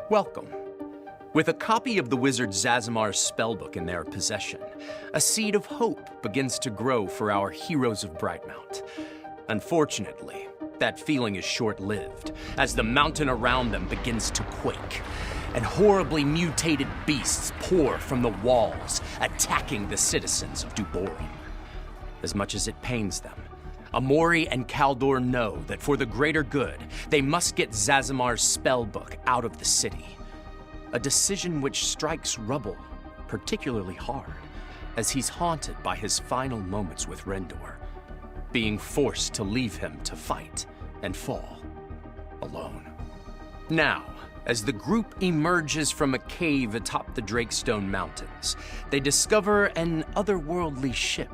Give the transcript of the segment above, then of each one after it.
Welcome. With a copy of the wizard Zazimar's spellbook in their possession, a seed of hope begins to grow for our heroes of Brightmount. Unfortunately, that feeling is short-lived, as the mountain around them begins to quake, and horribly mutated beasts pour from the walls, attacking the citizens of Dwarven. As much as it pains them, Amori and Caldor know that for the greater good, they must get Zazimar's spellbook out of the city. A decision which strikes Rubble particularly hard, as he's haunted by his final moments with Rendor, being forced to leave him to fight and fall alone. Now, as the group emerges from a cave atop the Drakestone Mountains, they discover an otherworldly ship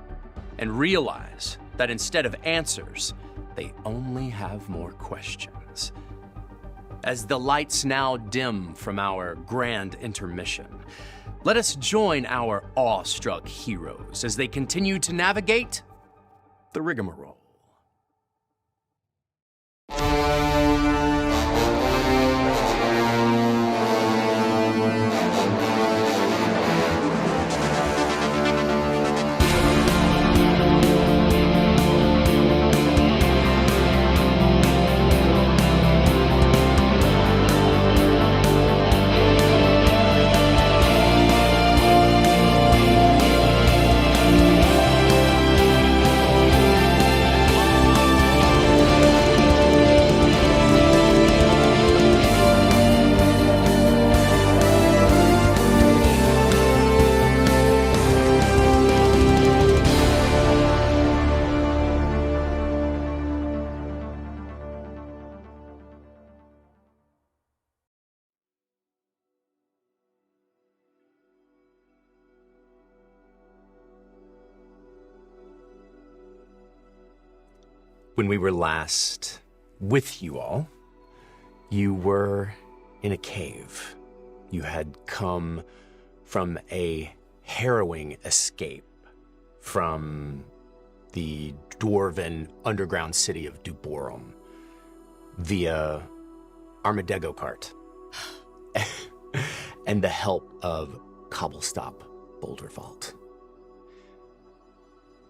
and realize that instead of answers, they only have more questions. As the lights now dim from our grand intermission, let us join our awestruck heroes as they continue to navigate the Rigamaroll. When we were last with you all, you were in a cave. You had come from a harrowing escape from the dwarven underground city of Dwarven via Armadillo cart and the help of Cobblestop Boulder Vault.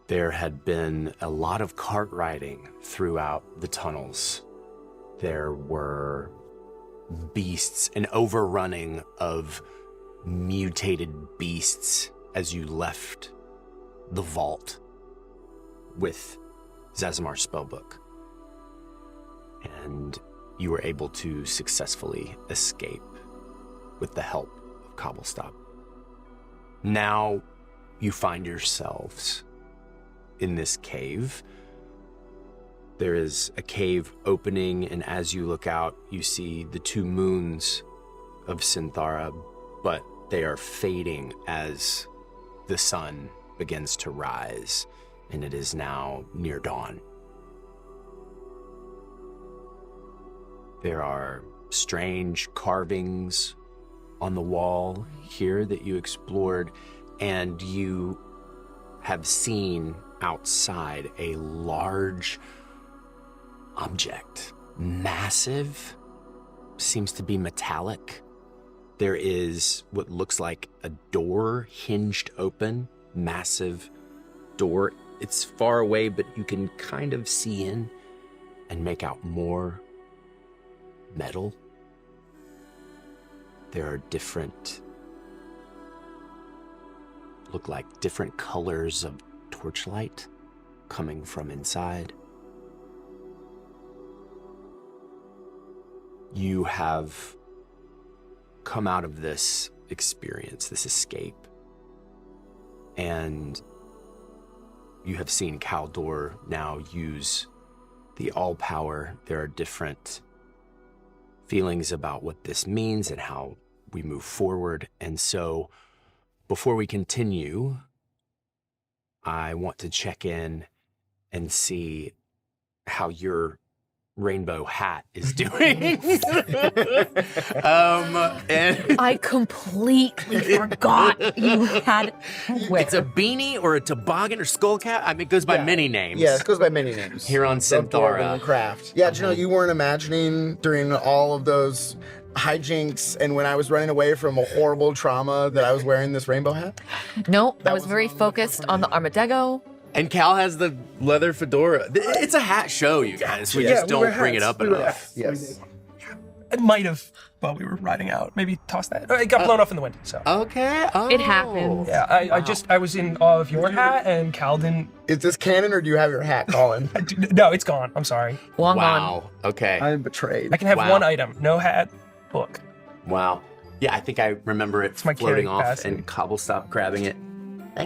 There had been a lot of cart riding throughout the tunnels. There were beasts, an overrunning of mutated beasts as you left the vault with Zazimar's spellbook. And you were able to successfully escape with the help of Cobblestop. Now you find yourselves in this cave. There is a cave opening, and as you look out, you see the two moons of Synthara, but they are fading as the sun begins to rise, and it is now near dawn. There are strange carvings on the wall here that you explored, and you have seen outside a large object, massive, seems to be metallic. There is what looks like a door hinged open, massive door. It's far away, but you can kind of see in and make out more metal. There are look like different colors of torchlight coming from inside. You have come out of this experience, this escape, and you have seen Caldor now use the all-power. There are different feelings about what this means and how we move forward. And so before we continue, I want to check in and see how you're rainbow hat is doing. And I completely forgot you had it's a beanie or a toboggan or skull cap. I mean, it goes by many names. Yeah, it goes by many names. Here on Synthara. Craft. Yeah, Janelle, you weren't imagining during all of those hijinks and when I was running away from a horrible trauma that I was wearing this rainbow hat? No, I was very focused on the Armadillo. And Cal has the leather fedora. It's a hat show, you guys. We just don't bring it up enough. Yes. I might have, while we were riding out, maybe tossed that. It got blown off in the wind, so. Okay. Oh. It happens. Yeah, I was in awe of your hat, and Cal didn't. Is this canon or do you have your hat, Colin? No, it's gone. I'm sorry. Long Wow. Okay. I'm betrayed. I can have one item. No hat, book. Wow. Yeah, I think I remember it my floating carrying off capacity. and Cobble stopped grabbing it.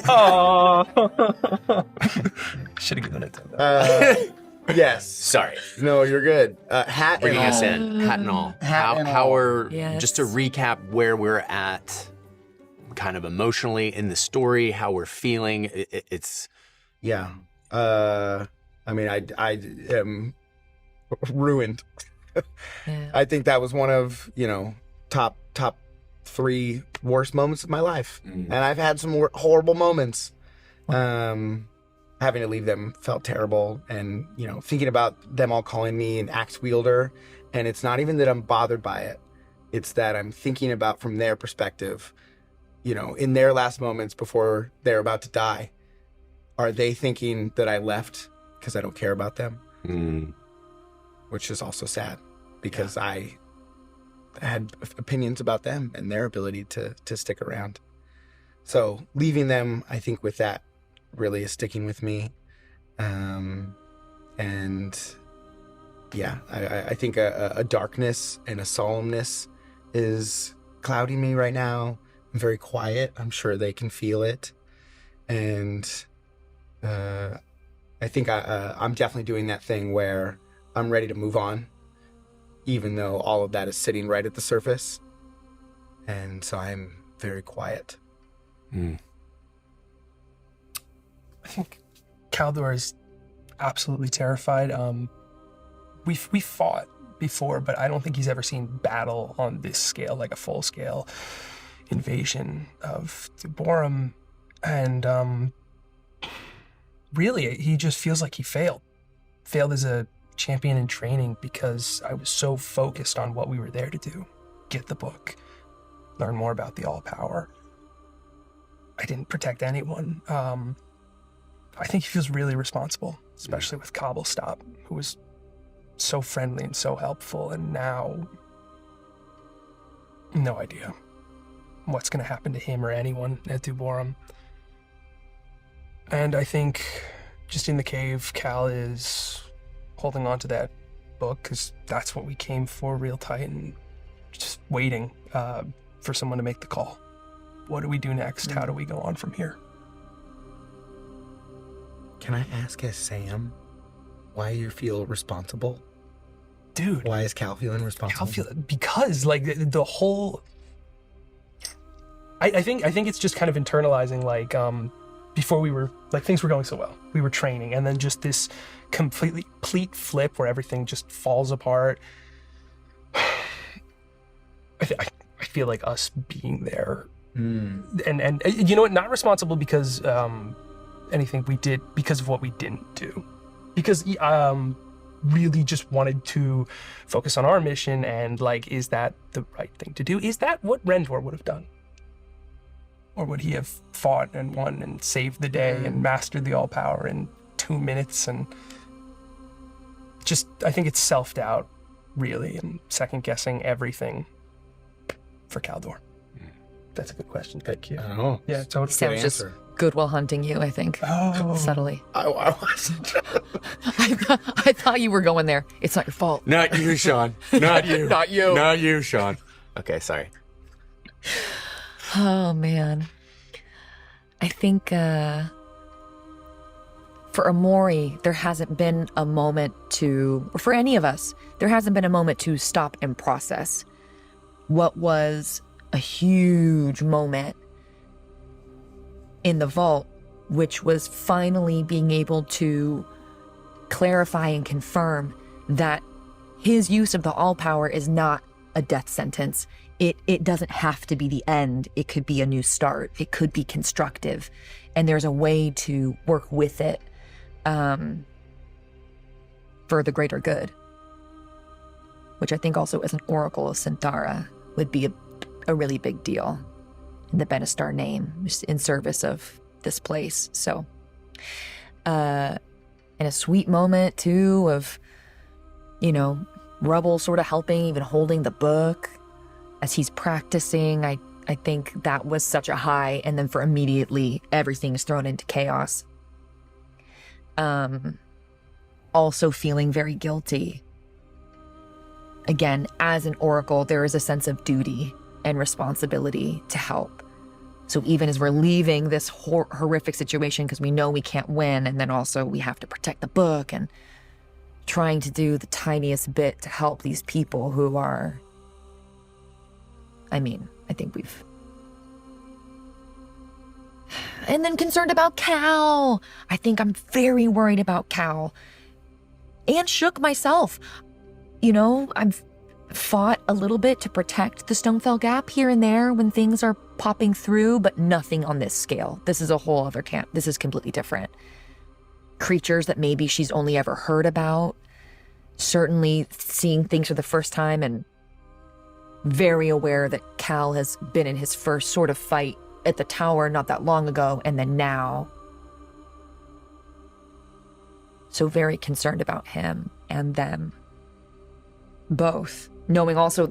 Oh. Should have given it to them. Yes. Sorry. No, you're good. Hat Bringing and us all. in. Hat and all. Hat and how all. we're, Yes. just to recap where we're at kind of emotionally in the story, how we're feeling. It's... Yeah. I mean, I am ruined. Yeah. I think that was one of, top 3 worst moments of my life. And I've had some horrible moments. Having to leave them felt terrible. And, thinking about them all calling me an axe wielder. And it's not even that I'm bothered by it. It's that I'm thinking about from their perspective, in their last moments before they're about to die. Are they thinking that I left because I don't care about them? Which is also sad because I had opinions about them and their ability to stick around. So leaving them, I think, with that really is sticking with me. And yeah, I think a darkness and a solemnness is clouding me right now. I'm very quiet. I'm sure they can feel it. And I think I'm definitely doing that thing where I'm ready to move on, even though all of that is sitting right at the surface. And so I'm very quiet. I think Caldor is absolutely terrified. We fought before, but I don't think he's ever seen battle on this scale, like a full-scale invasion of Dwarven. And really, he just feels like he failed as a champion in training because I was so focused on what we were there to do. Get the book, learn more about the All-Power. I didn't protect anyone. I think he feels really responsible, especially with Cobblestop, who was so friendly and so helpful, and now no idea what's going to happen to him or anyone at Dwarven. And I think just in the cave, Cal is holding on to that book because that's what we came for real tight and just waiting for someone to make the call. What do we do next? How do we go on from here? Can I ask as Sam why you feel responsible? Dude. Why is Cal feeling responsible? Because like the whole, I think it's just kind of internalizing like before we were like things were going so well. We were training and then just this complete flip where everything just falls apart. I feel like us being there and you know what, not responsible because anything we did because of what we didn't do, because really just wanted to focus on our mission and like, is that the right thing to do? Is that what Rendor would have done? Or would he have fought and won and saved the day and mastered the All-Power in 2 minutes? And just, I think it's self-doubt, really, and second-guessing everything for Caldor. That's a good question. Thank you. Oh. Yeah, totally. Sam's just Goodwill hunting you, I think. Oh. Subtly. I wasn't. I thought you were going there. It's not your fault. Not you, Sean. Not you. Not you. Not you, Sean. Okay, sorry. Oh, man. I think for Amori, there hasn't been a moment to, or for any of us, there hasn't been a moment to stop and process what was a huge moment in the vault, which was finally being able to clarify and confirm that his use of the all power is not a death sentence. It doesn't have to be the end. It could be a new start. It could be constructive. And there's a way to work with it for the greater good. Which I think also as an Oracle of Centaura would be a really big deal in the Benastar name, just in service of this place. So, and a sweet moment too of, Rubble sort of helping, even holding the book as he's practicing. I think that was such a high, and then for immediately everything is thrown into chaos. Also feeling very guilty. Again, as an oracle, there is a sense of duty and responsibility to help. So even as we're leaving this horrific situation because we know we can't win, and then also we have to protect the book and trying to do the tiniest bit to help these people who are, I think we've... And then concerned about Cal. I think I'm very worried about Cal. And shook myself. I've fought a little bit to protect the Stonefell Gap here and there when things are popping through, but nothing on this scale. This is a whole other camp. This is completely different. Creatures that maybe she's only ever heard about. Certainly seeing things for the first time, and very aware that Cal has been in his first sort of fight at the tower not that long ago, and then now. So very concerned about him and them. Both. Knowing also,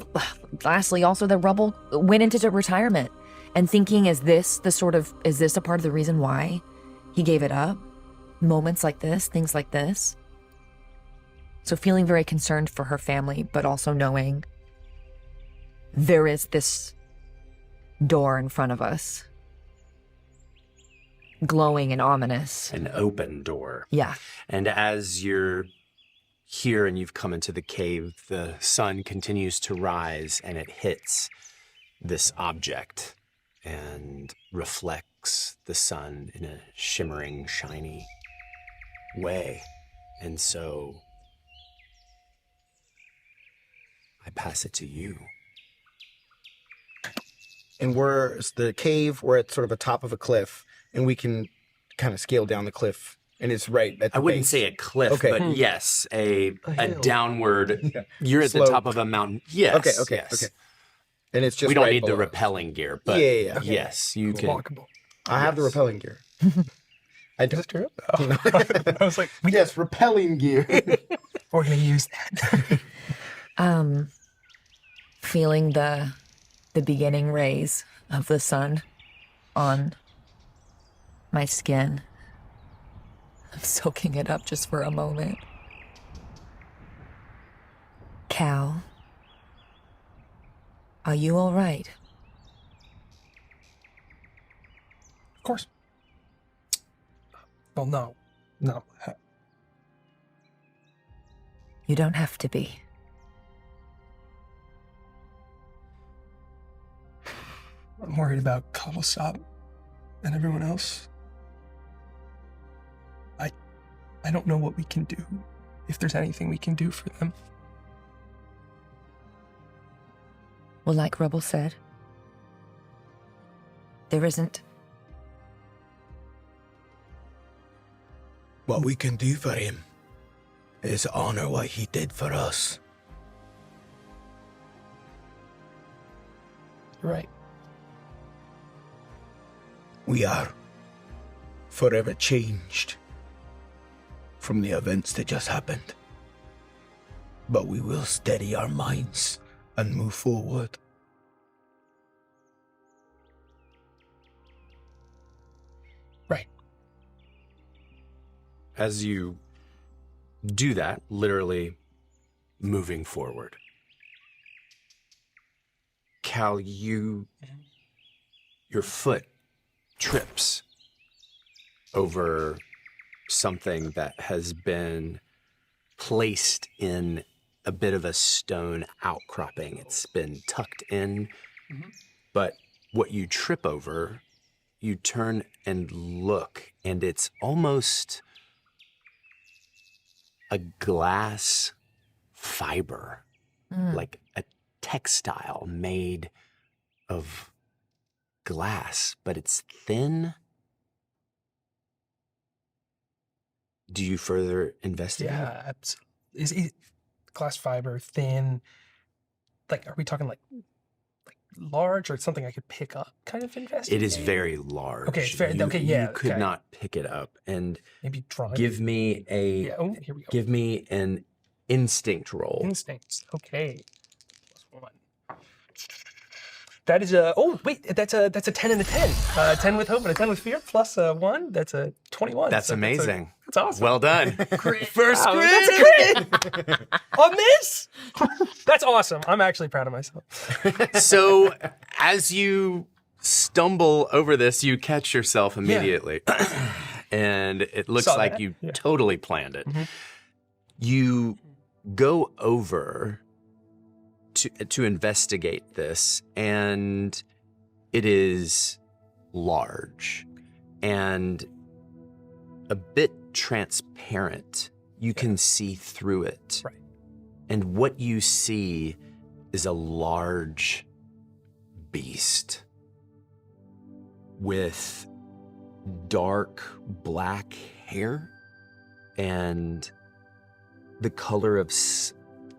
lastly, also that Rubble went into retirement, and thinking, is this a part of the reason why he gave it up? Moments like this, things like this. So feeling very concerned for her family, but also knowing there is this door in front of us. Glowing and ominous. An open door. Yeah. And as you're here and you've come into the cave, the sun continues to rise and it hits this object and reflects the sun in a shimmering, shiny way. And so I pass it to you. And it's the cave, we're at sort of the top of a cliff, and we can kind of scale down the cliff, and it's right at the I wouldn't base. say a cliff, Okay. but yes, a hill. downward. Yeah. You're at Slope. the top of a mountain. Yes. Okay. Yes. And it's just We don't right need the below. rappelling gear, but Yeah. yes, you can. Walkable. I have the Yes. rappelling gear. I just True. Oh. I was like, yes, rappelling gear. we're going to use that. Feeling the beginning rays of the sun on my skin. I'm soaking it up just for a moment. Cal, are you all right? Of course. Well, no. You don't have to be. I'm worried about Caldor and everyone else. I don't know what we can do, if there's anything we can do for them. Well, like Rubble said, there isn't. What we can do for him is honor what he did for us. You're right. We are forever changed from the events that just happened. But we will steady our minds and move forward. Right. As you do that, literally moving forward, Cal, your foot trips over something that has been placed in a bit of a stone outcropping. It's been tucked in, but what you trip over, you turn and look, and it's almost a glass fiber, Mm. like a textile made of glass, but it's thin. Do you further investigate? Yeah, absolutely. Is it glass fiber, thin? Like, are we talking like large or something I could pick up? Kind of investigate. It is very large. Okay, it's very- You- okay, yeah, You could okay. not pick it up. And Maybe drawing. give me Yeah. Oh, here we go. give me an instinct roll. Instincts. Okay. +1. That is a. Oh wait, that's a 10 and a 10. 10 with hope and a 10 with fear plus 1. That's a 21. That's amazing. That's awesome. Well done. First Wow, crit. that's a crit on this. That's awesome. I'm actually proud of myself. So as you stumble over this, you catch yourself immediately. And it looks Saw like that. you Yeah. totally planned it. Mhm. You go over to investigate this, and it is large and a bit transparent. You can see through it. Right. And what you see is a large beast with dark black hair and the color of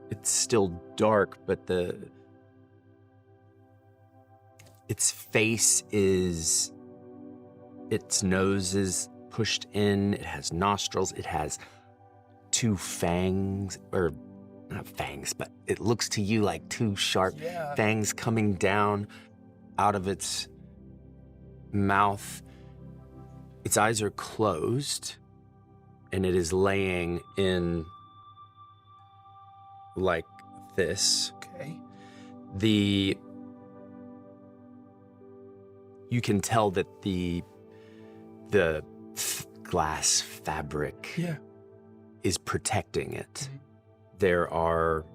it's still dark, but its face is, its nose is pushed in, it has nostrils, it has 2 fangs, or not fangs, but it looks to you like 2 sharp Yeah. fangs coming down out of its mouth. Its eyes are closed, and it is laying in like this. Okay. You can tell that the glass fabric Yeah. is protecting it. Mhm. There are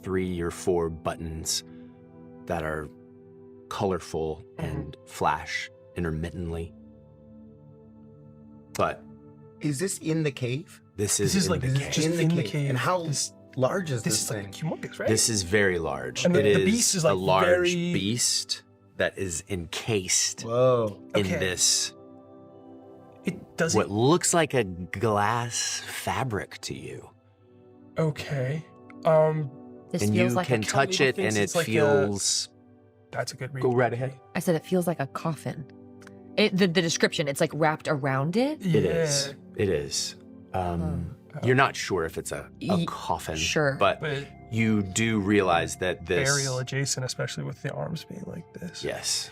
3 or 4 buttons that are colorful and flash intermittently. But Is this in the cave? this This is is in like the This cave. is just in the in the cave. And how This- large is This this is like thing? humongous, right? This is very large. And the It beast is, a like, large very- beast that is encased Whoa. in Okay. this It does what it. looks like a glass fabric to you. Okay. This And feels you like can a touch Colin it and thinks it it's like a- feels That's a good read. Go right ahead. I said it feels like a coffin. The description, it's like wrapped around it. It is. It is. You're not sure if it's a coffin. Sure. But But you do realize that this burial adjacent, especially with the arms being like this. Yes.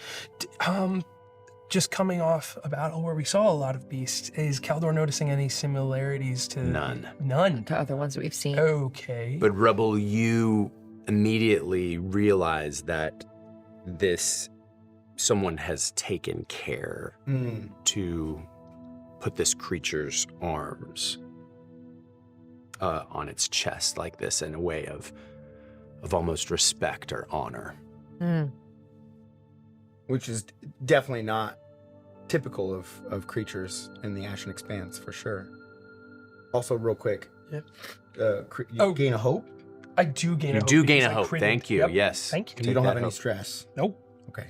Just coming off a battle where we saw a lot of beasts, is Caldor noticing any similarities to None. None. To other ones that we've seen. Okay. But Rubble, you immediately realize that someone has taken care Mm. to put this creature's arms on its chest like this in a way of almost respect or honor. Mm. Which is definitely not typical of creatures in the Ashen Expanse, for sure. Also, real quick, Yeah. you gain a hope, I do gain a You hope. do gain because a I hope. critted. Thank you. Yep. Yes. Thank you. and you Take don't that have any hope. stress. Nope. Okay.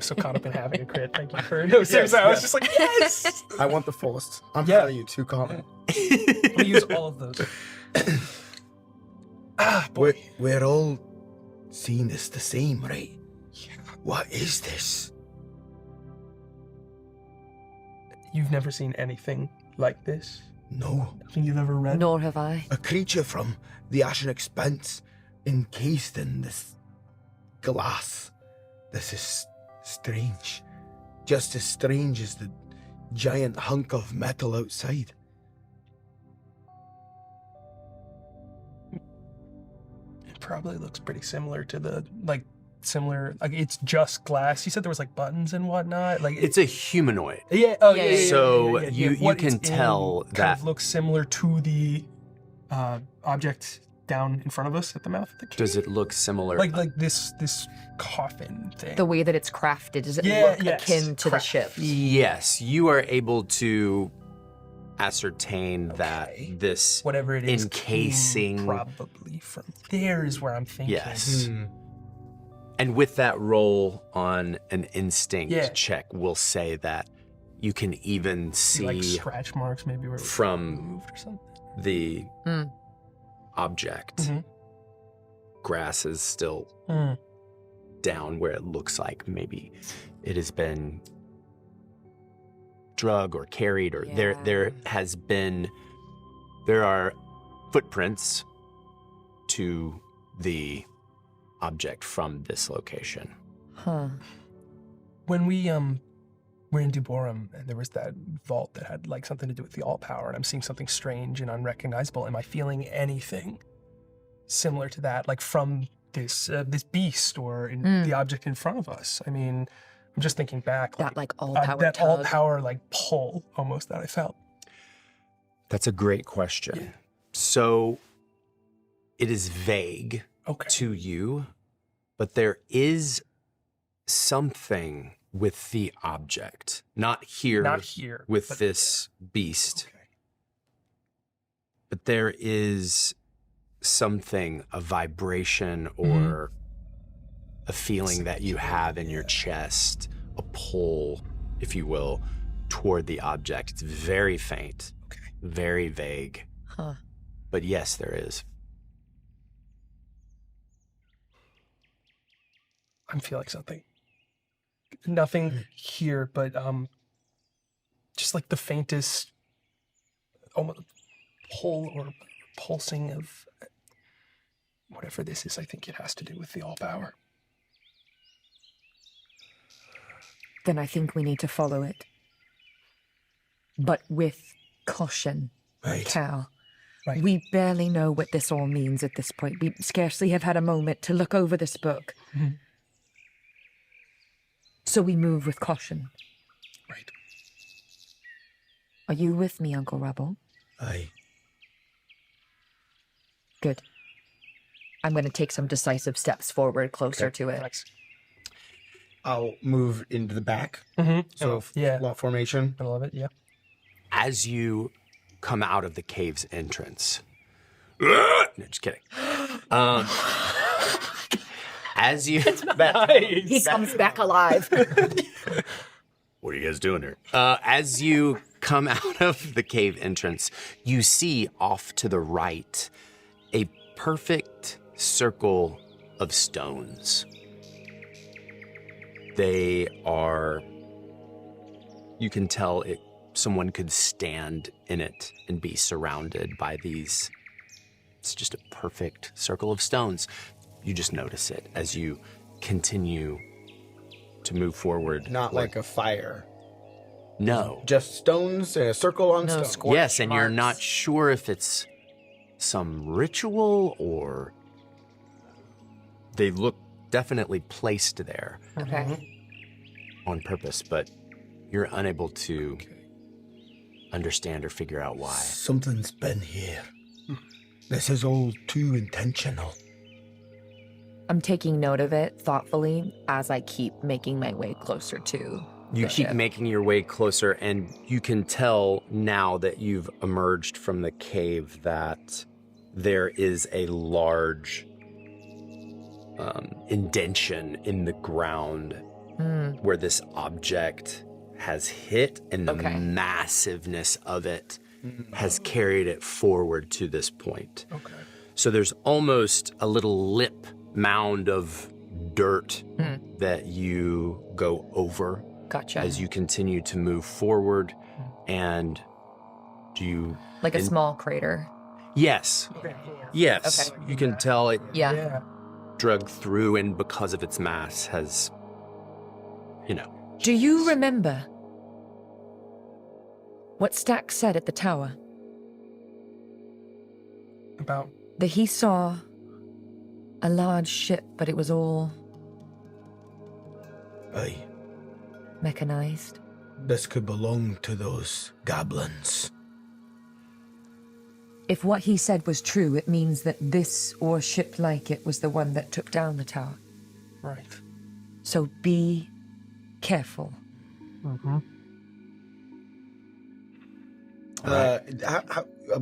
So caught up in having a crit. Thank you for. No, seriously, I was just like, yes. I want the fullest. I'm Yeah. proud of you too, Colin. I'm gonna use all of those. Boy. We're all seeing this the same, right? What is this? You've never seen anything like this? No. Nothing you've ever read? Nor have I. A creature from the Ashen Expanse encased in this glass. This is strange. Just as strange as the giant hunk of metal outside. It probably looks pretty similar to the, like it's just glass. You said there was like buttons and whatnot. Like It's a humanoid. yeah. Oh yeah. Yeah, yeah, yeah, So yeah, yeah, you- yeah. you What can it's in tell kind that- of looks similar to the object down in front of us at the mouth of the cave. Does it look similar? like this coffin thing? The way that it's crafted, does it Yeah, look yes. akin to the Craft. ship? Yes, you are able to ascertain that this whatever it is, encasing came probably from there is where I'm thinking. Yes. And with that roll on an instinct check, we'll say that you can even see like scratch marks, maybe where it was from moved or something. the object. Grass is still down where it looks like maybe it has been drug or carried, or there are footprints to the object from this location. When we were in Duborum and there was that vault that had like something to do with the all power, and I'm seeing something strange and unrecognizable, am I feeling anything similar to that, like from this beast or in the object in front of us? I mean, I'm just thinking back, That like all power that tug. all power like pull almost that I felt. That's a great question. So it is vague to you, but there is something with the object. Not here with this beast. But there is something, a vibration or a feeling that you have in your chest, a pull, if you will, toward the object. It's very faint, very vague. But yes, there is. I'm feeling something. Nothing here, but just like the faintest almost pull or pulsing of whatever this is. I think it has to do with the all power. Then I think we need to follow it. But with caution, Cal. Right. We barely know what this all means at this point. We scarcely have had a moment to look over this book. So we move with caution. Right. Are you with me, Uncle Rubble? Aye. Good. I'm going to take some decisive steps forward, closer to it. Thanks. I'll move into the back. So lot formation. I love it, yeah. As you come out of the cave's entrance. No, just kidding. As you... He comes back alive. What are you guys doing here? As you come out of the cave entrance, you see off to the right a perfect circle of stones. They are... You can tell someone could stand in it and be surrounded by these. It's just a perfect circle of stones. You just notice it as you continue to move forward. Not like a fire. No. Just stones and a circle on stones. Yes, and you're not sure if it's some ritual or they look definitely placed there on purpose, but you're unable to understand or figure out why. Something's been here. This is all too intentional. I'm taking note of it thoughtfully as I keep making my way closer to You the keep ship. making your way closer, and you can tell now that you've emerged from the cave that there is a large indention in the ground where this object has hit, and the massiveness of it has carried it forward to this point. So there's almost a little lip mound of dirt that you go over as you continue to move forward. And do you... Like a small crater. Yes. Yes. You can tell it drug through, and because of its mass has, Do you remember what Stack said at the tower? About? That he saw a large ship, but it was all Aye. mechanized. This could belong to those goblins. If what he said was true, it means that this, or ship like it, was the one that took down the tower. Right. So be careful.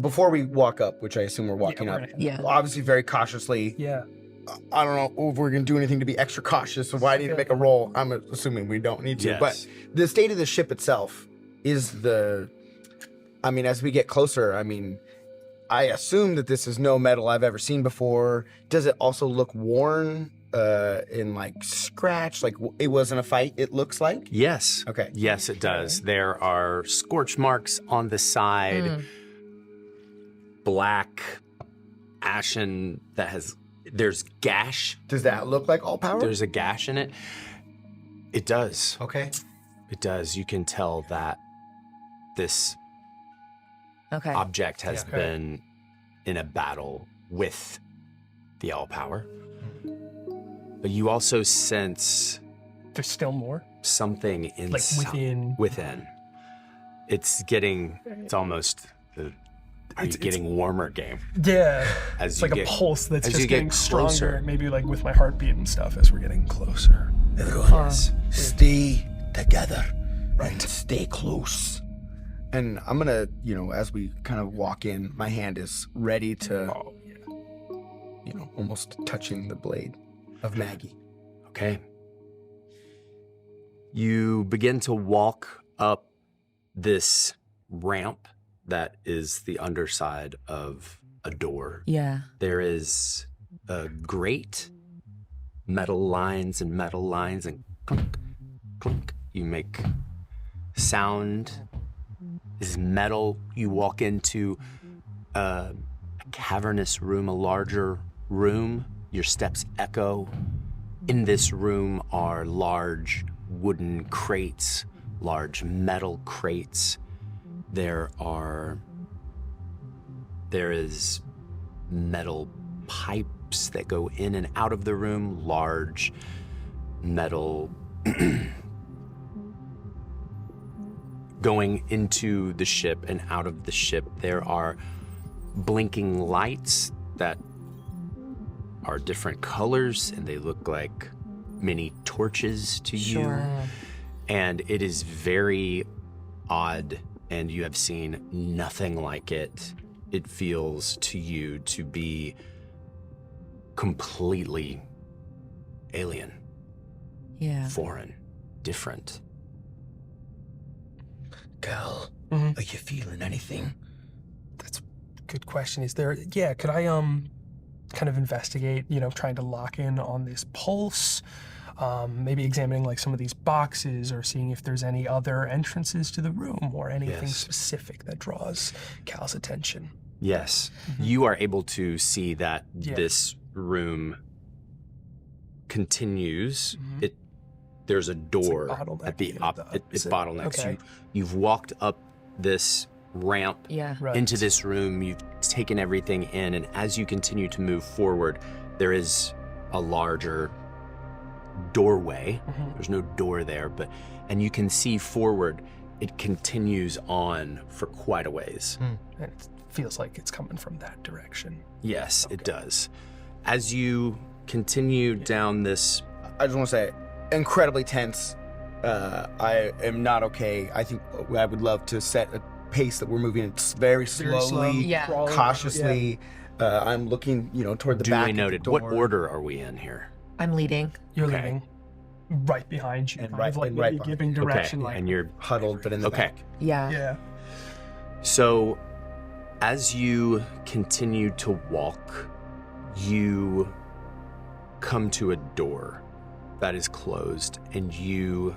Before we walk up, which I assume we're walking up, Yeah. obviously very cautiously. Yeah. I don't know if we're going to do anything to be extra cautious, so why I need to make a roll. I'm assuming we don't need to. Yes. But the state of the ship itself is as we get closer, I assume that this is no metal I've ever seen before. Does it also look worn and like scratched, like it wasn't a fight, it looks like? Yes. Okay. Yes, it does. There are scorch marks on the side, black, ashen, there's gash. Does that look like all power? There's a gash in it. It does. Okay. It does. You can tell that this Okay. object has been in a battle with the all power. But you also sense There's still more. something inside. Like within. It's almost getting warmer game. Yeah. As It's you like get- a pulse that's as just you get getting closer. stronger. Maybe like with my heartbeat and stuff as we're getting closer. Everyone, stay together and stay close. And I'm going to, as we kind of walk in, my hand is ready to, almost touching the blade of Maggie. Okay. You begin to walk up this ramp that is the underside of a door. Yeah. There is a grate, metal lines and clunk, clunk. You make sound. This is metal. You walk into a cavernous room, a larger room. Your steps echo. In this room are large wooden crates, large metal crates. There is metal pipes that go in and out of the room, large metal going into the ship and out of the ship. There are blinking lights that are different colors, and they look like mini torches to you. And it is very odd, and you have seen nothing like it. It feels to you to be completely alien, Yeah. foreign, different. Cal, Mhm. are you feeling anything? That's a good question. Could I kind of investigate, trying to lock in on this pulse? Maybe examining like some of these boxes or seeing if there's any other entrances to the room or anything Yes. specific that draws Cal's attention. Yes, you are able to see that Yeah. this room continues. There's a door bottleneck at the in it is it? bottlenecks Okay. you. You've walked up this ramp Yeah. Right. into this room. You've taken everything in, and as you continue to move forward, there is a larger doorway. There's no door there, and you can see forward. It continues on for quite a ways. And it feels like it's coming from that direction. Yes, it does. As you continue down this, I just want to say, incredibly tense. I am not okay. I think I would love to set a pace that we're moving very slowly, slow. Yeah. Crawling. cautiously. I'm looking, toward the back. duly of the noted. What door. order are we in here? I'm leading. You're Okay. leaving right behind you, And kind right- of like and right maybe behind giving direction. Like, and you're Huddled, but in the okay. back. Yeah. yeah. So, as you continue to walk, you come to a door that is closed, and you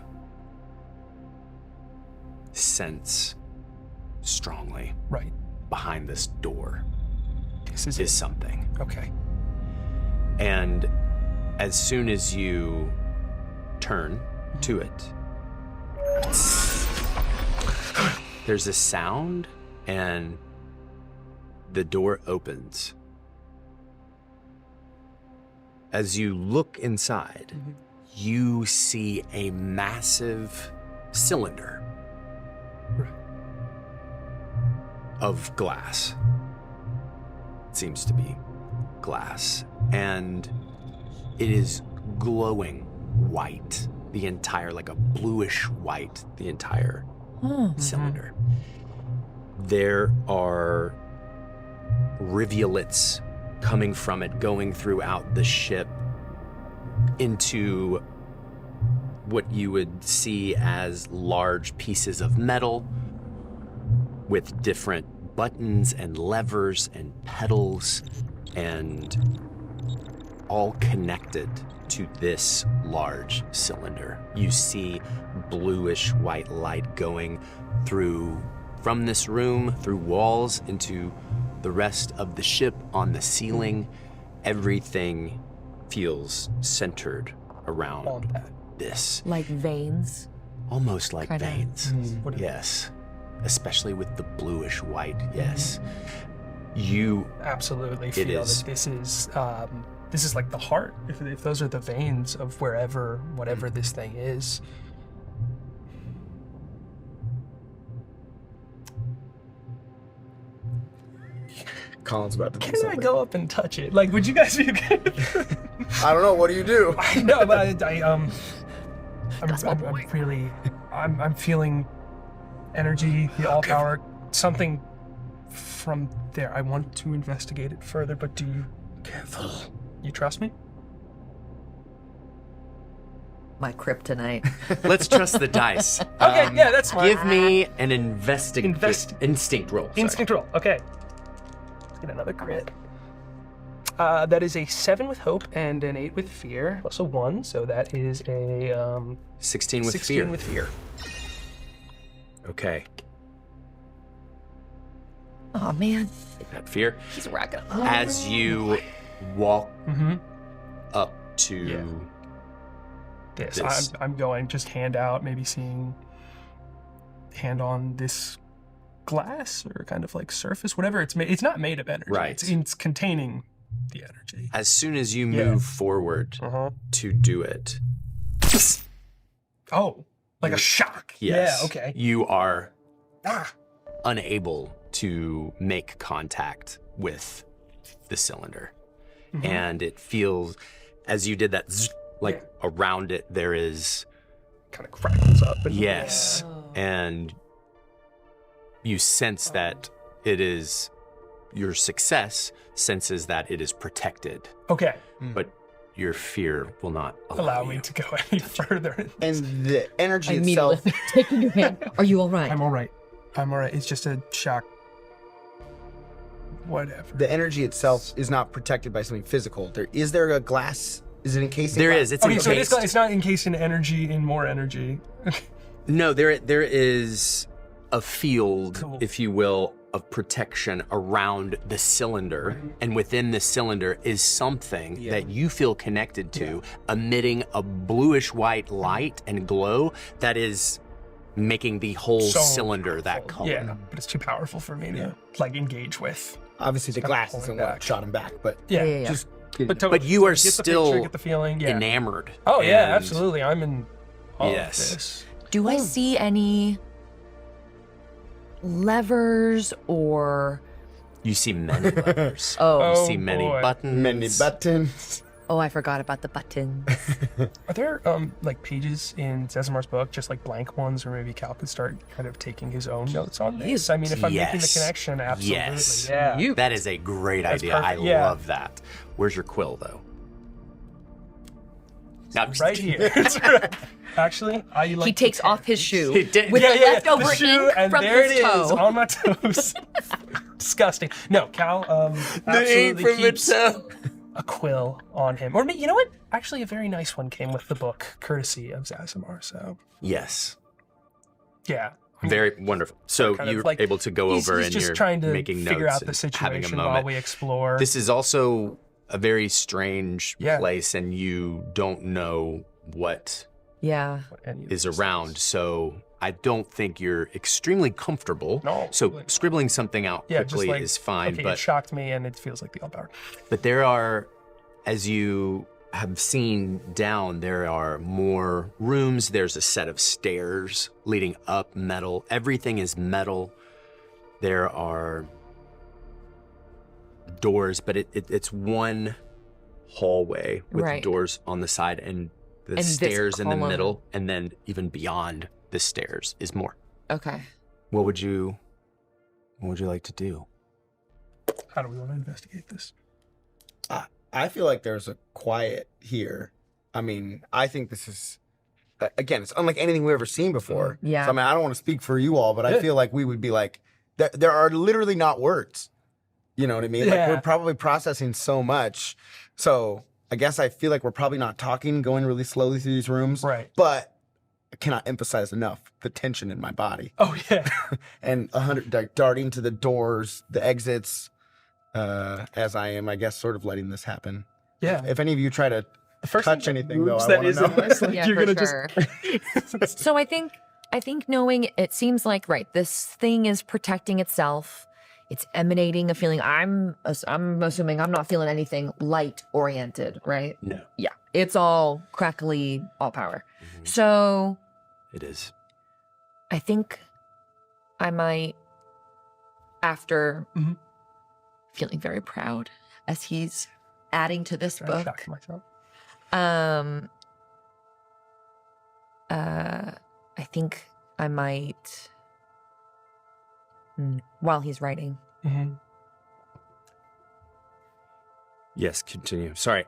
sense strongly Right. behind this door This is is something. okay. And as soon as you turn to it, there's a sound and the door opens. As you look inside, you see a massive cylinder Right. of glass. It seems to be glass, and it is glowing white, the entire, like a bluish white, the entire cylinder. there are rivulets coming from it, going throughout the ship into what you would see as large pieces of metal with different buttons and levers and pedals, and all connected to this large cylinder. You see bluish white light going through from this room, through walls, into the rest of the ship, on the ceiling. Everything feels centered around this. Like veins? Almost like Kinda. veins. Yes. Especially with the bluish white, yes. You Absolutely feel is. that this is like the heart. If those are the veins of whatever this thing is. Colin's about to do Can I something. go up and touch it? Like, would you guys be okay? I don't know. What do you do? No, but I'm feeling energy, the all power, something from there. I want to investigate it further, but do you? Careful. You trust me? My kryptonite. let's trust the dice. Okay, yeah, that's fine. Give me an instinct roll. sorry. Instinct roll. Okay. Let's get another crit. That is a 7 with hope and an 8 with fear, plus a 1, so that is a 16 with 16 fear. with fear. Okay. Oh man, That fear. he's racking up. As you walk Mm-hmm. up to This. I'm going just hand out, maybe seeing hand on this glass or kind of like surface, whatever it's made. It's not made of energy. Right. It's containing the energy. as soon as you move forward Uh-huh. to do it, Oh, like a shock. yes, Yeah, okay. you are Ah. unable to make contact with the cylinder. Mm-hmm. And it feels, as you did that, like around it, there is, Kind of crackles up. And yes, and you sense that it is, your success senses that it is protected, Okay. but your fear will not Allow me you. to go any further. And the energy I itself. immediately taking your hand. Are you all right? I'm all right. I'm all right. It's just a shock. Whatever. The energy itself is not protected by something physical. Is there a glass? Is it encased in There glass? is, it's Okay, so encased. it's not encased in energy, in more energy. No, there is a field, Cool. if you will, of protection around the cylinder, and within the cylinder is something that you feel connected to, emitting a bluish white light and glow that is making the whole So cylinder that powerful. color. Yeah, but it's too powerful for me to like engage with. Obviously, the kinda glass pulling isn't what back. shot him back, but Yeah. just. But, totally, But you are get the still picture, get the feeling. Yeah. Enamored. Oh yeah, And absolutely. I'm in all Yes. of this. Do I see any levers or? You see many levers. Oh, You see many boy. buttons. Many buttons. oh, I forgot about the buttons. Are there like pages in Zezamar's book, just like blank ones, or maybe Cal could start kind of taking his own notes on this? I mean, if I'm making the Yes. connection, absolutely. Yes. Yeah. That is a great That's idea. I perfect, yeah. love that. Where's your quill, though? No, I'm just Right kidding. here. That's right. Actually, I like. He takes off his shoe He did- with Yeah, the leftover the shoe, ink and from there his it is toe. on my toes. Disgusting. No, Cal absolutely keeps a quill on him. Or you know what? Actually, a very nice one came with the book, courtesy of Zazamar. So Yes. yeah. Very wonderful. So kind of you're like- able to go he's, over he's and just you're trying to making figure notes out the and having a situation while moment. we explore. This is also a very strange Yeah. place, and you don't know what Yeah. any of is this around. So I don't think you're extremely comfortable. No, So like- scribbling something out Yeah, quickly just like, is fine. Okay, but it shocked me, and it feels like the all power. But there are, as you have seen down, there are more rooms. There's a set of stairs leading up, metal. Everything is metal. There are doors, but it's one hallway with Right. doors on the side and the And this stairs in the column. middle. And then even beyond the stairs is more. Okay. What would you What would you like to do? How do we want to investigate this? I feel like there's a quiet here. I mean, I think this is, again, it's unlike anything we've ever seen before. Yeah. So, I mean, I don't want to speak for you all, but I feel like we would be like, there are literally not words. You know what I mean? Yeah. Like, we're probably processing so much. So, I guess I feel like we're probably not talking, going really slowly through these rooms. Right. But I cannot emphasize enough the tension in my body. Oh, yeah. And darting to the doors, the exits, as I am, I guess, sort of letting this happen. Yeah. If any of you try to The first touch thing anything, though, moves I that wanna is know. in this, like, Yeah, you're for gonna sure. just. So I think knowing it seems like, right, this thing is protecting itself. It's emanating a feeling. I'm assuming I'm not feeling anything light oriented, right? No. Yeah. It's all crackly, all power. Mhm. So It is. I think I might, after Mhm. feeling very proud as he's adding to this I'm book, shocked myself. I think I might, while he's writing, Mhm. Yes, continue. Sorry.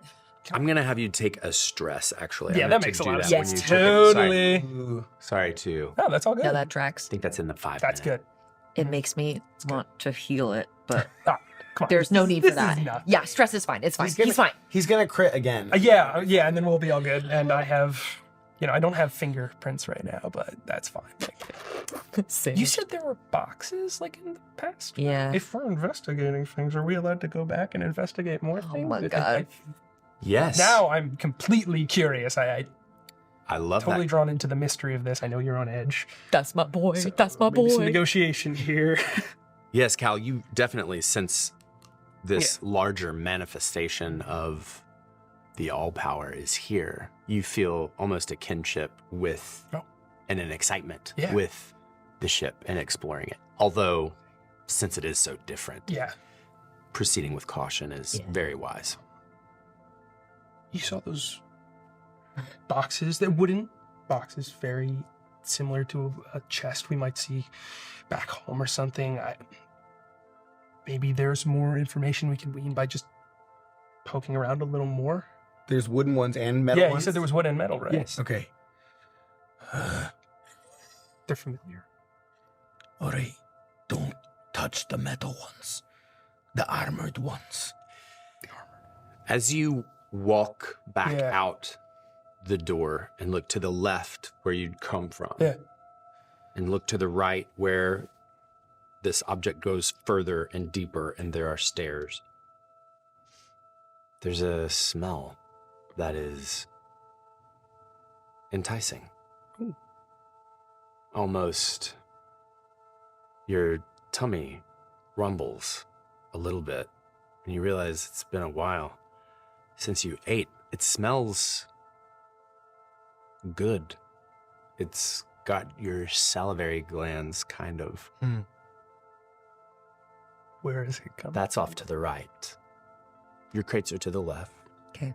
I'm going to have you take a stress, actually. Yeah, I that meant makes to a do lot of that sense. when you Yes, took it. Totally. Ooh. Sorry to... No, that's all good. yeah, that tracks. I think that's in the 5 That's minute. good. It makes me want to heal it, but Ah, come on. there's no need for This is that. nuts. Yeah, stress is fine. It's fine. He's He's fine. He's gonna crit again. Yeah, and then we'll be all good. And I have, I don't have fingerprints right now, but that's fine. Like, you said there were boxes, like, in the past? Yeah. If we're investigating things, are we allowed to go back and investigate more Oh things? my God. Yes. Now I'm completely curious. I I love totally that. drawn into the mystery of this. I know you're on edge. That's my boy. So That's my maybe some boy. negotiation here. Yes, Cal, you definitely sense this larger manifestation of the all power is here. You feel almost a kinship with and an excitement with the ship and exploring it. Although, since it is so different, proceeding with caution is very wise. You saw those boxes, that wooden boxes, very similar to a chest we might see back home or something. Maybe there's more information we can glean by just poking around a little more. There's wooden ones and metal Yeah, ones? you said there was wood and metal, right? Yes. Okay. They're familiar. All right, don't touch the metal ones, the armored ones. As you walk back Yeah. out the door and look to the left where you'd come from, and look to the right where this object goes further and deeper and there are stairs, there's a smell that is enticing. Ooh. Almost your tummy rumbles a little bit and you realize it's been a while since you ate. It smells good. It's got your salivary glands kind of. Where is it coming? That's off to the right. Your crates are to the left. Okay.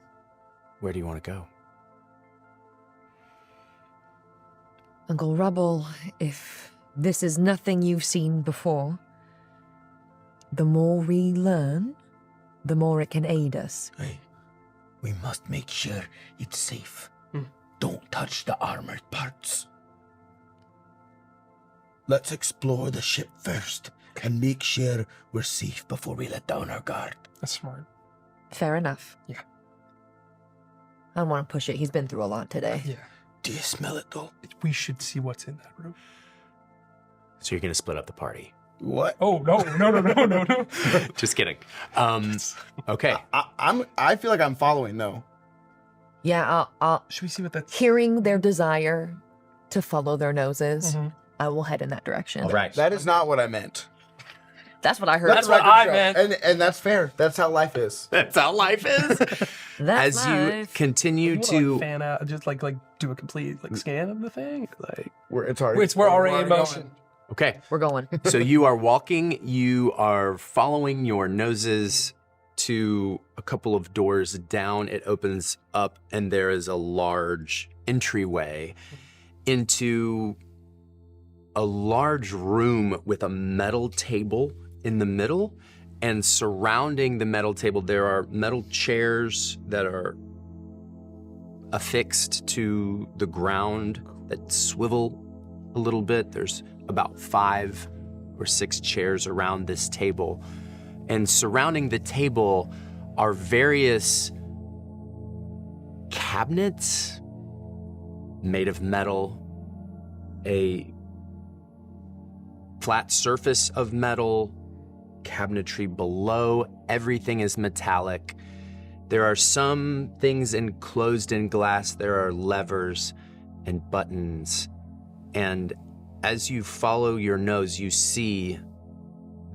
Where do you want to go? Uncle Rubble, if this is nothing you've seen before, the more we learn, the more it can aid us. Hey, we must make sure it's safe. Don't touch the armored parts. Let's explore the ship first and make sure we're safe before we let down our guard. That's smart. Fair enough. Yeah. I don't want to push it. He's been through a lot today. Yeah. Do you smell it though? We should see what's in that room. So you're going to split up the party. What? Oh, no. Just kidding. Okay. I feel like I'm following though. Yeah, I'll Should we see what that's... hearing their desire to follow their noses, Mhm. I will head in that direction. All right. That is not what I meant. That's what I heard. That's what I meant. And that's fair. That's how life is. That's how life is. That's As you life. continue You wanna, to... like, fan out, just like do a complete scan of the thing. Like We're already in motion. Okay. We're going. So you are walking, you are following your noses to a couple of doors down. It opens up and there is a large entryway into a large room with a metal table in the middle, and surrounding the metal table there are metal chairs that are affixed to the ground that swivel a little bit. There's about 5 or 6 chairs around this table, and surrounding the table are various cabinets made of metal, a flat surface of metal, cabinetry below. Everything is metallic. There are some things enclosed in glass. There are levers and buttons. And as you follow your nose, you see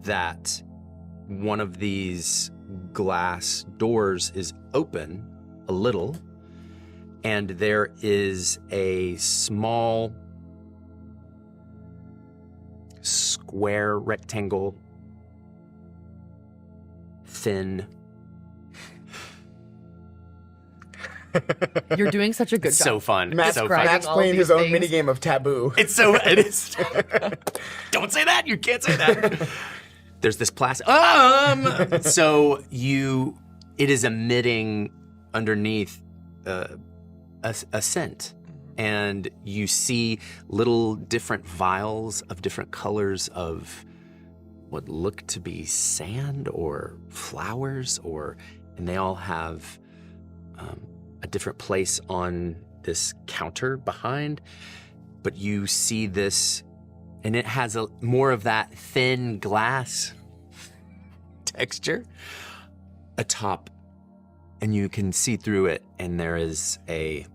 that one of these glass doors is open a little, and there is a small square rectangle, thin. You're doing such a good job. So fun. Matt's, so fun. Matt's all playing of his these own things. minigame of Taboo. It is. Don't say that. You can't say that. There's this plastic. So it is emitting underneath a scent, and you see little different vials of different colors of what look to be sand or flowers, and they all have a different place on this counter behind. But you see this, and it has more of that thin glass texture atop, and you can see through it, and there is a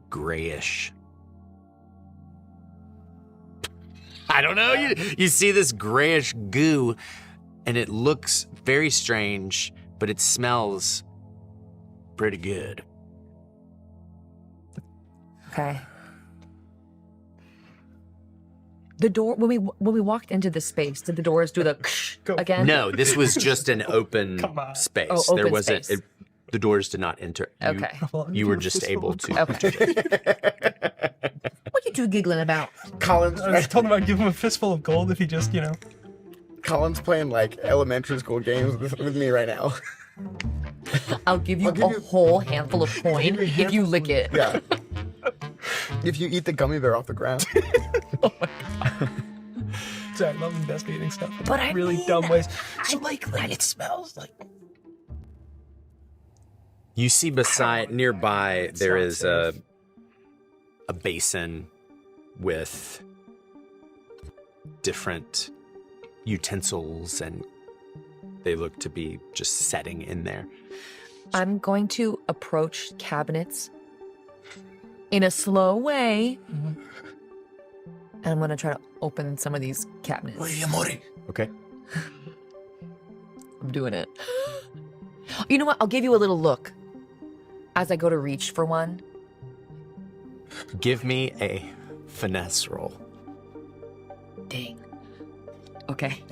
grayish, I don't know, you see this grayish goo, and it looks very strange, but it smells pretty good. Okay. The door, when we walked into the space, did the doors do the again? No, this was just an open space. Oh, open there wasn't. space. The doors did not enter. Okay. You were just able to. Okay. What you two giggling about? Colin's, I was talking about giving him a fistful of gold if he just, Colin's playing like elementary school games with me right now. I'll give you a whole handful of coin if you lick it. Yeah. If you eat the gummy bear off the ground. Sorry, I love investigating stuff in But I really mean, dumb ways. So like it smells like. You see nearby there is a basin with different utensils, and they look to be just setting in there. I'm going to approach cabinets in a slow way. And I'm going to try to open some of these cabinets. Amori. Okay. I'm doing it. You know what? I'll give you a little look as I go to reach for one. Give me a finesse roll. Dang. Okay.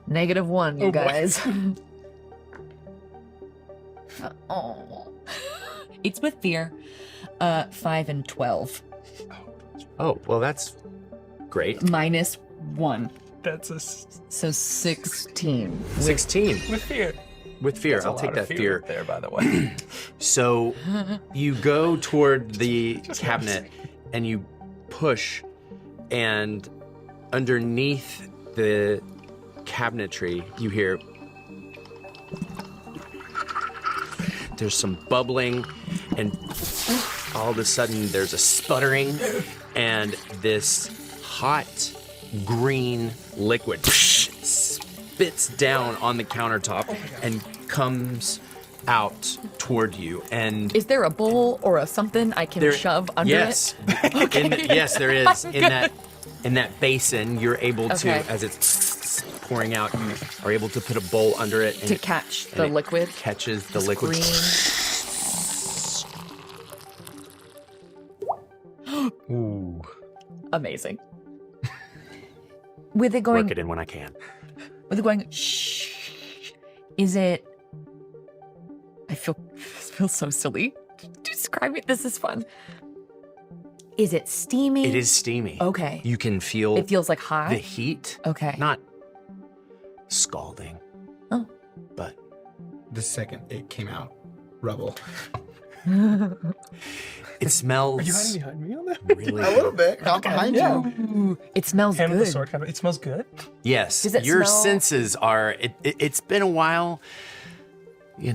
-1, you guys. Oh. It's with fear. 5 and 12. Oh, well, that's great. -1. That's a So 16. 16. with fear. With fear. That's a I'll take lot of that fear. there, by the way. So you go toward the cabinet and you push, and underneath the cabinetry, you hear there's some bubbling, and all of a sudden there's a sputtering, and this hot green liquid spits down on the countertop and comes out toward you. And Is there a bowl or a something I can shove under yes. it? Yes, there is. In that basin, you're able to, Okay. as it's pouring out, you are able to put a bowl under it and To catch and the it liquid? Catches the This liquid. green. Ooh. Amazing. With it going, Work it in when I can. with it going, shh. Is it? I feel so silly. Describe it. This is fun. Is it steamy? It is steamy. Okay. You can feel It feels like hot? the heat. Okay. Not scalding. Oh. But The second it came out, Rubble. it smells Are you hiding behind me on that? really A little bit. I'm behind Yeah. you. Ooh, it smells Hand with the good. sword, kind of. It smells good. Yes. Does it Your smell- senses are it's been a while, since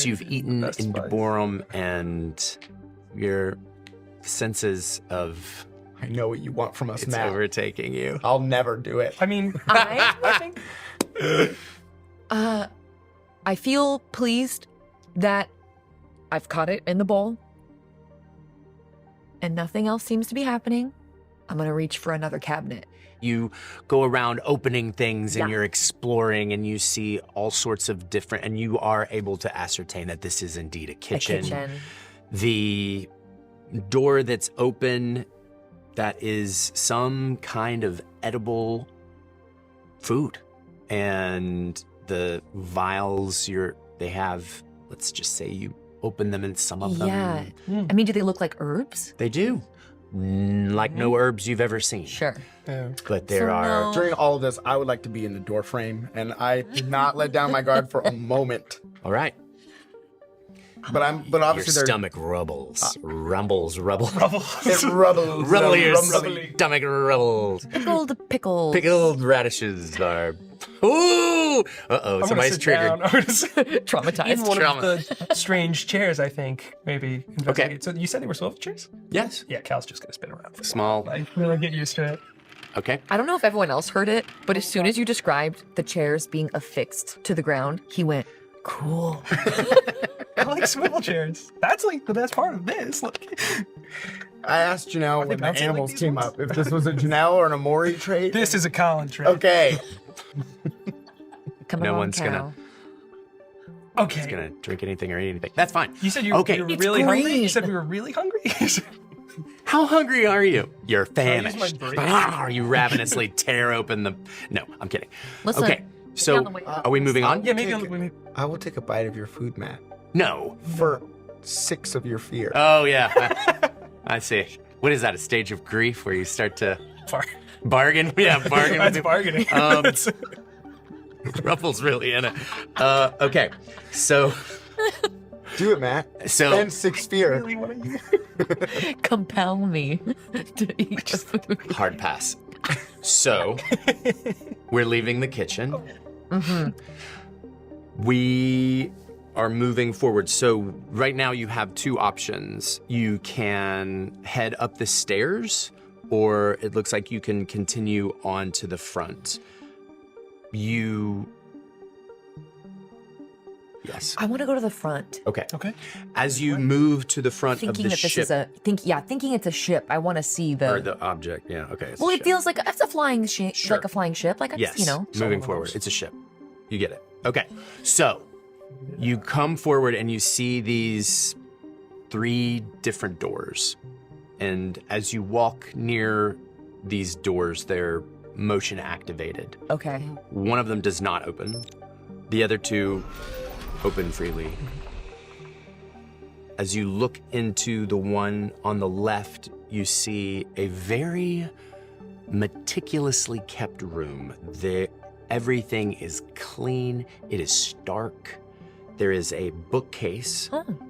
Hunger you've is eaten the best in spice. Deborum, and your senses of I know what you want from us, it's Matt. overtaking you. I'll never do it. I mean, I think I feel pleased that I've caught it in the bowl and nothing else seems to be happening. I'm gonna reach for another cabinet. You go around opening things and Yeah. you're exploring and you see all sorts of different, and you are able to ascertain that this is indeed a kitchen. A kitchen. The door that's open, that is some kind of edible food. And the vials they have, let's just say you open them and some of them. Yeah. I mean, do they look like herbs? They do. Like no herbs you've ever seen. Sure. yeah. But there So are. no- During all of this, I would like to be in the door frame, and I did not let down my guard for a moment. All right. But Your obviously there's stomach rubbles. Rumbles, rubble. it rubbles. Rubble your rumbly. stomach rubbles. Pickled pickles. Pickled radishes are. Ooh! Uh-oh, I'm somebody's gonna sit triggered. down. I'm gonna sit- Traumatized. Even one Trauma. of the strange chairs, I think, maybe. investigate. So you said they were swivel chairs? Yes. Yeah, Cal's just gonna spin around. For Small. like, really get used to it. Okay. I don't know if everyone else heard it, but as soon as you described the chairs being affixed to the ground, he went, cool. I like swivel chairs. That's like the best part of this. Look. I asked Janelle they when the bouncing like animals these came ones? up if this was a Janelle or an Amori trait. This is a Colin trick. Okay. Come No on, one's Cal. gonna- Okay. Gonna drink anything or eat anything. That's fine. You said you Okay. were It's really hungry? You green. said we were really hungry? How hungry are you? You're I use my famished. brain? Are you ravenously tear open the? No, I'm kidding. Listen, Okay, so on the way are we moving on? yeah, maybe Take it. I will take a bite of your food, Matt, No. for 6 of your fear. Oh yeah, I see. What is that? A stage of grief where you start to bargain? Yeah, bargain. That's with bargaining. It. Ruffles really in it. Okay, so Do it, Matt. So- Spend 6 fear. really want to compel me to eat the food. hard pass. So we're leaving the kitchen. We are moving forward. So right now you have 2 options. You can head up the stairs, or it looks like you can continue on to the front. Yes. I want to go to the front. Okay. Okay. As you move to the front Thinking of the that this ship, is thinking it's a ship. I want to see or the object, yeah, okay. it's a Well, it ship. feels like it's a flying ship, Sure. like a flying ship. Like I Yes, just, moving forward. It's a ship. You get it. Okay. So you come forward and you see these 3 different doors. And as you walk near these doors, they're motion activated. Okay. One of them does not open. The other 2 open freely. As you look into the one on the left, you see a very meticulously kept room. Everything is clean. It is stark. There is a bookcase,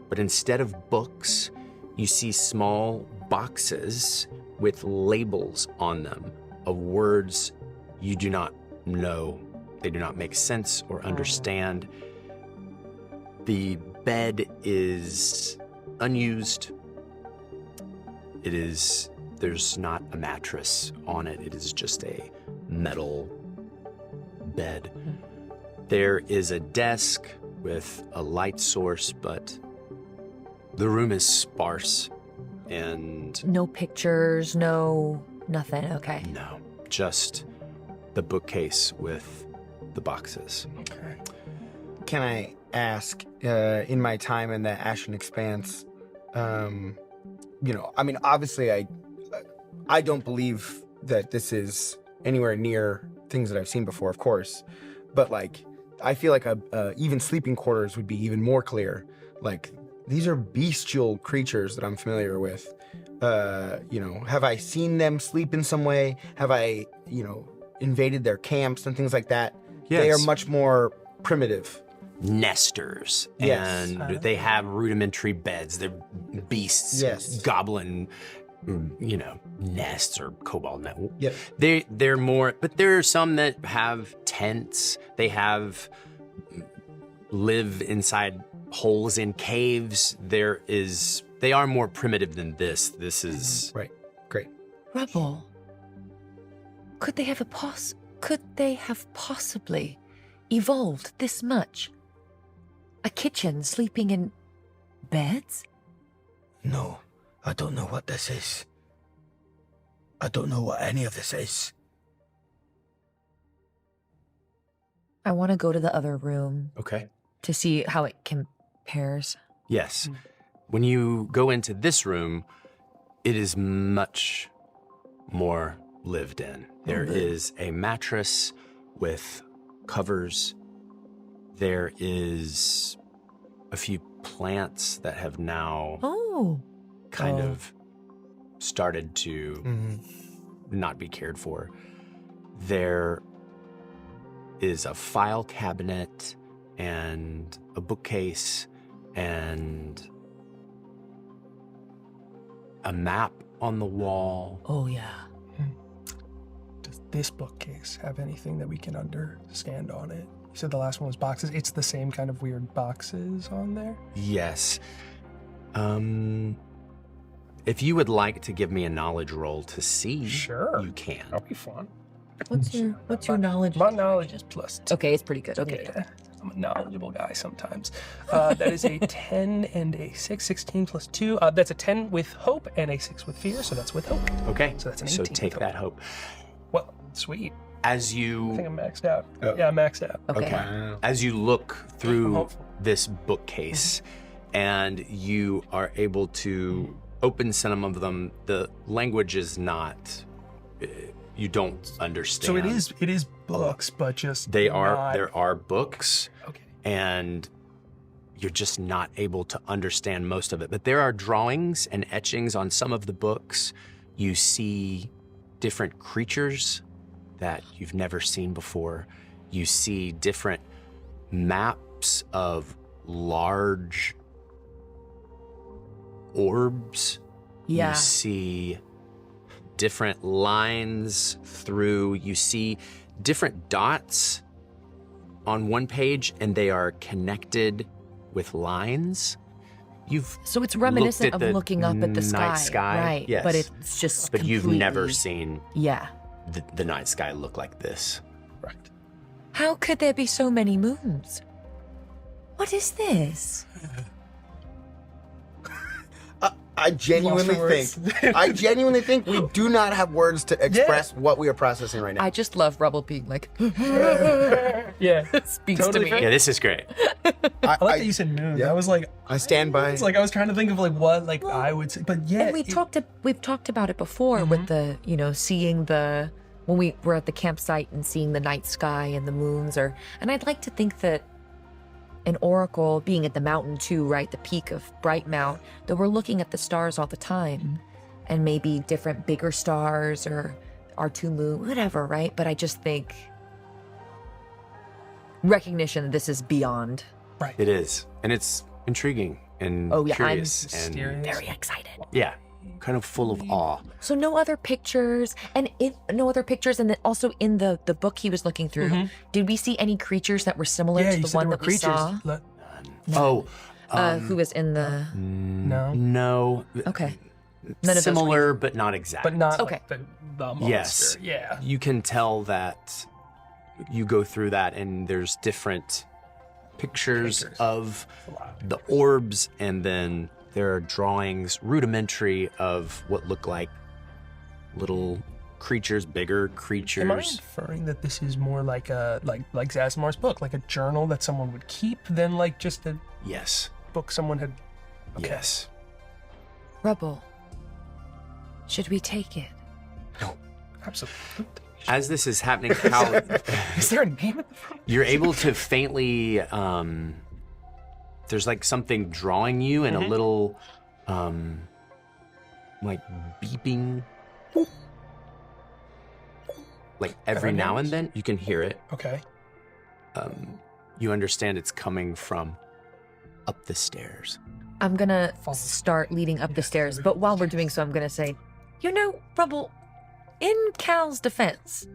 but instead of books, you see small boxes with labels on them of words you do not know. They do not make sense or understand. The bed is unused. There's not a mattress on it. It is just a metal bed. There is a desk with a light source, but the room is sparse and No pictures, no nothing. Okay. no, just the bookcase with the boxes. Okay. Can I ask, in my time in the Ashen Expanse, I mean, obviously I don't believe that this is anywhere near things that I've seen before, of course, but like, I feel like even sleeping quarters would be even more clear. Like, these are bestial creatures that I'm familiar with. have I seen them sleep in some way? Have I, invaded their camps and things like that? Yes. They are much more primitive. Nesters. Yes. And they have rudimentary beds. They're beasts. Yes. Goblin, nests or cobalt net. Yep. They're more, but there are some that have tents. They live inside holes in caves. They are more primitive than this. This is Right. Great. Rubble. Could they have possibly evolved this much? A kitchen sleeping in beds? No, I don't know what this is. I don't know what any of this is. I want to go to the other room okay. to see how it compares. Yes. When you go into this room, it is much more lived in. There is a mattress with covers. There is a few plants that have now kind of started to not be cared for. There is a file cabinet and a bookcase and a map on the wall. Oh, yeah. Does this bookcase have anything that we can understand on it? You said the last one was boxes. It's the same kind of weird boxes on there? Yes. If you would like to give me a knowledge roll to see, Sure. you can. That'll be fun. What's your knowledge? My knowledge is +2. Okay, it's pretty good. Okay. Yeah. I'm a knowledgeable guy sometimes. That is a 10 and a 6. 16 plus 2. That's a 10 with hope and a 6 with fear, so that's with hope. Okay. So that's an So 18 take with that hope. Well, sweet. As I think you I'm maxed out. Oh. Yeah, I'm maxed out. Okay. as you look I'm through hopeful. this bookcase and you are able to open some of them, the language is not you don't understand. So it is books, but just There not... are books. Okay. And you're just not able to understand most of it. But there are drawings and etchings on some of the books. You see different creatures that you've never seen before. You see different maps of large orbs. Yeah. You see different lines through. You see different dots on one page, and they are connected with lines. So it's reminiscent looked of at the looking up at the night sky, right? yes. But it's just. But you've never completely- seen Yeah. the night sky look like this. Right. How could there be so many moons? What is this? I genuinely Lost think we do not have words to express what we are processing right now. I just love Rubble being like, Yeah. speaks Totally to me. fair. Yeah, this is great. I like that you said moon. yeah. I was like, I stand by. it's like I was trying to think of like what I would say, but yeah. And we've talked about it before with the, seeing when we were at the campsite and seeing the night sky and the moons, and I'd like to think that an oracle being at the mountain too, right? The peak of Bright Mount, that we're looking at the stars all the time and maybe different bigger stars or R2 moon, whatever, right? But I just think recognition that this is beyond. It is. And it's intriguing and Oh, yeah, I'm curious and mysterious. Very excited. yeah, kind of full of awe. So no other pictures, and then also in the book he was looking through, did we see any creatures that were similar Yeah, to you the said there one were that we creatures. saw? Oh, Who was in the? No. no. Okay, none of those Similar, but not exact. But not Okay. like the monster. Yes. Yeah. You can tell that you go through that and there's different pictures of the orbs, and then there are drawings, rudimentary, of what look like little creatures, bigger creatures. Am I inferring that this is more like a like Zazimar's book, like a journal that someone would keep than like just a Yes. book someone had? Okay. Yes. Rubble. Should we take it? Absolutely. As this is happening, Cal, Is there a name at the front? you're able to faintly, there's like something drawing you and a little like beeping. Like every now and then you can hear it. Okay. You understand it's coming from up the stairs. I'm gonna Follow. start leading up the stairs, but while we're doing so, I'm gonna say, you know, Rubble, in Cal's defense,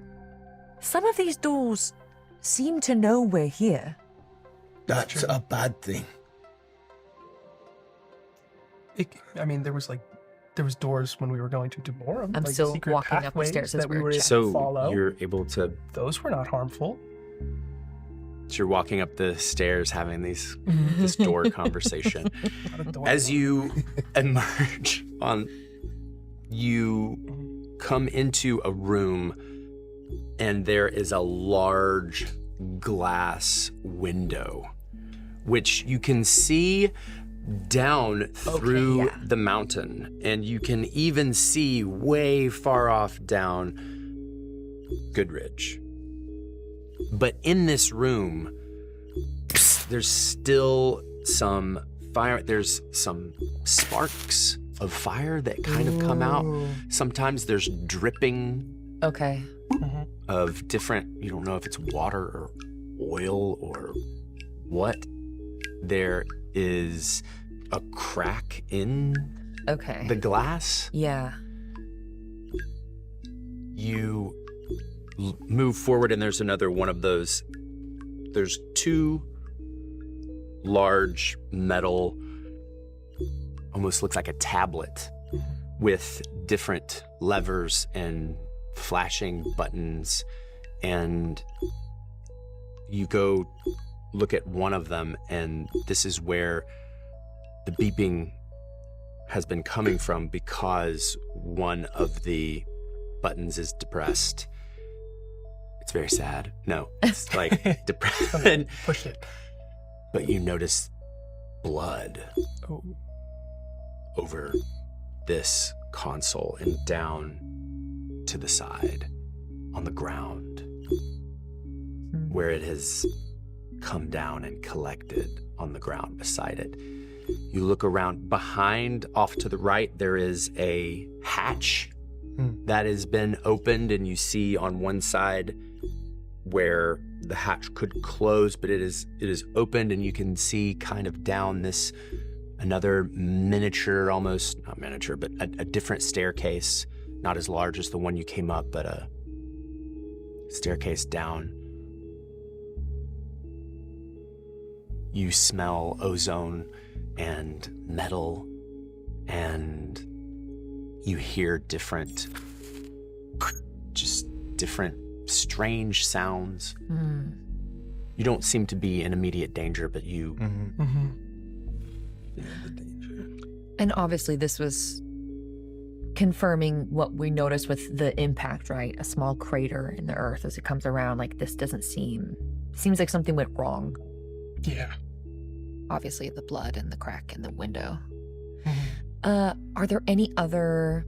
some of these doors seem to know we're here. That's a bad thing. There was doors when we were going to Demorum. I'm still secret walking up the pathways stairs as that we we're were able chatting. to follow. So you're able to. Those were not harmful. So you're walking up the stairs, having this door conversation. Not a door. As you emerge you come into a room, and there is a large glass window, which you can see down through the mountain, and you can even see way far off down Goodridge. But in this room, there's still some fire. There's some sparks of fire that kind of come out. Sometimes there's dripping Okay. of different, you don't know if it's water or oil or what. There is a crack in Okay. the glass. Yeah. You move forward, and there's another one of those. There's two large metal, almost looks like a tablet, with different levers and flashing buttons. And you go look at one of them, and this is where the beeping has been coming from, because one of the buttons is depressed. It's very sad. No, it's like depressed. Push it. But you notice blood Oh. over this console and down to the side on the ground, where it has come down and collected on the ground beside it. You look around behind, off to the right, there is a hatch that has been opened, and you see on one side where the hatch could close, but it is opened, and you can see kind of down this another miniature, almost not miniature, but a different staircase, not as large as the one you came up, but a staircase down. You smell ozone and metal, and you hear different strange sounds. You don't seem to be in immediate danger, but you... And obviously this was confirming what we noticed with the impact, right? A small crater in the earth as it comes around. Like, this doesn't seems like something went wrong. Yeah. Obviously the blood and the crack in the window. Are there any other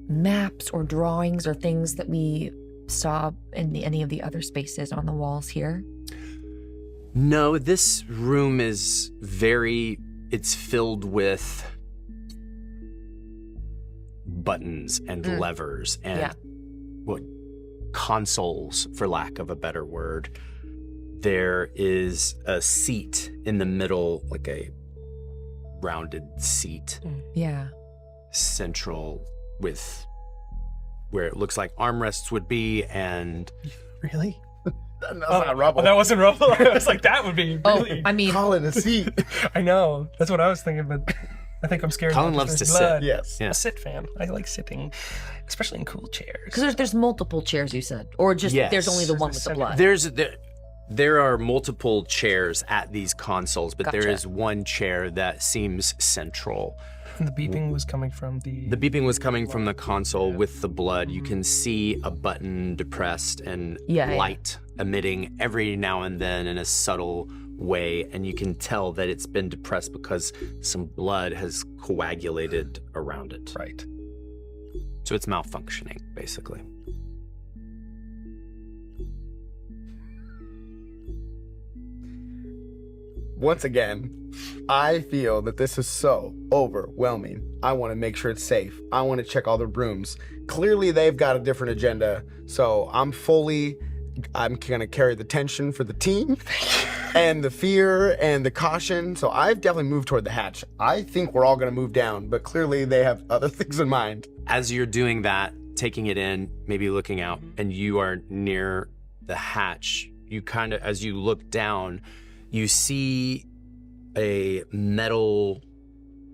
maps or drawings or things that we saw in any of the other spaces on the walls here? No, this room is it's filled with buttons and levers and consoles, for lack of a better word. There is a seat in the middle, like a rounded seat. Yeah. Central, with where it looks like armrests would be, and Really? That's not Rubble. Oh, that wasn't Rubble. I was like, that would be really... Oh, I mean, Colin, a seat. I know. That's what I was thinking, but I think I'm scared. Colin that loves there's to sit. blood. Yes. Yeah. I'm a sit fan. I like sitting, especially in cool chairs. because there's multiple chairs, you said, or just Yes. there's only the one with the blood. There are multiple chairs at these consoles, but there Gotcha. is one chair that seems central. And the beeping was coming from the... The beeping was coming from the console with the blood. You can see a button depressed and Yeah. light emitting every now and then in a subtle way, and you can tell that it's been depressed because some blood has coagulated around it. Right. So it's malfunctioning, basically. Once again, I feel that this is so overwhelming. I want to make sure it's safe. I want to check all the rooms. Clearly, they've got a different agenda. So I'm going to carry the tension for the team and the fear and the caution. So I've definitely moved toward the hatch. I think we're all going to move down, but clearly they have other things in mind. As you're doing that, taking it in, maybe looking out, and you are near the hatch, you kind of, as you look down, you see a metal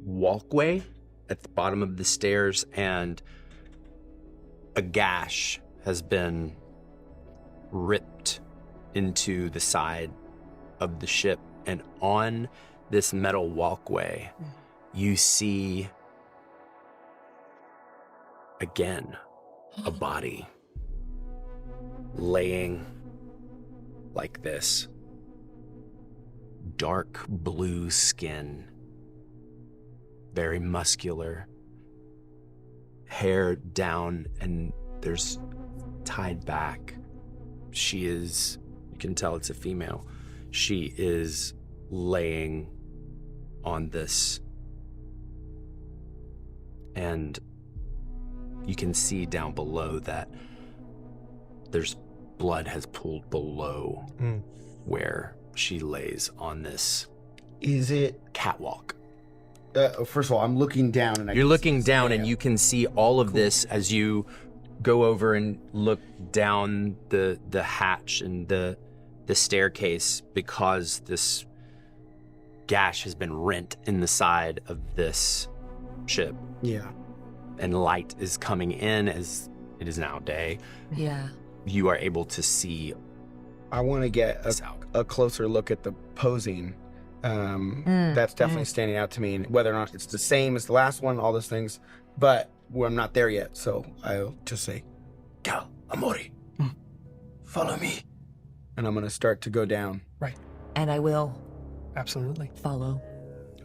walkway at the bottom of the stairs, and a gash has been ripped into the side of the ship. And on this metal walkway, you see again a body laying like this. Dark blue skin, very muscular, hair down and there's tied back. She is, you can tell it's a female. She is laying on this, and you can see down below that there's blood has pooled below where she lays on this. Is it catwalk? First of all, I'm looking down, and you're looking down, and you can see all of this as you go over and look down the hatch and the staircase, because this gash has been rent in the side of this ship. Yeah. And light is coming in as it is now day. Yeah. You are able to see. I want to get a closer look at the posing. That's definitely standing out to me, and whether or not it's the same as the last one, all those things, but I'm not there yet, so I'll just say, Cal, Amori, follow me. And I'm going to start to go down. Right. And I will Absolutely. follow.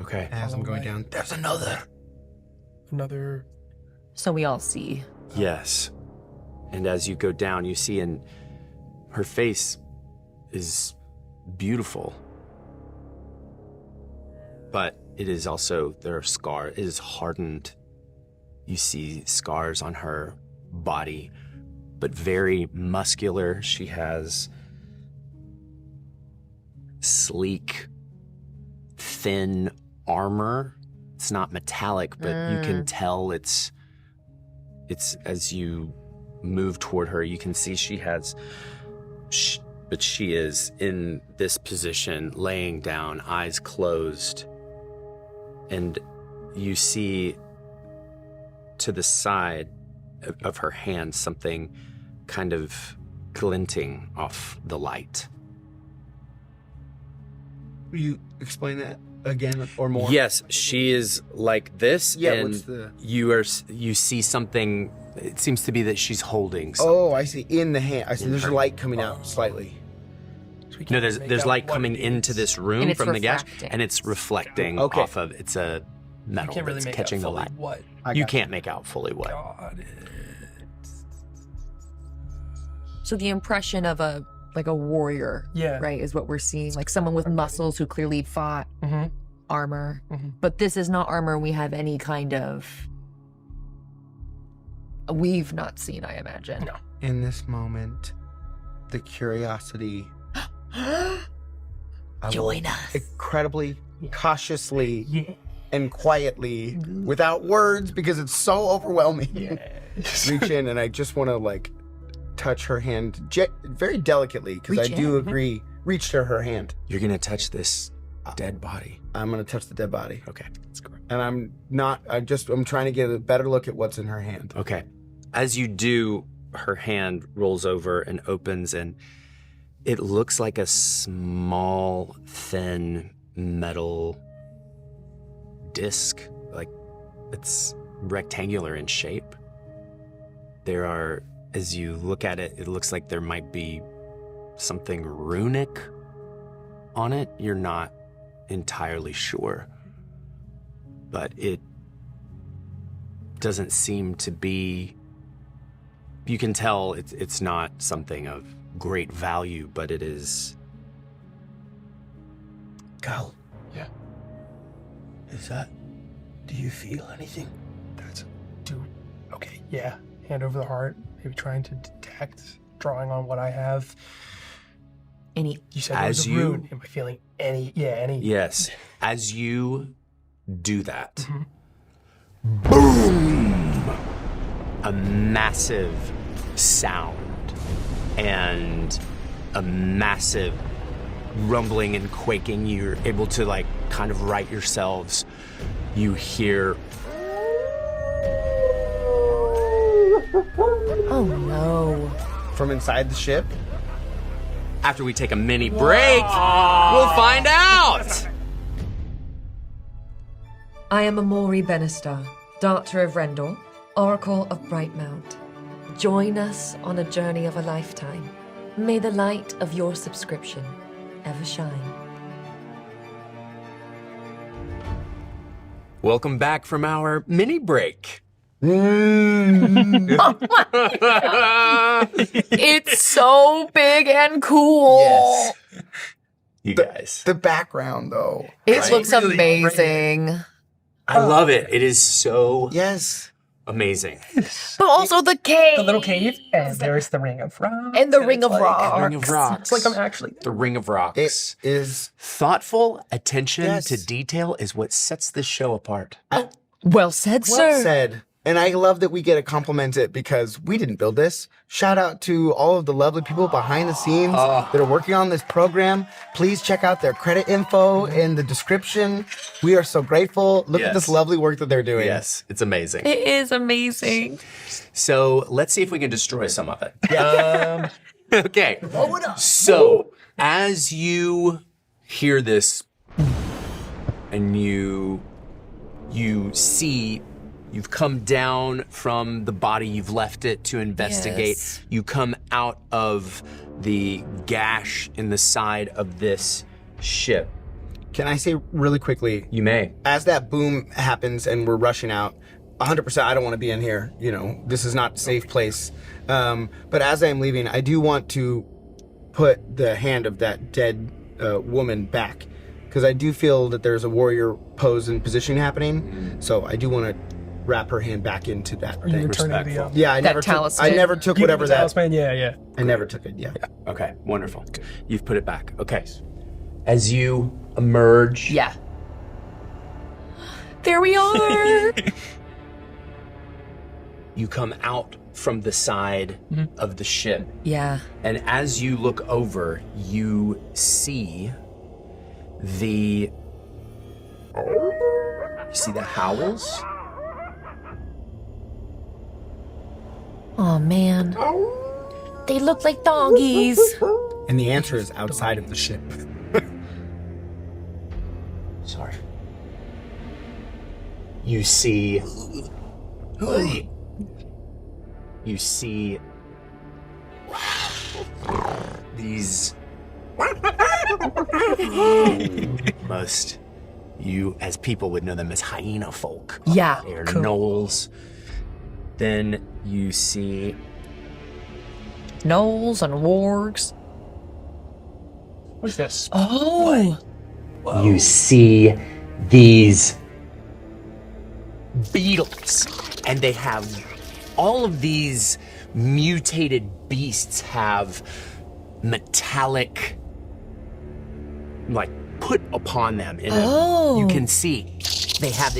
Okay. As I'm going away. down. There's another. So we all see. Yes. And as you go down, you see, and her face is beautiful. But it is also, there are scars, it is hardened. You see scars on her body, but very muscular. She has sleek, thin armor. It's not metallic, but you can tell it's as you move toward her, you can see she has, but she is in this position, laying down, eyes closed. And you see to the side of her hand something kind of glinting off the light. Will you explain that again or more? Yes, she is like this, Yeah, and what's the... you see something. It seems to be that she's holding something. Oh, I see. In the hand. I see. There's light coming out slightly. No, there's light coming into this room And from the gash, reflecting. and it's reflecting Okay. off of. It's a metal You can't really that's make catching out the fully light. what. You can't make out fully what. Got it. So the impression of a warrior, Yeah. right, is what we're seeing. Like someone with muscles who clearly fought Mm-hmm. armor. Mm-hmm. But this is not armor we have any kind of... We've not seen, I imagine. No. In this moment, the curiosity... I will Join us. incredibly, cautiously, Yeah. and quietly, without words, because it's so overwhelming, reach in, and I just want to, touch her hand very delicately, because I Reach do in. agree. Reach to her hand. You're gonna touch this dead body. I'm going to touch the dead body. Okay, that's correct. And I'm trying to get a better look at what's in her hand. Okay, as you do, her hand rolls over and opens, and it looks like a small, thin metal disc. Like, it's rectangular in shape. There are, as you look at it, it looks like there might be something runic on it. You're not entirely sure, but it doesn't seem to be, you can tell it's not something of great value, but it is. Cal. Yeah. Do you feel anything? Okay, yeah. Hand over the heart, maybe trying to detect, drawing on what I have. Any? You said there was a rune. Am I feeling any? Yeah, any. Yes. As you do that, Mm-hmm. boom! A massive sound and a massive rumbling and quaking. You're able to like kind of right yourselves. You hear. Oh no. From inside the ship? After we take a mini break, we'll find out! I am Amori Benastar, daughter of Rendor, Oracle of Brightmount. Join us on a journey of a lifetime. May the light of your subscription ever shine. Welcome back from our mini break. It's so big and cool. Yes. You guys. The background, though. It looks Really amazing. I love it. It is so Yes. amazing. But also the cave. The little cave, and there's the Ring of Rocks. And the Ring it's of like- Rocks. Ring of Rocks. It's like I'm actually The Ring of Rocks. It is. Thoughtful attention Yes. to detail is what sets this show apart. Well said, Well sir. said. And I love that we get to compliment it because we didn't build this. Shout out to all of the lovely people behind the scenes that are working on this program. Please check out their credit info in the description. We are so grateful. Look at this Yes. lovely work that they're doing. Yes, it's amazing. It is amazing. So let's see if we can destroy some of it. Okay. So as you hear this and you see you've come down from the body, you've left it to investigate. Yes. You come out of the gash in the side of this ship. Can I say really quickly, You may. as that boom happens and we're rushing out, 100% I don't want to be in here. You know, this is not a safe place. But as I'm leaving, I do want to put the hand of that dead woman back because I do feel that there's a warrior pose and position happening. So I do want to wrap her hand back into that you thing. return it to the Respectful. Yeah, I That never took. talisman. I never took whatever that. talisman. Yeah. I never took it. Yeah. Okay, wonderful. You've put it back. Okay. As you emerge, Yeah. There we are. you come out from the side of the ship. Yeah. And as you look over, you see the howls? Oh man. They look like doggies. And the answer is outside of the ship. Sorry. You see these most, you as people would know them as hyena folk. Yeah. They're gnolls. Then you see Gnolls and wargs. What's this? Oh. You see these beetles, and they have all of these mutated beasts have metallic, like, put upon them. In you can see they have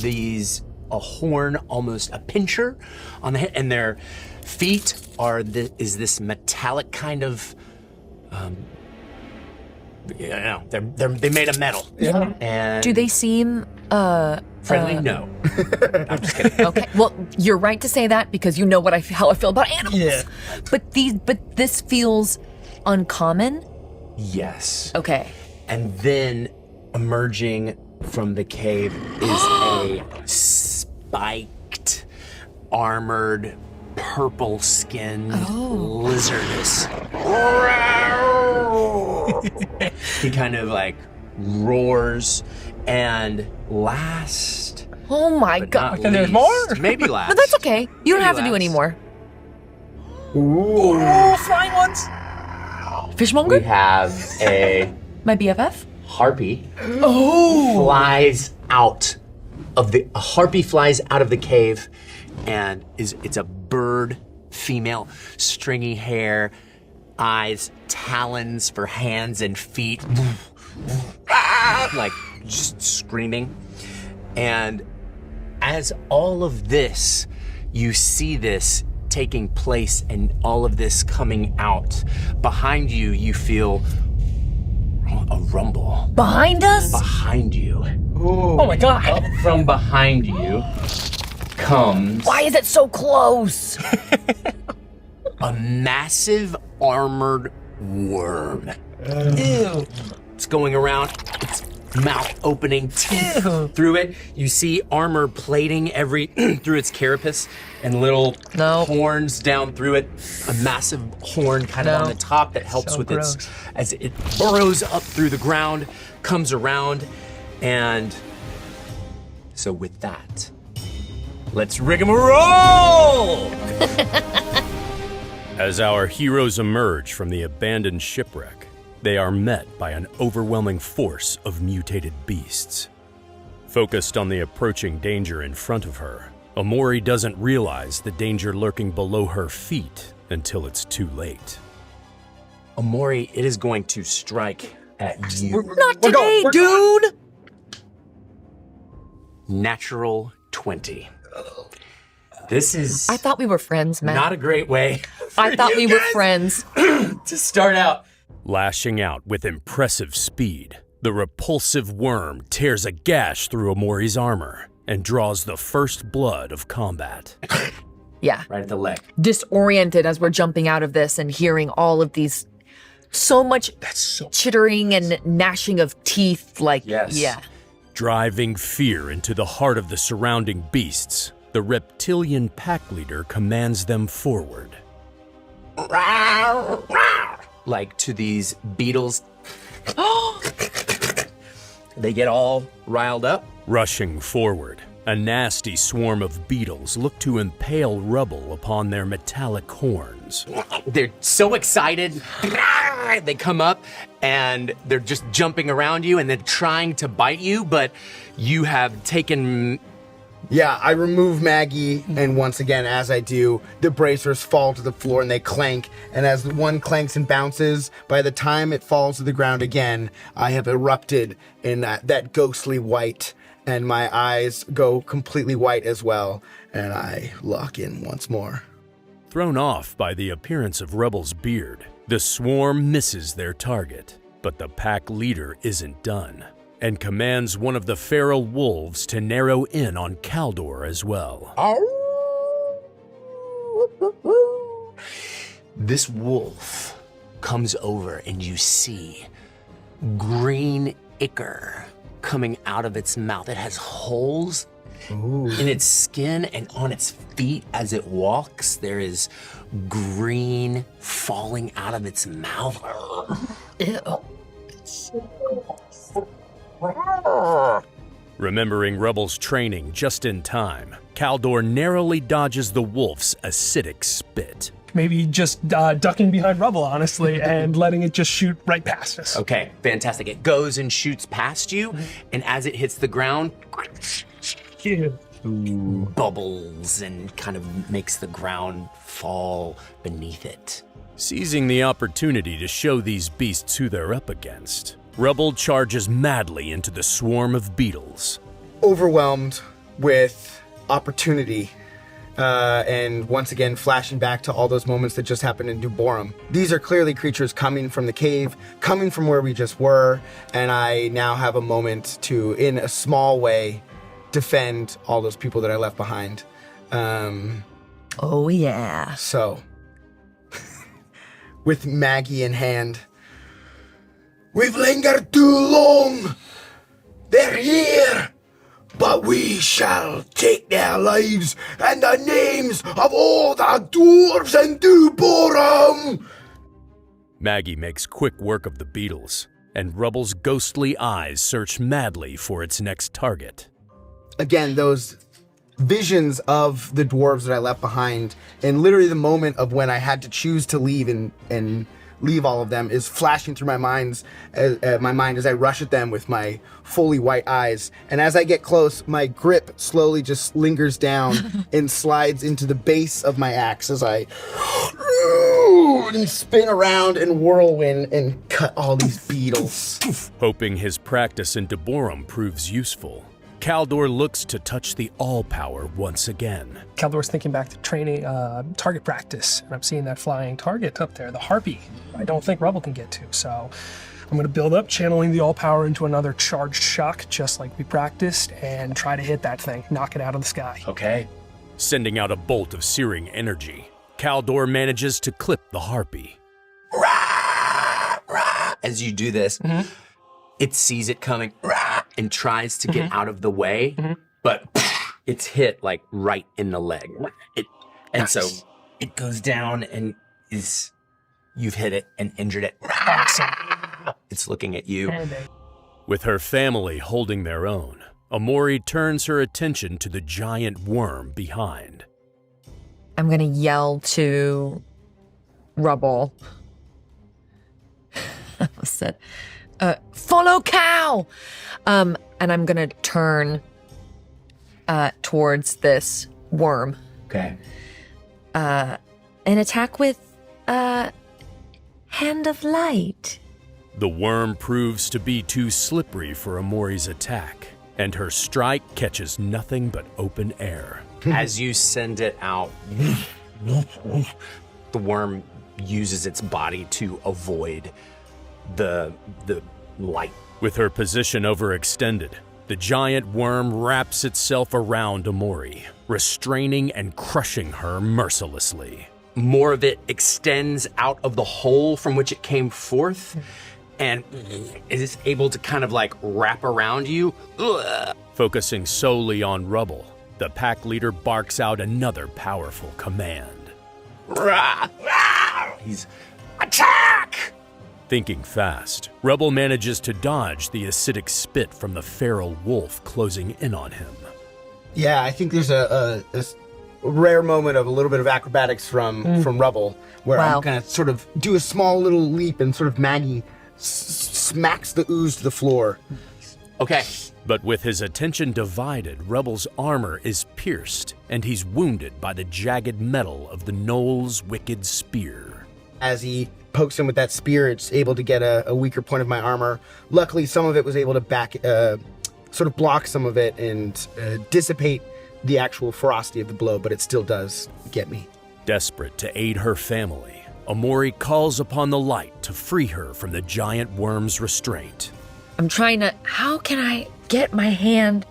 these a horn, almost a pincher on the head, and their feet are is this metallic kind of. They made of metal. Yeah. And Do they seem friendly? No. I'm just kidding. Okay. Well, you're right to say that because you know how I feel about animals. Yeah. But this feels uncommon. Yes. Okay. And then emerging from the cave is a spiked, armored, purple-skinned lizardess. He kind of like roars, and last, Oh my but god. not And there's least, more? maybe last. But that's okay. You don't Maybe have to do last. any more. Oh, flying ones. We Fishmonger? have a My BFF? harpy flies out of the cave, and it's a bird, female, stringy hair, eyes, talons for hands and feet, like just screaming. And as all of this, you see this taking place and all of this coming out, behind you, you feel a rumble. Behind us? Behind you. Oh my god. Up from behind you comes Why is it so close? a massive armored worm. Ew. It's going around, its mouth opening, teeth through it. You see armor plating through its carapace and little horns down through it. A massive horn kind of on the top that helps with gross. as it burrows up through the ground, comes around, and so with that, let's Rigamaroll! As our heroes emerge from the abandoned shipwreck, they are met by an overwhelming force of mutated beasts. Focused on the approaching danger in front of her, Amori doesn't realize the danger lurking below her feet until it's too late. Amori, it is going to strike at you. Not today, dude! Natural 20. This is I thought we were friends, man. not a great way I thought we were friends. to start out. Lashing out with impressive speed, the repulsive worm tears a gash through Amori's armor and draws the first blood of combat. Yeah. Right at the leg. Disoriented as we're jumping out of this and hearing all of these, so much chittering and gnashing of teeth. Like, Yes. yeah. Driving fear into the heart of the surrounding beasts, the reptilian pack leader commands them forward. Like to these beetles. They get all riled up. Rushing forward, a nasty swarm of beetles look to impale Rubble upon their metallic horns. They're so excited. They come up and they're just jumping around you and they're trying to bite you, but you have taken... Yeah, I remove Maggie, and once again, as I do, the bracers fall to the floor and they clank. And as the one clanks and bounces, by the time it falls to the ground again, I have erupted in that ghostly white, and my eyes go completely white as well, and I lock in once more. Thrown off by the appearance of Rubble's beard, the swarm misses their target, but the pack leader isn't done, and commands one of the feral wolves to narrow in on Caldor as well. This wolf comes over and you see green ichor coming out of its mouth. It has holes in its skin, and on its feet as it walks, there is green falling out of its mouth. Ew. Remembering Rubble's training just in time, Caldor narrowly dodges the wolf's acidic spit. Maybe just ducking behind Rubble, honestly, and letting it just shoot right past us. Okay, fantastic. It goes and shoots past you, and as it hits the ground, Yeah. bubbles and kind of makes the ground fall beneath it. Seizing the opportunity to show these beasts who they're up against, Rubble charges madly into the swarm of beetles. Overwhelmed with opportunity, and once again flashing back to all those moments that just happened in Duborum. These are clearly creatures coming from the cave, coming from where we just were, and I now have a moment to, in a small way, defend all those people that I left behind. Oh, yeah. So, with Maggie in hand, we've lingered too long. They're here, but we shall take their lives and the names of all the dwarves in Duborum. Maggie makes quick work of the beetles, and Rubble's ghostly eyes search madly for its next target. Again, those visions of the dwarves that I left behind, and literally the moment of when I had to choose to leave and leave all of them is flashing through my mind as I rush at them with my fully white eyes. And as I get close, my grip slowly just lingers down and slides into the base of my axe as I and spin around and whirlwind and cut all these beetles. Hoping his practice in Deborum proves useful, Caldor looks to touch the all-power once again. Caldor's thinking back to training, target practice, and I'm seeing that flying target up there, the harpy. I don't think Rubble can get to, so I'm going to build up, channeling the all-power into another charged shock, just like we practiced, and try to hit that thing, knock it out of the sky. Okay. Sending out a bolt of searing energy, Caldor manages to clip the harpy. Rah, rah. As you do this, it sees it coming and tries to get out of the way, but it's hit like right in the leg. So it goes down and you've hit it and injured it. Awesome. It's looking at you. With her family holding their own, Amori turns her attention to the giant worm behind. I'm gonna yell to Rubble. I almost said, follow Cal! And I'm gonna turn towards this worm. Okay. And attack with Hand of Light. The worm proves to be too slippery for Amori's attack, and her strike catches nothing but open air. As you send it out, the worm uses its body to avoid the light. With her position overextended, the giant worm wraps itself around Amori, restraining and crushing her mercilessly. More of it extends out of the hole from which it came forth, and is able to kind of like wrap around you. Ugh. Focusing solely on Rubble, the pack leader barks out another powerful command. Rah, rah. He's attack! Thinking fast, Rubble manages to dodge the acidic spit from the feral wolf closing in on him. Yeah, I think there's a rare moment of a little bit of acrobatics from Rubble, where Wow. I'm gonna sort of do a small little leap and sort of Maggie smacks the ooze to the floor. Okay. But with his attention divided, Rubble's armor is pierced, and he's wounded by the jagged metal of the Gnoll's wicked spear. As he pokes him with that spear, it's able to get a weaker point of my armor. Luckily, some of it was able to sort of block some of it and dissipate the actual ferocity of the blow, but it still does get me. Desperate to aid her family, Amori calls upon the light to free her from the giant worm's restraint. I'm trying to, how can I get my hand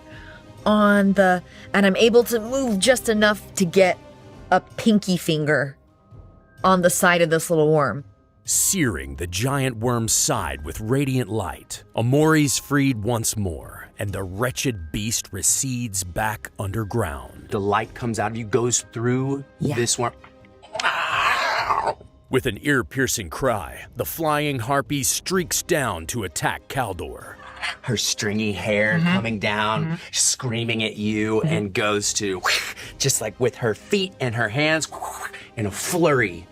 on and I'm able to move just enough to get a pinky finger on the side of this little worm. Searing the giant worm's side with radiant light, Amori's freed once more, and the wretched beast recedes back underground. The light comes out of you, goes through this worm. With an ear-piercing cry, the flying harpy streaks down to attack Caldor. Her stringy hair coming down, screaming at you, and goes to, just like with her feet and her hands, in a flurry,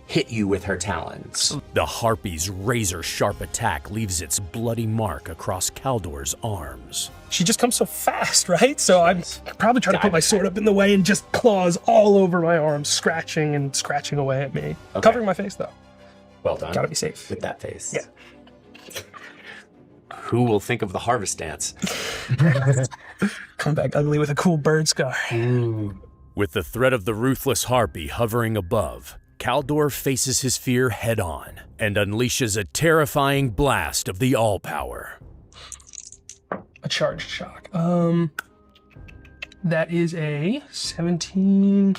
hit you with her talons. The harpy's razor-sharp attack leaves its bloody mark across Caldor's arms. She just comes so fast, right? So I'm probably trying to put my sword up in the way and just claws all over my arms, scratching and scratching away at me. Okay. Covering my face, though. Well done. Gotta be safe. With that face. Yeah. Who will think of the harvest dance? Come back ugly with a cool bird scar. With the threat of the ruthless harpy hovering above, Caldor faces his fear head-on and unleashes a terrifying blast of the all-power. A charged shock. That is a 17.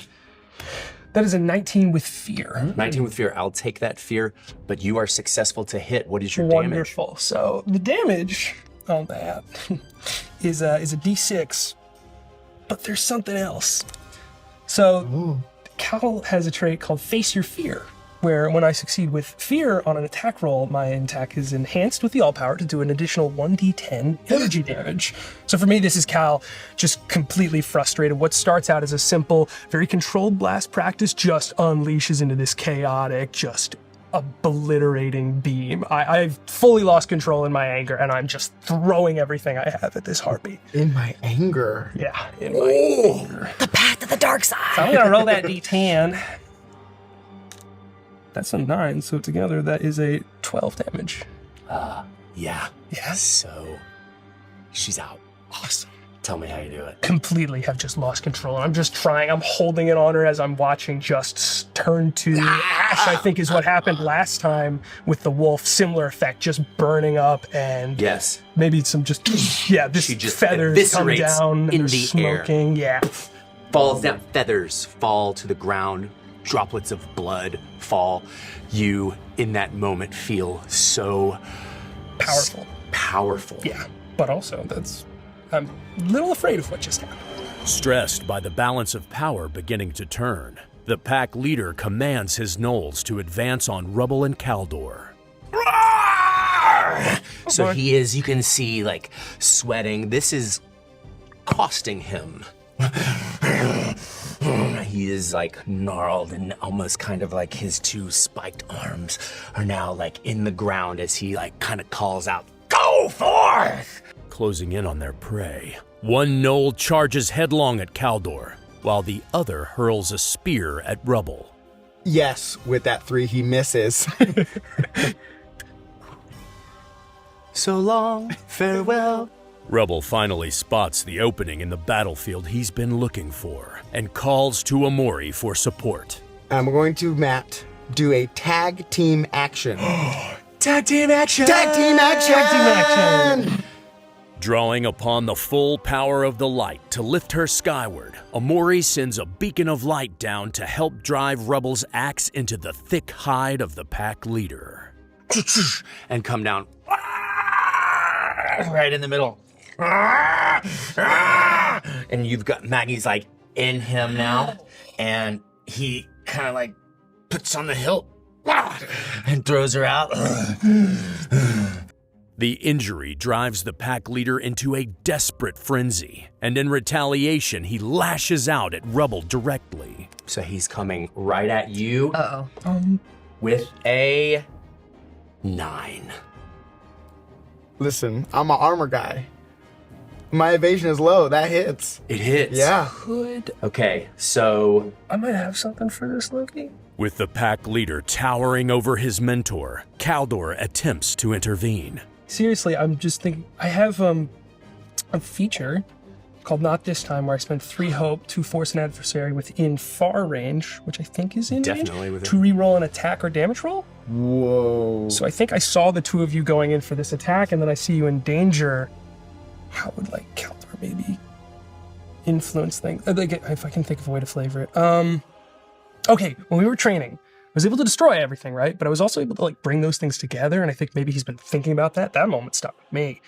That is a 19 with fear. 19 with fear. I'll take that fear, but you are successful to hit. What is your damage? Wonderful. So the damage on that is a d6, but there's something else. So Cal has a trait called Face Your Fear, where when I succeed with fear on an attack roll, my attack is enhanced with the all-power to do an additional 1d10 energy damage. So for me, this is Cal just completely frustrated. What starts out as a simple, very controlled blast practice just unleashes into this chaotic, just obliterating beam. I've fully lost control in my anger, and I'm just throwing everything I have at this harpy. In my anger. Yeah, in my anger. The path to the dark side. So I'm gonna roll that d10. That's a 9, so together that is a 12 damage. Yeah. Yeah. So, she's out. Awesome. Tell me how you do it. Completely have just lost control. I'm just trying. I'm holding it on her as I'm watching just turn to ash, I think is what happened last time with the wolf. Similar effect, just burning up and Yes. maybe some just, this She just feathers come eviscerates down and in they're the air. smoking. Yeah. Falls down, feathers fall to the ground, droplets of blood fall. You, in that moment, feel so Powerful. powerful. Yeah. But also, I'm a little afraid of what just happened. Stressed by the balance of power beginning to turn, the pack leader commands his gnolls to advance on Rubble and Caldor. So he is, you can see, like, sweating. This is costing him. He is, like, gnarled and almost kind of like his two spiked arms are now, like, in the ground as he, like, kind of calls out, "Go forth!" Closing in on their prey, one gnoll charges headlong at Caldor, while the other hurls a spear at Rubble. Yes, with that 3, he misses. So long, farewell. Rubble finally spots the opening in the battlefield he's been looking for and calls to Amori for support. I'm going to, Matt, do a tag team action. Tag team action! Tag team action! Tag team action! Drawing upon the full power of the light to lift her skyward, Amori sends a beacon of light down to help drive Rubble's axe into the thick hide of the pack leader. And come down right in the middle. And you've got Maggie's like in him now, and he kind of like puts on the hilt and throws her out. The injury drives the pack leader into a desperate frenzy, and in retaliation, he lashes out at Rubble directly. So he's coming right at you Uh-oh. with a 9. Listen, I'm an armor guy. My evasion is low. That hits. It hits. Yeah. Good. Okay, so I might have something for this, Loki. With the pack leader towering over his mentor, Caldor attempts to intervene. Seriously, I'm just thinking, I have a feature called Not This Time where I spend 3 hope to force an adversary within far range, which I think is in Definitely range, within. to reroll an attack or damage roll. Whoa. So I think I saw the 2 of you going in for this attack, and then I see you in danger. How would, like, Caldor maybe influence things? Like, if I can think of a way to flavor it. Okay, when we were training, I was able to destroy everything, right? But I was also able to, like, bring those things together, and I think maybe he's been thinking about that. That moment stuck with me.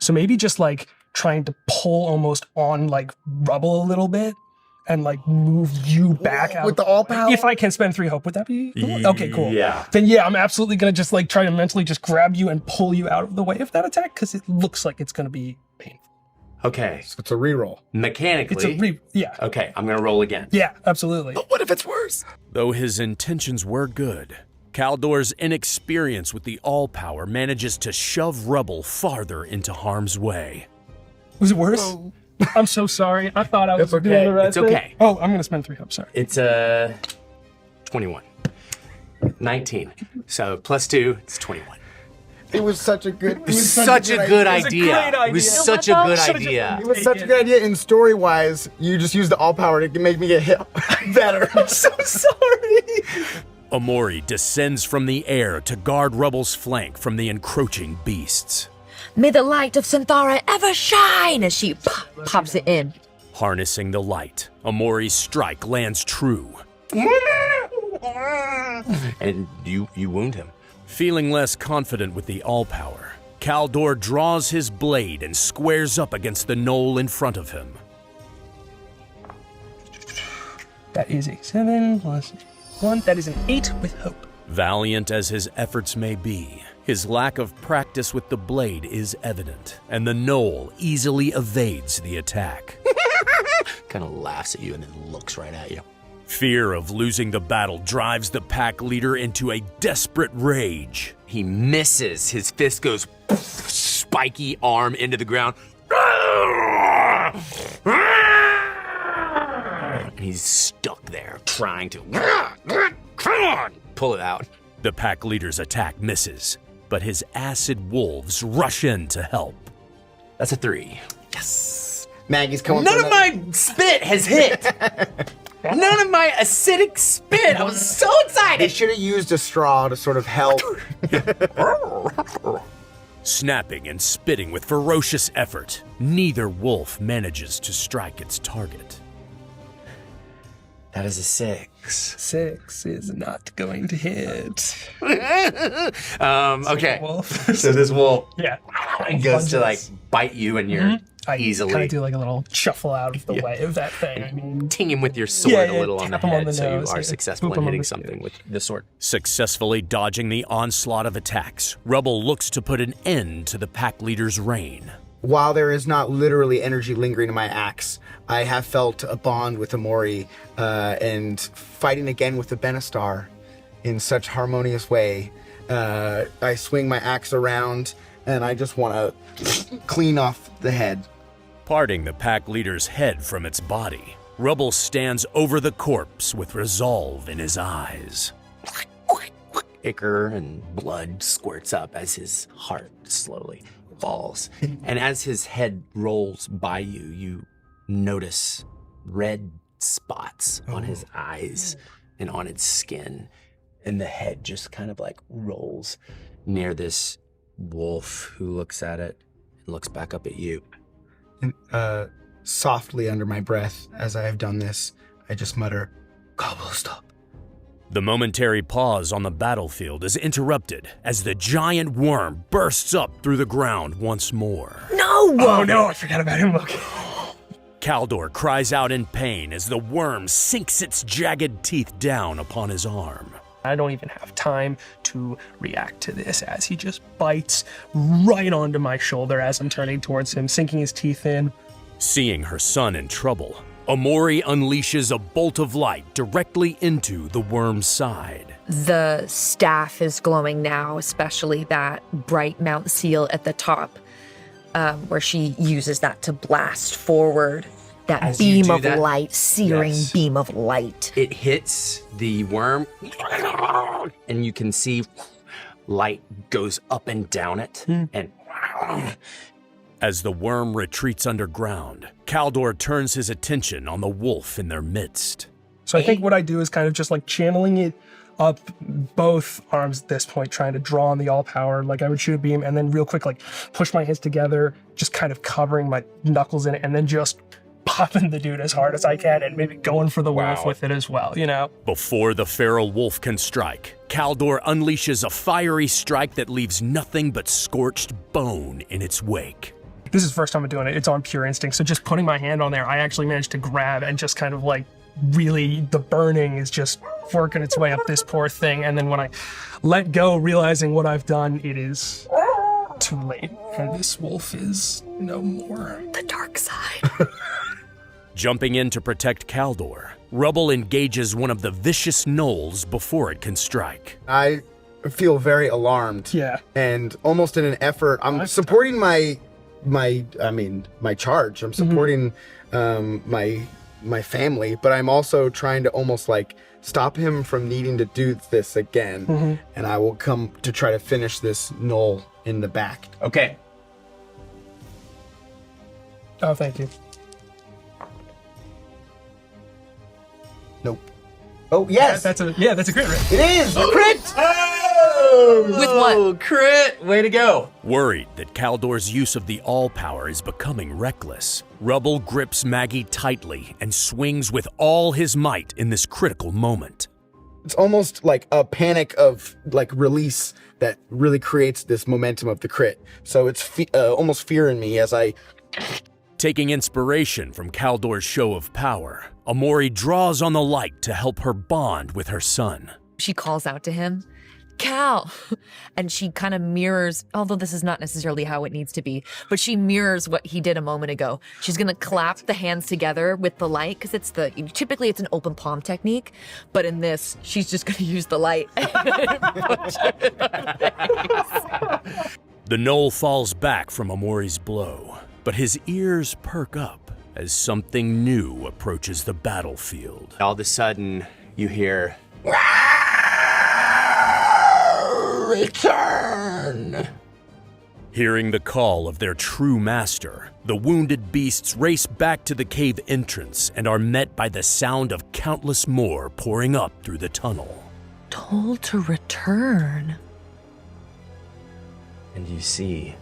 So maybe just, like, trying to pull almost on, like, Rubble a little bit and, like, move you back out. With the all power? If I can spend 3 hope, would that be cool? Okay, cool. Yeah. Then, yeah, I'm absolutely going to just, like, try to mentally just grab you and pull you out of the way of that attack, because it looks like it's going to be painful. okay, So it's a reroll. mechanically. Yeah. Okay, I'm gonna roll again. Yeah, absolutely. What if it's worse? Though his intentions were good, Caldor's inexperience with the all-power manages to shove Rubble farther into harm's way. Was it worse? I'm so sorry. I thought I was It's doing okay. the right It's thing. okay. Oh, I'm going to spend 3 hope, sorry. It's 21. 19. So +2, it's 21. It was such a good. It was such a good idea. great It was idea. such a good idea. It was such a good idea. And story wise, you just used the all power to make me get hit better. I'm so sorry. Amori descends from the air to guard Rubble's flank from the encroaching beasts. May the light of Synthara ever shine as she pops it in. Harnessing the light, Amori's strike lands true. And you wound him. Feeling less confident with the all-power, Caldor draws his blade and squares up against the gnoll in front of him. That is a 7 plus 1. That is an 8 with hope. Valiant as his efforts may be, his lack of practice with the blade is evident, and the gnoll easily evades the attack. Kind of laughs at you and then looks right at you. Fear of losing the battle drives the pack leader into a desperate rage. He misses. His fist goes spiky arm into the ground. And he's stuck there trying to pull it out. The pack leader's attack misses, but his acid wolves rush in to help. That's a 3. Yes. Maggie's coming. None of my spit has hit. None of my acidic spit. I was so They excited. should have used a straw to sort of help. Snapping and spitting with ferocious effort, neither wolf manages to strike its target. That is a 6. 6 is not going to hit. Okay. Wolf. So this wolf Yeah. goes to like bite you and you're I easily kind of do like a little shuffle out of the way of that thing. I mean, ting him with your sword Yeah, a little on the tap him on head the so you nose, are yeah. successful Boop in him on hitting the- something with the sword. Successfully dodging the onslaught of attacks, Rubble looks to put an end to the pack leader's reign. While there is not literally energy lingering in my axe, I have felt a bond with Amori, and fighting again with the Benastar in such harmonious way. I swing my axe around, and I just want to clean off the head. Parting the pack leader's head from its body, Rubble stands over the corpse with resolve in his eyes. Ichor and blood squirts up as his heart slowly falls. And as his head rolls by you, you notice red spots on his eyes and on its skin. And the head just kind of like rolls near this wolf who looks at it and looks back up at you. And, softly under my breath, as I have done this, I just mutter, "Gobble, stop." The momentary pause on the battlefield is interrupted as the giant worm bursts up through the ground once more. No! oh no, I forgot about him. Look. Caldor cries out in pain as the worm sinks its jagged teeth down upon his arm. I don't even have time to react to this as he just bites right onto my shoulder as I'm turning towards him, sinking his teeth in. Seeing her son in trouble, Amori unleashes a bolt of light directly into the worm's side. The staff is glowing now, especially that bright mount seal at the top, where she uses that to blast forward that As you beam do of that- light, searing Yes. beam of light. It hits the worm, and you can see light goes up and down it. And As the worm retreats underground, Caldor turns his attention on the wolf in their midst. So I think what I do is kind of just like channeling it up both arms at this point, trying to draw on the all power, like I would shoot a beam, and then real quick, like push my hands together, just kind of covering my knuckles in it, and then just popping the dude as hard as I can and maybe going for the wolf with it as well, you know? Before the feral wolf can strike, Caldor unleashes a fiery strike that leaves nothing but scorched bone in its wake. This is the first time I'm doing it. It's on pure instinct. So just putting my hand on there, I actually managed to grab and just kind of like really the burning is just working its way up this poor thing. And then when I let go, realizing what I've done, it is too late. And this wolf is no more. The dark side. Jumping in to protect Caldor, Rubble engages one of the vicious gnolls before it can strike. I feel very alarmed. Yeah. And almost in an effort, I'm supporting my charge. I'm supporting my family, but I'm also trying to almost like stop him from needing to do this again. And I will come to try to finish this gnoll in the back. okay, Oh, thank you. Nope. Oh yes, That's a crit rate. it is crit. With what? Crit! Way to go. Worried that Caldor's use of the all-power is becoming reckless, Rubble grips Maggie tightly and swings with all his might in this critical moment. It's almost like a panic of like release that really creates this momentum of the crit. So it's almost fear in me as I. Taking inspiration from Caldor's show of power, Amori draws on the light to help her bond with her son. She calls out to him, Cal. And she kind of mirrors, although this is not necessarily how it needs to be, but she mirrors what he did a moment ago. She's going to clap the hands together with the light, because typically it's an open palm technique, but in this, she's just going to use the light. The gnoll falls back from Amori's blow, but his ears perk up as something new approaches the battlefield. All of a sudden, you hear, Return! Hearing the call of their true master, the wounded beasts race back to the cave entrance and are met by the sound of countless more pouring up through the tunnel. Told to return. and you see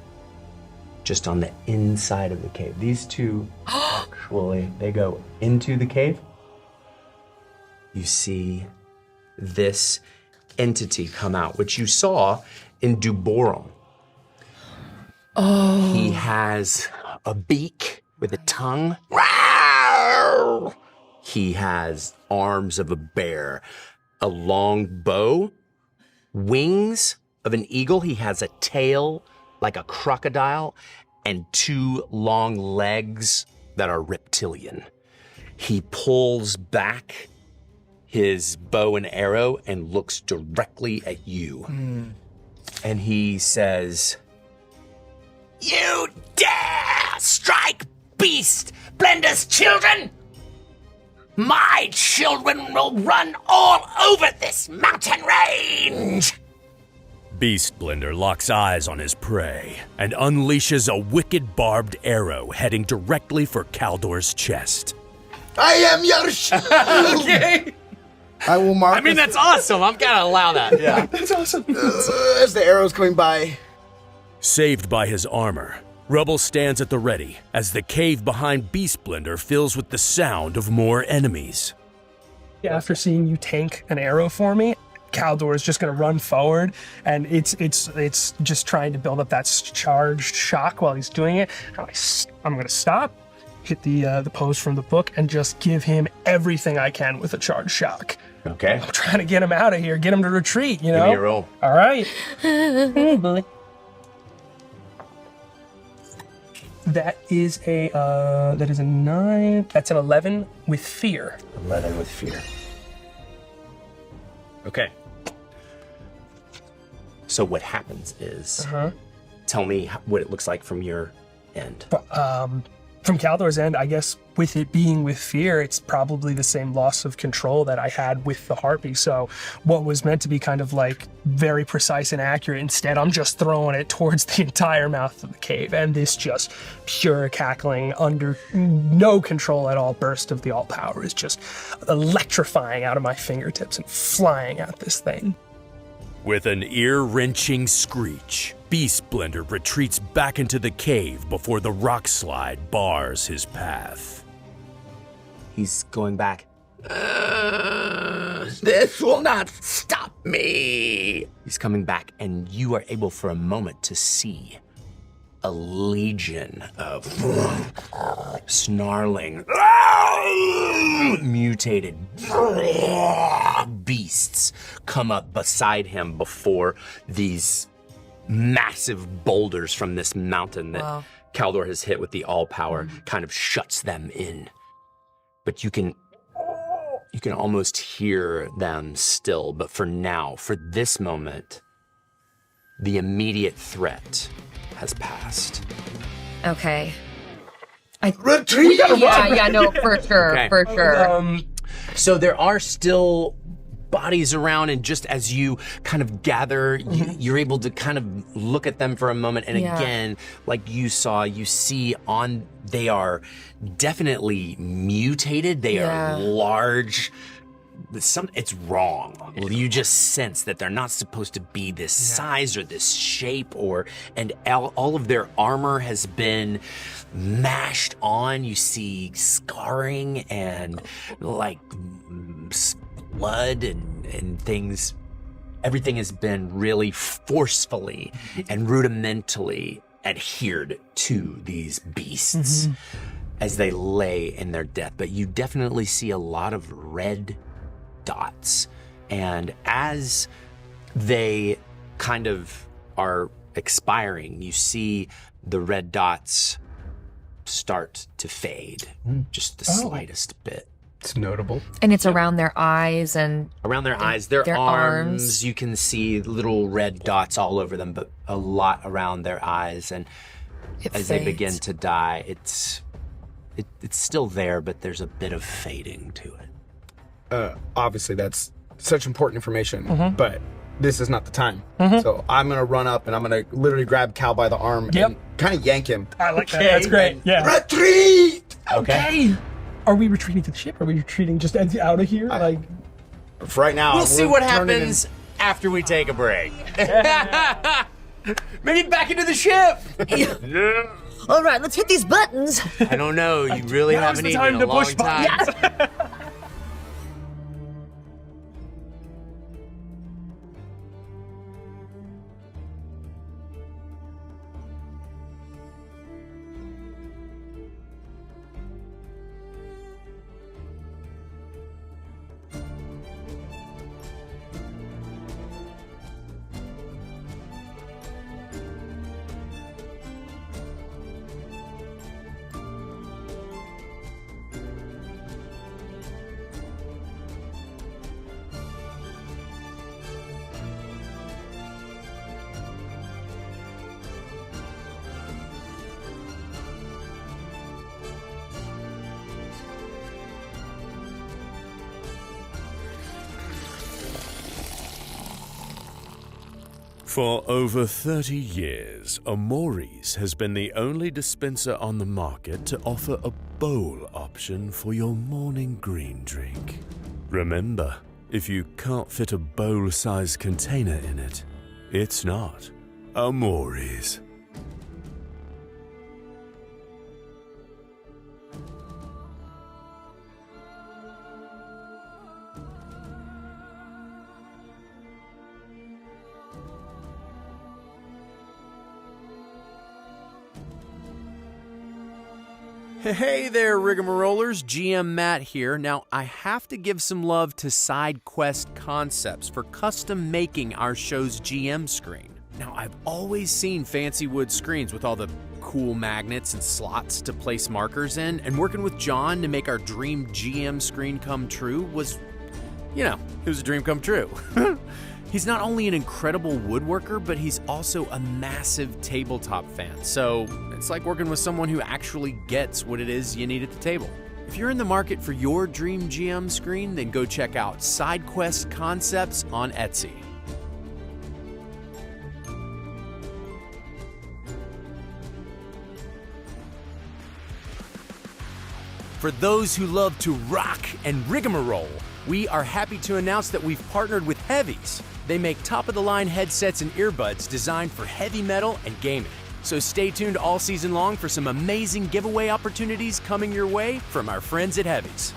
just on the inside of the cave, these two actually, they go into the cave. You see this entity come out, which you saw in Duboron. Oh. He has a beak with a tongue. He has arms of a bear, a long bow, wings of an eagle. He has a tail like a crocodile, and two long legs that are reptilian. He pulls back his bow and arrow and looks directly at you. And he says, "You dare strike beast, Blender's children? My children will run all over this mountain range!" Beast Blender locks eyes on his prey and unleashes a wicked barbed arrow heading directly for Caldor's chest. I am your shield! Okay. I will mark. I mean, that's awesome. I'm gonna allow that. Yeah. That's awesome. as the arrow's coming by. Saved by his armor, Rubble stands at the ready as the cave behind Beast Blender fills with the sound of more enemies. After seeing you tank an arrow for me, Caldor is just going to run forward, and it's just trying to build up that charged shock while he's doing it. I'm going to stop, hit the pose from the book, and just give him everything I can with a charged shock. Okay. I'm trying to get him out of here, get him to retreat, you know? Give me a roll. All right. Hey, bully. That is a 9. That's an 11 with fear. 11 with fear. Okay. So what happens is, tell me what it looks like from your end. From Caldor's end, I guess with it being with fear, it's probably the same loss of control that I had with the harpy. So what was meant to be kind of like very precise and accurate, instead I'm just throwing it towards the entire mouth of the cave. And this just pure cackling, under no control at all, burst of the all power is just electrifying out of my fingertips and flying at this thing. With an ear-wrenching screech, Beast Blender retreats back into the cave before the rock slide bars his path. He's going back. This will not stop me. He's coming back, and you are able for a moment to see a legion of snarling, mutated beasts come up beside him before these massive boulders from this mountain that Caldor has hit with the all power kind of shuts them in. But you can almost hear them still, but for now, for this moment, the immediate threat has passed. Okay. Retreat! Yeah, no, for sure, Okay. for sure. So there are still bodies around, and just as you kind of gather, you're able to kind of look at them for a moment, and again, like you saw, you see they are definitely mutated. They are large. It's wrong. You just sense that they're not supposed to be this size or this shape, and all of their armor has been mashed on. You see scarring and like blood and things. Everything has been really forcefully and rudimentally adhered to these beasts as they lay in their death. But you definitely see a lot of red dots. And as they kind of are expiring. You see the red dots start to fade, just the slightest bit. It's notable. And it's around their eyes and Around their eyes, their arms, you can see little red dots all over them, but a lot around their eyes. And as they begin to die, it's still there, but there's a bit of fading to it. Obviously, that's such important information, but this is not the time. So I'm going to run up and I'm going to literally grab Cal by the arm and kind of yank him. I like that. That's great. Yeah. Retreat! Okay. Are we retreating to the ship? Are we retreating just out of here? For right now, We'll see we're what turning happens after we take a break. Maybe back into the ship. all right, let's hit these buttons. I don't know. You really Now's haven't the eaten time in to a long push time. buttons. For over 30 years, Amori's has been the only dispenser on the market to offer a bowl option for your morning green drink. Remember, if you can't fit a bowl-sized container in it, it's not Amori's. Hey there, Rigamarollers. GM Matt here. Now, I have to give some love to Side Quest Concepts for custom making our show's GM screen. Now, I've always seen fancy wood screens with all the cool magnets and slots to place markers in, and working with John to make our dream GM screen come true was, it was a dream come true. He's not only an incredible woodworker, but he's also a massive tabletop fan. So it's like working with someone who actually gets what it is you need at the table. If you're in the market for your dream GM screen, then go check out SideQuest Concepts on Etsy. For those who love to rock and rigamaroll, we are happy to announce that we've partnered with Heavies. They make top-of-the-line headsets and earbuds designed for heavy metal and gaming. So stay tuned all season long for some amazing giveaway opportunities coming your way from our friends at Heavies.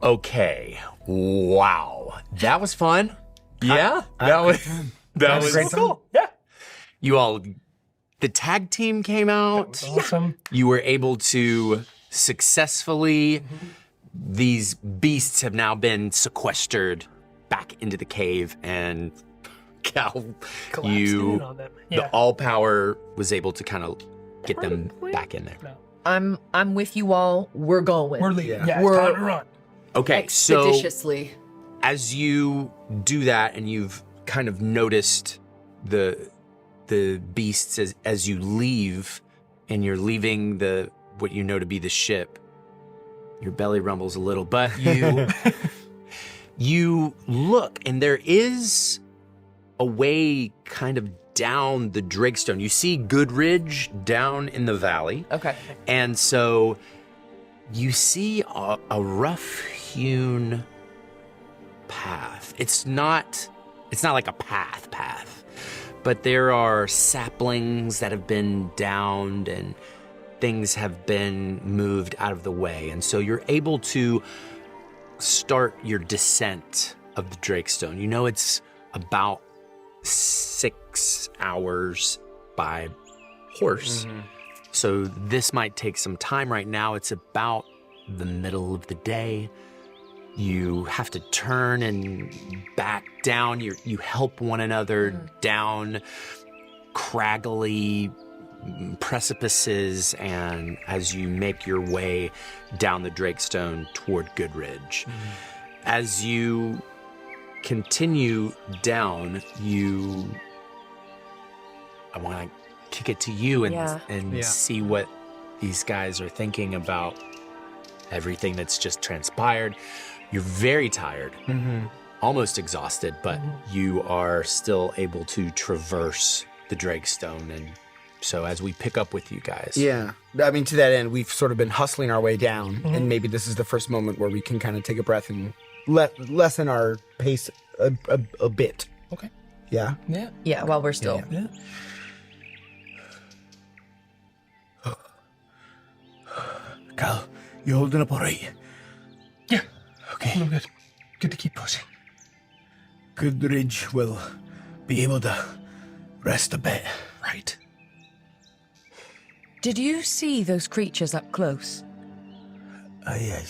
Okay. Wow. That was fun. Yeah. That was great. Cool. Yeah. You all, the tag team came out. That was awesome. You were able to successfully, these beasts have now been sequestered back into the cave, and Cal, Collapsed in on them. Yeah. the all power was able to kind of get them back in there. No. I'm with you all. We're going. We're leaving. Yeah, We're- it's time to run. Okay, so Expeditiously. as you do that and you've kind of noticed the beasts as you leave, and you're leaving the what you know to be the ship, your belly rumbles a little, but you you look, and there is a way kind of down the Drakestone. You see Goodridge down in the valley. Okay. And so you see a rough-hewn path. It's not like a path, but there are saplings that have been downed and things have been moved out of the way. And so you're able to start your descent of the Drakestone. You know, it's about 6 hours by horse. So this might take some time. Right now, it's about the middle of the day. You have to turn and back down. You help one another down craggly precipices, and as you make your way down the Drakestone toward Goodridge. As you continue down, I want to kick it to you and see what these guys are thinking about everything that's just transpired. You're very tired, almost exhausted, but you are still able to traverse the Drakestone. And so as we pick up with you guys. Yeah. I mean, to that end, we've sort of been hustling our way down, and maybe this is the first moment where we can kind of take a breath and lessen our pace a bit. Okay. Yeah? Yeah. Yeah, while we're still. Yeah. Cal, you holding up all right? Yeah. Okay. I'm good. Good to keep pushing. Goodridge will be able to rest a bit. Right. Did you see those creatures up close? I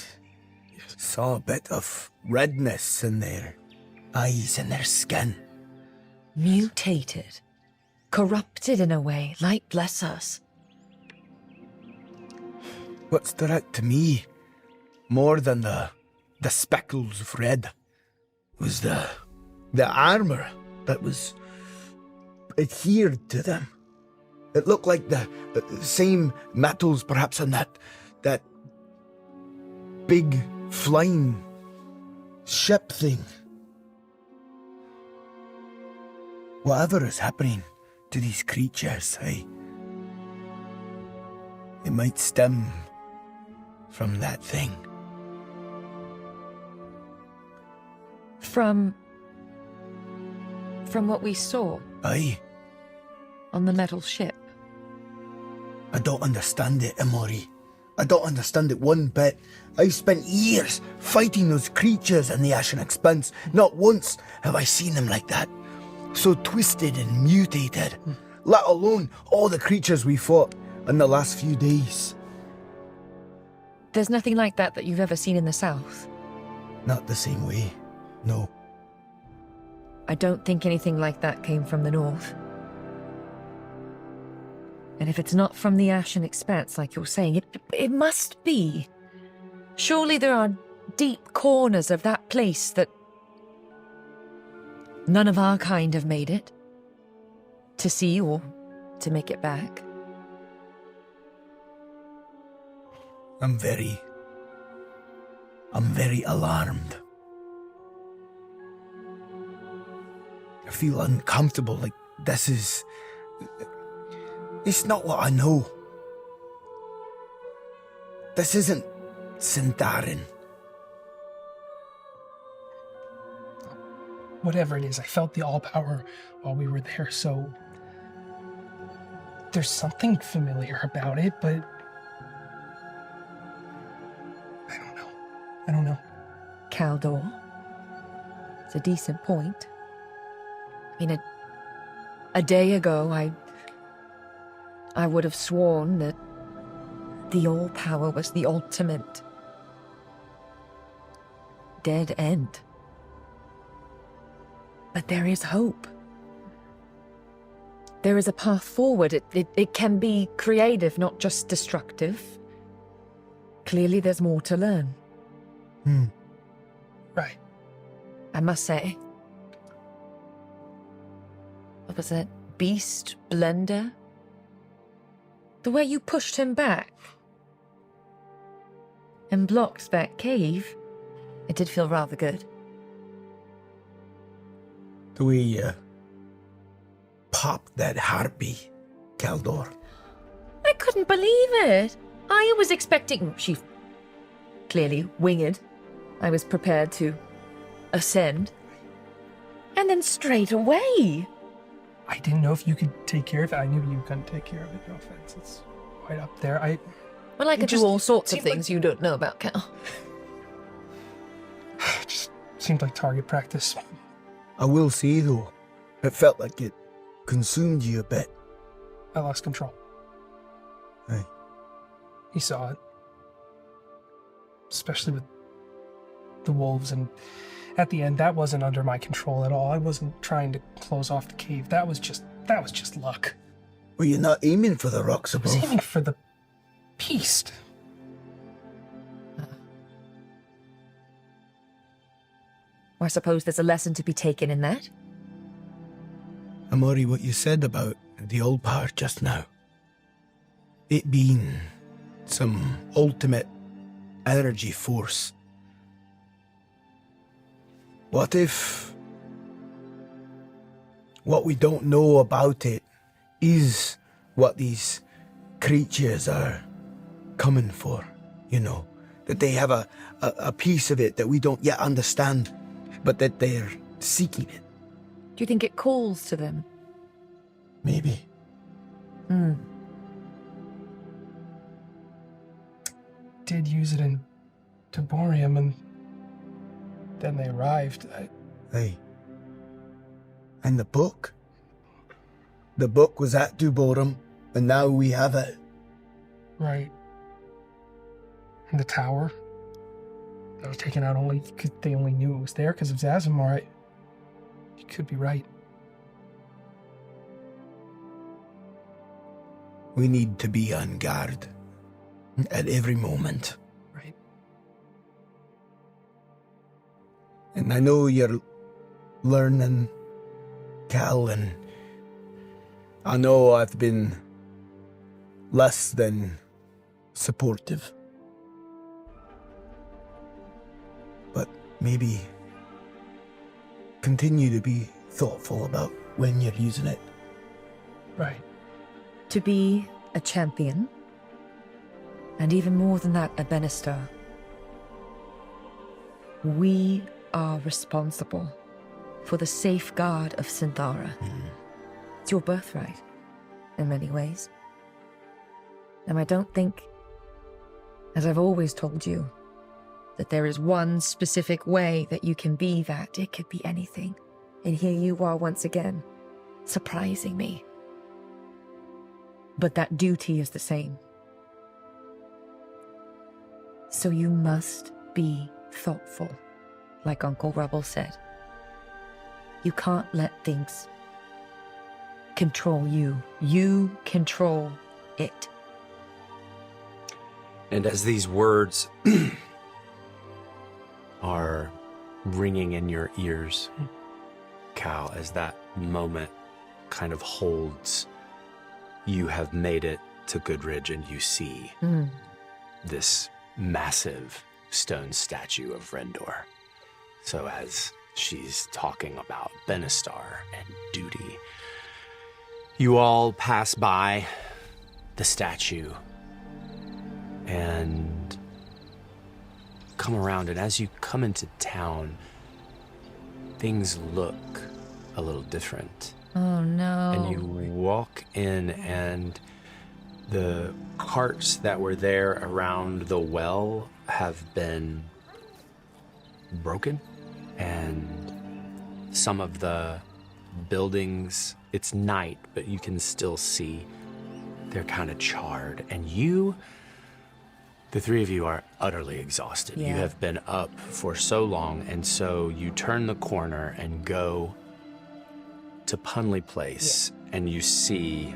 saw a bit of redness in their eyes and their skin. Mutated. Corrupted in a way, light bless us. What stood out to me more than the speckles of red was the armor that was adhered to them. It looked like the same metals perhaps on that big flying ship thing. Whatever is happening to these creatures, it might stem from that thing. From what we saw Aye. on the metal ship. I don't understand it, Amori. I don't understand it one bit. I've spent years fighting those creatures in the Ashen Expanse. Not once have I seen them like that. So twisted and mutated. Let alone all the creatures we fought in the last few days. There's nothing like that you've ever seen in the south. Not the same way, no. I don't think anything like that came from the north. And if it's not from the Ashen Expanse, like you're saying, it must be. Surely there are deep corners of that place that none of our kind have made it to see or to make it back. I'm very alarmed. I feel uncomfortable, like this is... It's not what I know. This isn't Sindarin. Whatever it is, I felt the all-power while we were there, so... There's something familiar about it, but... I don't know. Caldor. It's a decent point. I mean, a day ago, I would have sworn that the all-power was the ultimate dead end. But there is hope. There is a path forward. It can be creative, not just destructive. Clearly there's more to learn. Right. I must say. What was it? Beast Blender? The way you pushed him back and blocked that cave, it did feel rather good. The way you popped that harpy, Caldor. I couldn't believe it. I was expecting... She clearly winged. I was prepared to ascend, and then straight away. I didn't know if you could take care of it. I knew you couldn't take care of it. No offense. It's quite up there. Well, I could do all sorts of things you don't know about, Cal. It just seemed like target practice. I will say, though, it felt like it consumed you a bit. I lost control. Aye. He saw it. Especially with the wolves, and at the end, that wasn't under my control at all. I wasn't trying to close off the cave. That was just luck. Were you not aiming for the rocks I was above? aiming for the beast. I suppose there's a lesson to be taken in that. Amori, what you said about the old power just now, it being some ultimate energy force. What if what we don't know about it is what these creatures are coming for, you know? That they have a piece of it that we don't yet understand, but that they're seeking it. Do you think it calls to them? Maybe. Did use it in Tiborium, and then they arrived. Aye. And the book? The book was at Duborum, and now we have it. Right. And the tower that was taken out only because they only knew it was there because of Zazamar. You could be right. We need to be on guard at every moment. Right. And I know you're learning, Cal, and I know I've been less than supportive. But maybe continue to be thoughtful about when you're using it. Right. To be a champion, and even more than that, a Benastar. We are responsible for the safeguard of Synthara. It's your birthright, in many ways. And I don't think, as I've always told you, that there is one specific way that you can be that. It could be anything. And here you are once again, surprising me. But that duty is the same. So you must be thoughtful, like Uncle Rubble said. You can't let things control you. You control it. And as these words are ringing in your ears, Cal, as that moment kind of holds, you have made it to Goodridge and you see this massive stone statue of Rendor. So as she's talking about Benastar and duty, you all pass by the statue and come around, and as you come into town, things look a little different. Oh no. And you walk in, and the carts that were there around the well have been broken, and some of the buildings, it's night, but you can still see they're kind of charred. And you, the three of you, are utterly exhausted. Yeah. You have been up for so long, and so you turn the corner and go to Punley Place, and you see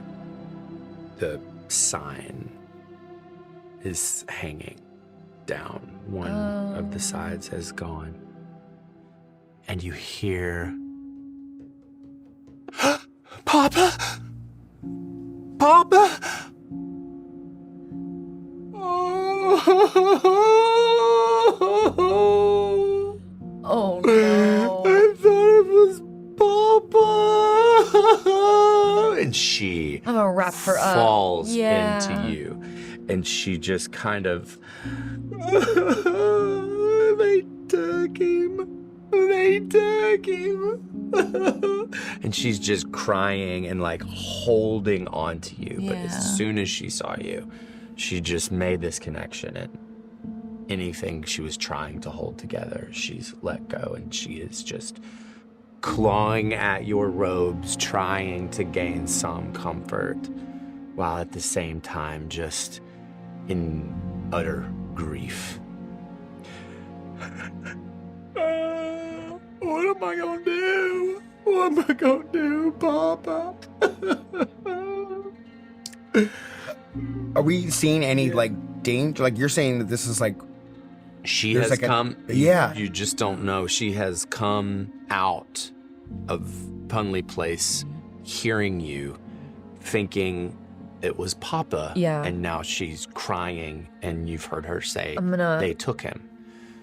the sign is hanging down. One of the sides has gone. And you hear, Papa! Papa! Oh no. I thought it was Papa! And she I'm gonna wrap her up. falls Yeah. into you. And she just kind of, they took him. They took him. And she's just crying and like holding on to you. But as soon as she saw you, she just made this connection, and anything she was trying to hold together, she's let go, and she is just clawing at your robes, trying to gain some comfort, while at the same time just in utter grief. What am I gonna do? What am I gonna do, Papa? Are we seeing any like danger? Like you're saying that this is like She There's has like a- come. yeah. You just don't know. She has come out of Punley Place, hearing you, thinking it was Papa. Yeah. And now she's crying, and you've heard her say I'm gonna- they took him.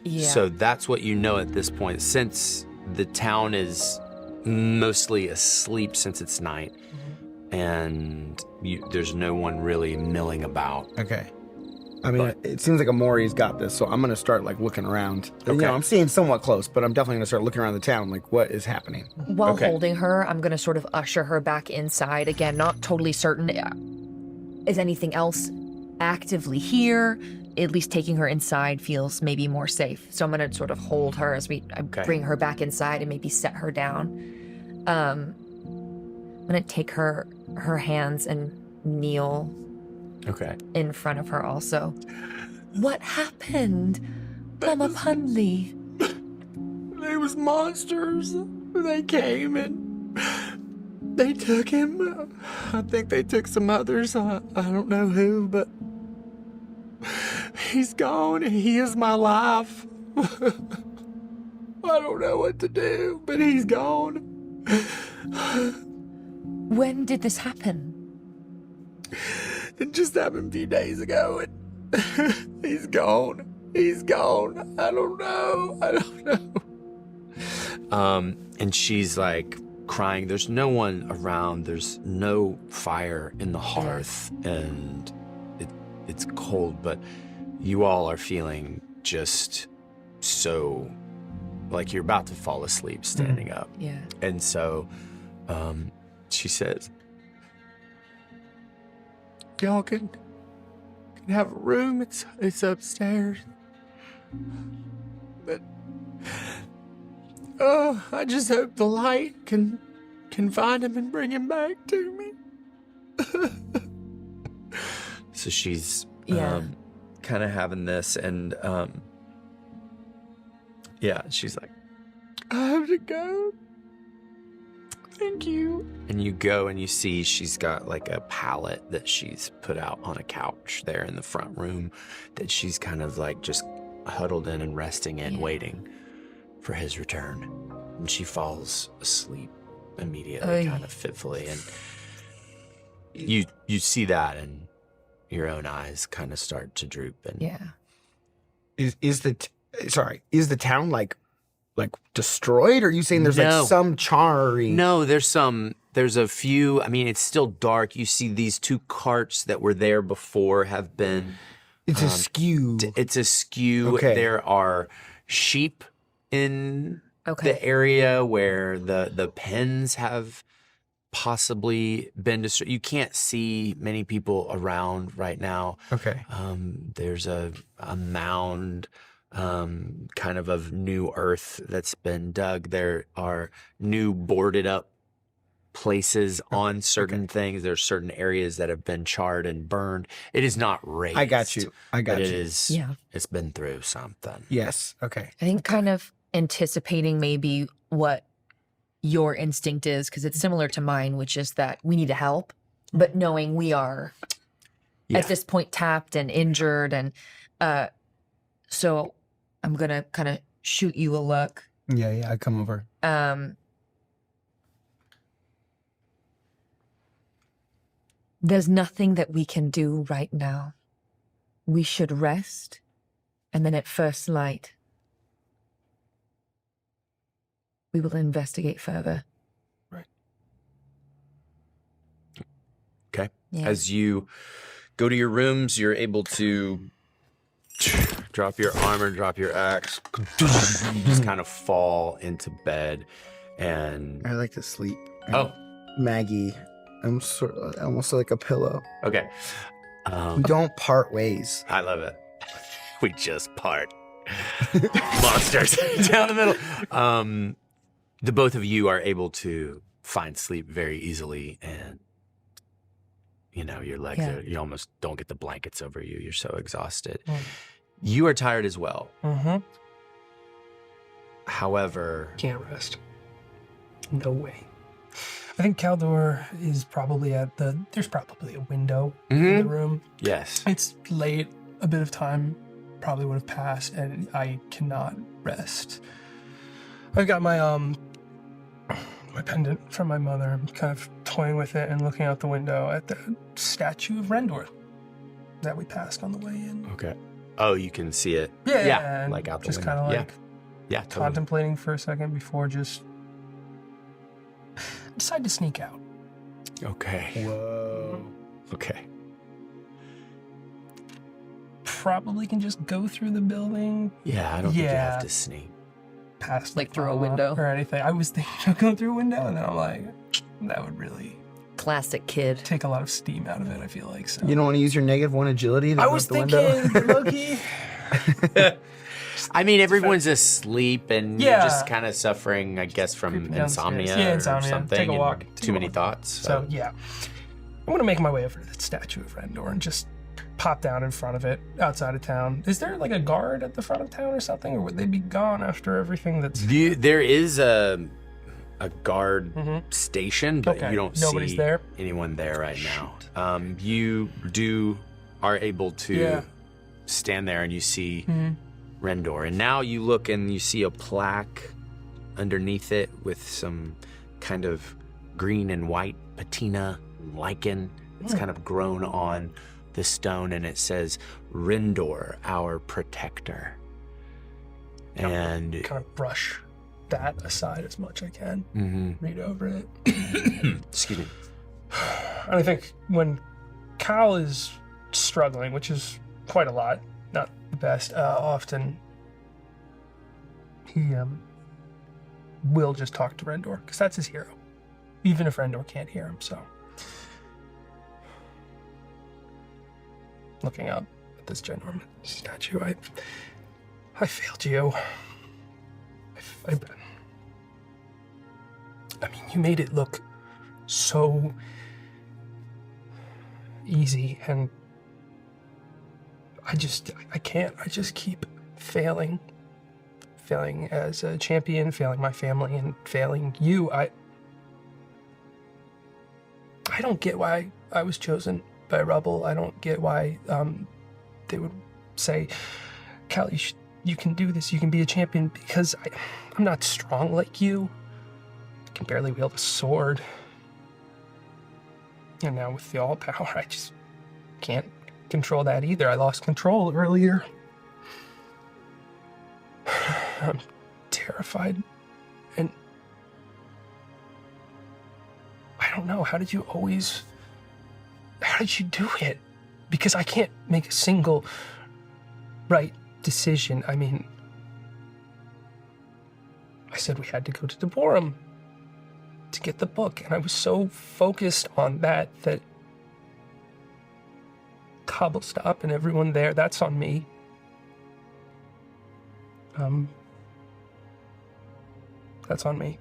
Yeah. So that's what you know at this point. Since the town is mostly asleep since it's night, and there's no one really milling about. okay. I mean, it seems like Amori's got this, so I'm gonna start like looking around. You Okay. know, I'm seeing somewhat close, but I'm definitely gonna start looking around the town, like what is happening. While Okay. holding her, I'm going to sort of usher her back inside. Again, not totally certain. Is anything else actively here? At least taking her inside feels maybe more safe. So I'm going to sort of hold her as I bring her back inside and maybe set her down. I'm going to take her hands and kneel Okay. in front of her also. What happened, Mama Punley? They was monsters. They came and they took him. I think they took some others. I don't know who, but he's gone and he is my life. I don't know what to do, but he's gone. When did this happen? It just happened a few days ago, and he's gone. He's gone. I don't know. And she's like crying. There's no one around. There's no fire in the hearth, and it's cold, but you all are feeling just so like you're about to fall asleep standing up. Yeah. And so she says, y'all can have a room. It's upstairs. But I just hope the light can find him and bring him back to me. So she's kind of having this, and she's like, I have to go. Thank you. And you go and you see she's got like a pallet that she's put out on a couch there in the front room that she's kind of like just huddled in and resting in, waiting for his return. And she falls asleep immediately, kind of fitfully. And you see that, and your own eyes kind of start to droop. And Is the town like destroyed? Or are you saying there's like some charring? No, there's a few. I mean, it's still dark. You see these two carts that were there before have been. It's askew. It's askew. Okay. There are sheep in Okay. the area where the pens have possibly been destroyed. You can't see many people around right now. Okay. There's a mound kind of new earth that's been dug. There are new boarded up places on certain things. There's certain areas that have been charred and burned. It is not raised. I got you. But it is, Yeah. it's been through something. Yes. Okay. I think kind of anticipating maybe what your instinct is, because it's similar to mine, which is that we need to help, but knowing we are at this point tapped and injured. And so I'm going to kind of shoot you a look. Yeah. I come over. There's nothing that we can do right now. We should rest, and then at first light, we will investigate further. Right. Okay. Yeah. As you go to your rooms, you're able to drop your armor, drop your axe. You just kind of fall into bed, and I like to sleep. oh, Maggie, I'm almost like a pillow. okay. We don't part ways. I love it. We just part. Monsters down the middle. The both of you are able to find sleep very easily, and your legs you almost don't get the blankets over you. You're so exhausted. You are tired as well. Mm-hmm. However, Can't rest. No way. I think Caldor is probably there's probably a window in the room. yes. It's late, a bit of time probably would have passed, and I cannot rest. I've got my my pendant from my mother. I'm kind of toying with it and looking out the window at the statue of Rendor that we passed on the way in. Okay. Oh, you can see it. Yeah, and like out the just window. kind of like yeah, totally. contemplating for a second before just decide to sneak out. Okay. Whoa. Okay. Probably can just go through the building Yeah, I don't think you have to sneak. past Like the through a front window? or anything. I was thinking of going through a window, and then I'm like, that would really Classic kid. take a lot of steam out of it, I feel like. So You don't want to use your -1 agility to I go was out the window? thinking, Loki. I mean, everyone's asleep, and you're Yeah. just kind of suffering, I guess, from Creeping downstairs. insomnia, Yeah, or insomnia. something. Take a and walk. Too many thoughts. So yeah, I'm gonna make my way over to the statue of Rendor and just pop down in front of it outside of town. Is there like a guard at the front of town or something, or would they be gone after everything that's? There is a guard station, but Okay, you don't nobody's see there? anyone there right now. You are able to stand there, and you see Rendor. And now you look and you see a plaque underneath it with some kind of green and white patina lichen. It's kind of grown on the stone, and it says, Rendor, our protector. And kind of brush that aside as much as I can. Read over it. excuse me. And I think when Cal is struggling, which is quite a lot, not the best, often he will just talk to Rendor, because that's his hero, even if Rendor can't hear him. So, looking up at this ginormous statue, I failed you. I mean, you made it look so easy, and I can't. I just keep failing as a champion, failing my family, and failing you. I don't get why I was chosen by Rubble. I don't get why they would say, Cal, you can do this, you can be a champion, because I'm not strong like you. I can barely wield a sword. And now with the all power, I just can't control that either. I lost control earlier. I'm terrified. And I don't know, how did you do it? Because I can't make a single right decision. I mean, I said we had to go to Dwarven to get the book, and I was so focused on that Cobblestop and everyone there, that's on me. That's on me.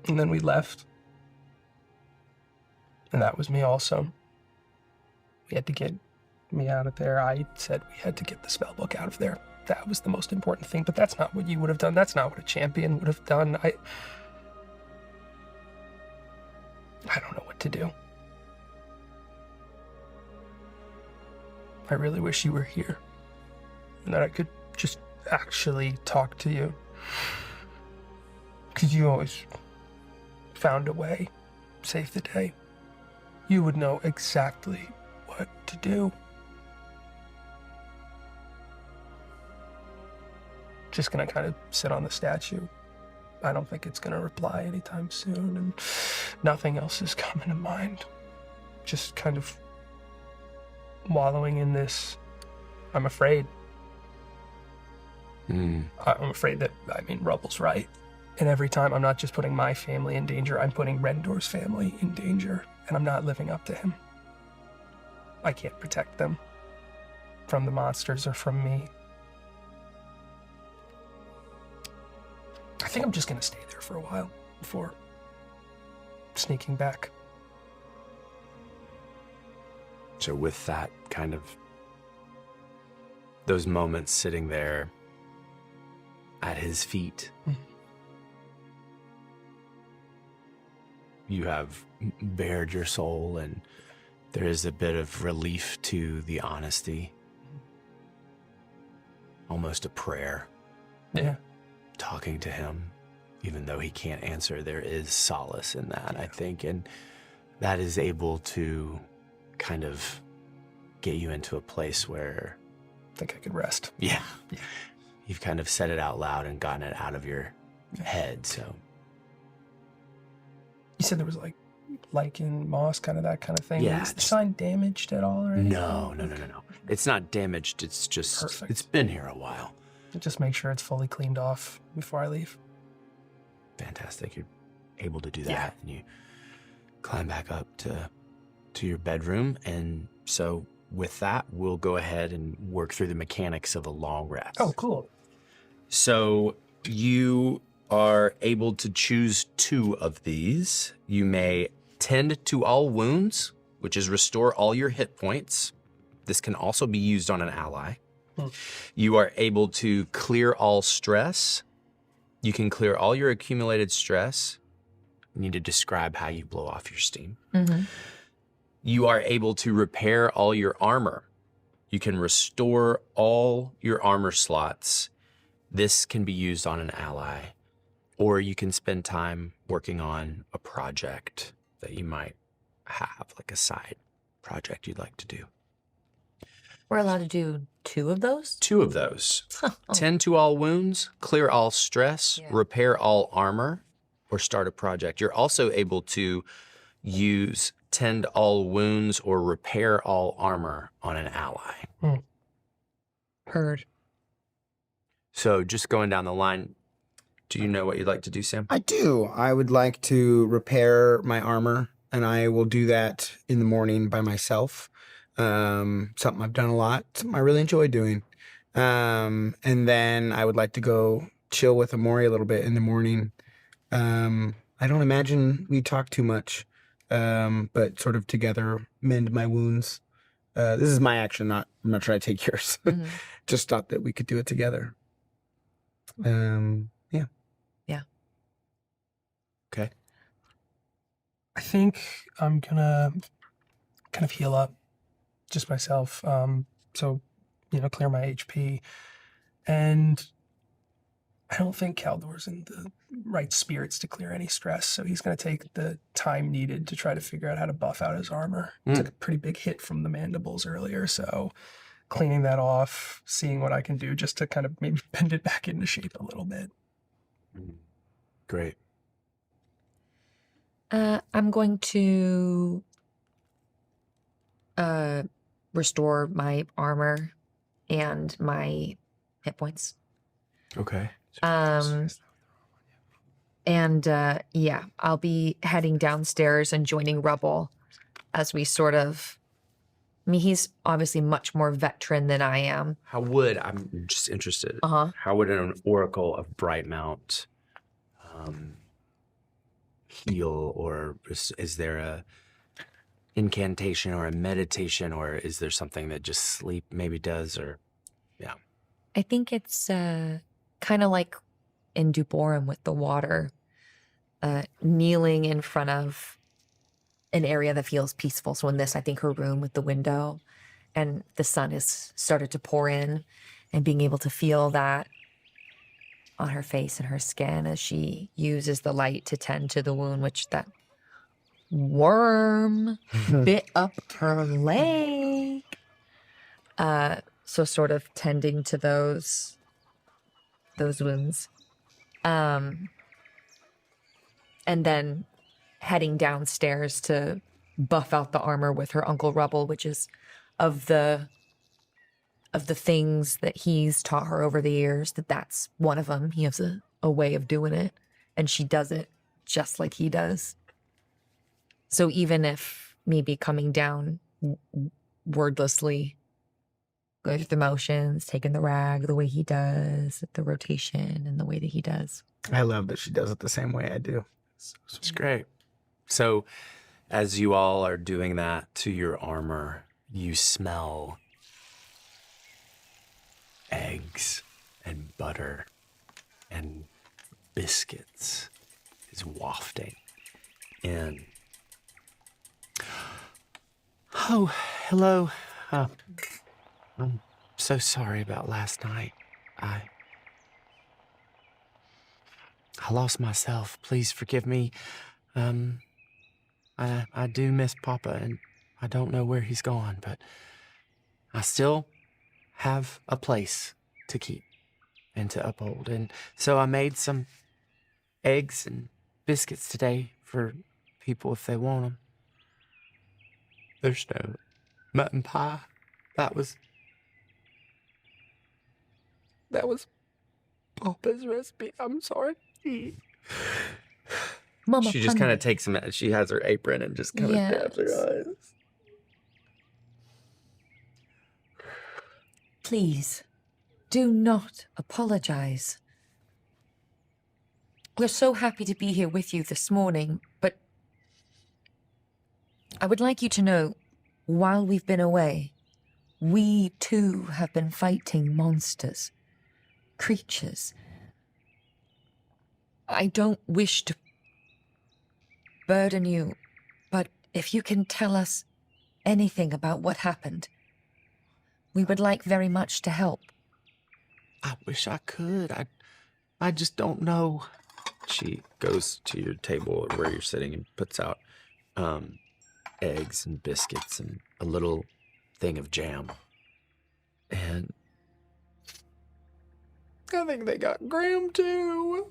And then we left. And that was me also. We had to get me out of there. I said we had to get the spellbook out of there. That was the most important thing, but that's not what you would have done. That's not what a champion would have done. I don't know what to do. I really wish you were here, and that I could just actually talk to you. Because you always found a way, save the day. You would know exactly what to do. Just gonna kind of sit on the statue. I don't think it's gonna reply anytime soon, and nothing else is coming to mind. Just kind of wallowing in this I'm afraid. Hmm. I'm afraid that, Rubble's right. And every time I'm not just putting my family in danger, I'm putting Rendor's family in danger, and I'm not living up to him. I can't protect them from the monsters or from me. I think I'm just gonna stay there for a while before sneaking back. So with that kind of, those moments sitting there at his feet, you have bared your soul, and there is a bit of relief to the honesty. Almost a prayer. Yeah. Talking to him, even though he can't answer, there is solace in that, I think. And that is able to kind of get you into a place where... I think I could rest. Yeah. You've kind of said it out loud and gotten it out of your head, so... You said there was like lichen, moss, kind of that kind of thing. Yeah. Is the sign damaged at all or anything? No. It's not damaged, it's just... Perfect. It's been here a while. Just make sure it's fully cleaned off before I leave. Fantastic. You're able to do that. Yeah. And you climb back up to your bedroom. And so with that, we'll go ahead and work through the mechanics of a long rest. Oh, cool. So you are able to choose 2 of these. You may tend to all wounds, which is restore all your hit points. This can also be used on an ally. You are able to clear all stress. You can clear all your accumulated stress. You need to describe how you blow off your steam. You are able to repair all your armor. You can restore all your armor slots. This can be used on an ally, or you can spend time working on a project that you might have, like a side project you'd like to do. We're allowed to do 2 of those? 2 of those. Tend to all wounds, clear all stress, repair all armor, or start a project. You're also able to use tend all wounds or repair all armor on an ally. Heard. So just going down the line, do you know what you'd like to do, Sam? I do. I would like to repair my armor, and I will do that in the morning by myself. Something I've done a lot, something I really enjoy doing. And then I would like to go chill with Amori a little bit in the morning. I don't imagine we talk too much, but sort of together mend my wounds. This is my action, I'm not trying to take yours. Just thought that we could do it together. Yeah. Okay. I think I'm gonna kind of heal up just myself. So, clear my HP. And I don't think Caldor's in the right spirits to clear any stress, so he's going to take the time needed to try to figure out how to buff out his armor. Took a pretty big hit from the mandibles earlier, so cleaning that off, seeing what I can do just to kind of maybe bend it back into shape a little bit. Great. I'm going to restore my armor and my hit points. Okay. And I'll be heading downstairs and joining Rubble as we sort of... he's obviously much more veteran than I am. I'm just interested, how would an Oracle of Brightmount heal, or is there a incantation or a meditation, or is there something that just sleep maybe does, or... I think it's kind of like in Duborum with the water, kneeling in front of an area that feels peaceful. So in this, I think her room with the window and the sun has started to pour in, and being able to feel that on her face and her skin as she uses the light to tend to the wound, which that worm bit up her leg. So sort of tending to those wounds. And then heading downstairs to buff out the armor with her Uncle Rubble, which is of the of the things that he's taught her over the years, that's one of them. He has a way of doing it, and she does it just like he does. So even if maybe coming down wordlessly, going through the motions, taking the rag the way he does, the rotation and the way that he does. I love that she does it the same way I do. It's great. So as you all are doing that to your armor, you smell eggs and butter and biscuits is wafting in. Oh, hello. I'm so sorry about last night. I lost myself. Please forgive me. I do miss Papa, and I don't know where he's gone, but I still have a place to keep and to uphold. And so I made some eggs and biscuits today for people if they want them. There's no mutton pie. That was Papa's recipe. I'm sorry. Mama, She just kind of takes them. She has her apron and just kind of dabs her eyes. Please, do not apologize. We're so happy to be here with you this morning, but I would like you to know, while we've been away, we too have been fighting monsters, creatures. I don't wish to burden you, but if you can tell us anything about what happened, we would like very much to help. I wish I could. I just don't know. She goes to your table where you're sitting and puts out eggs and biscuits and a little thing of jam. And I think they got Graham too.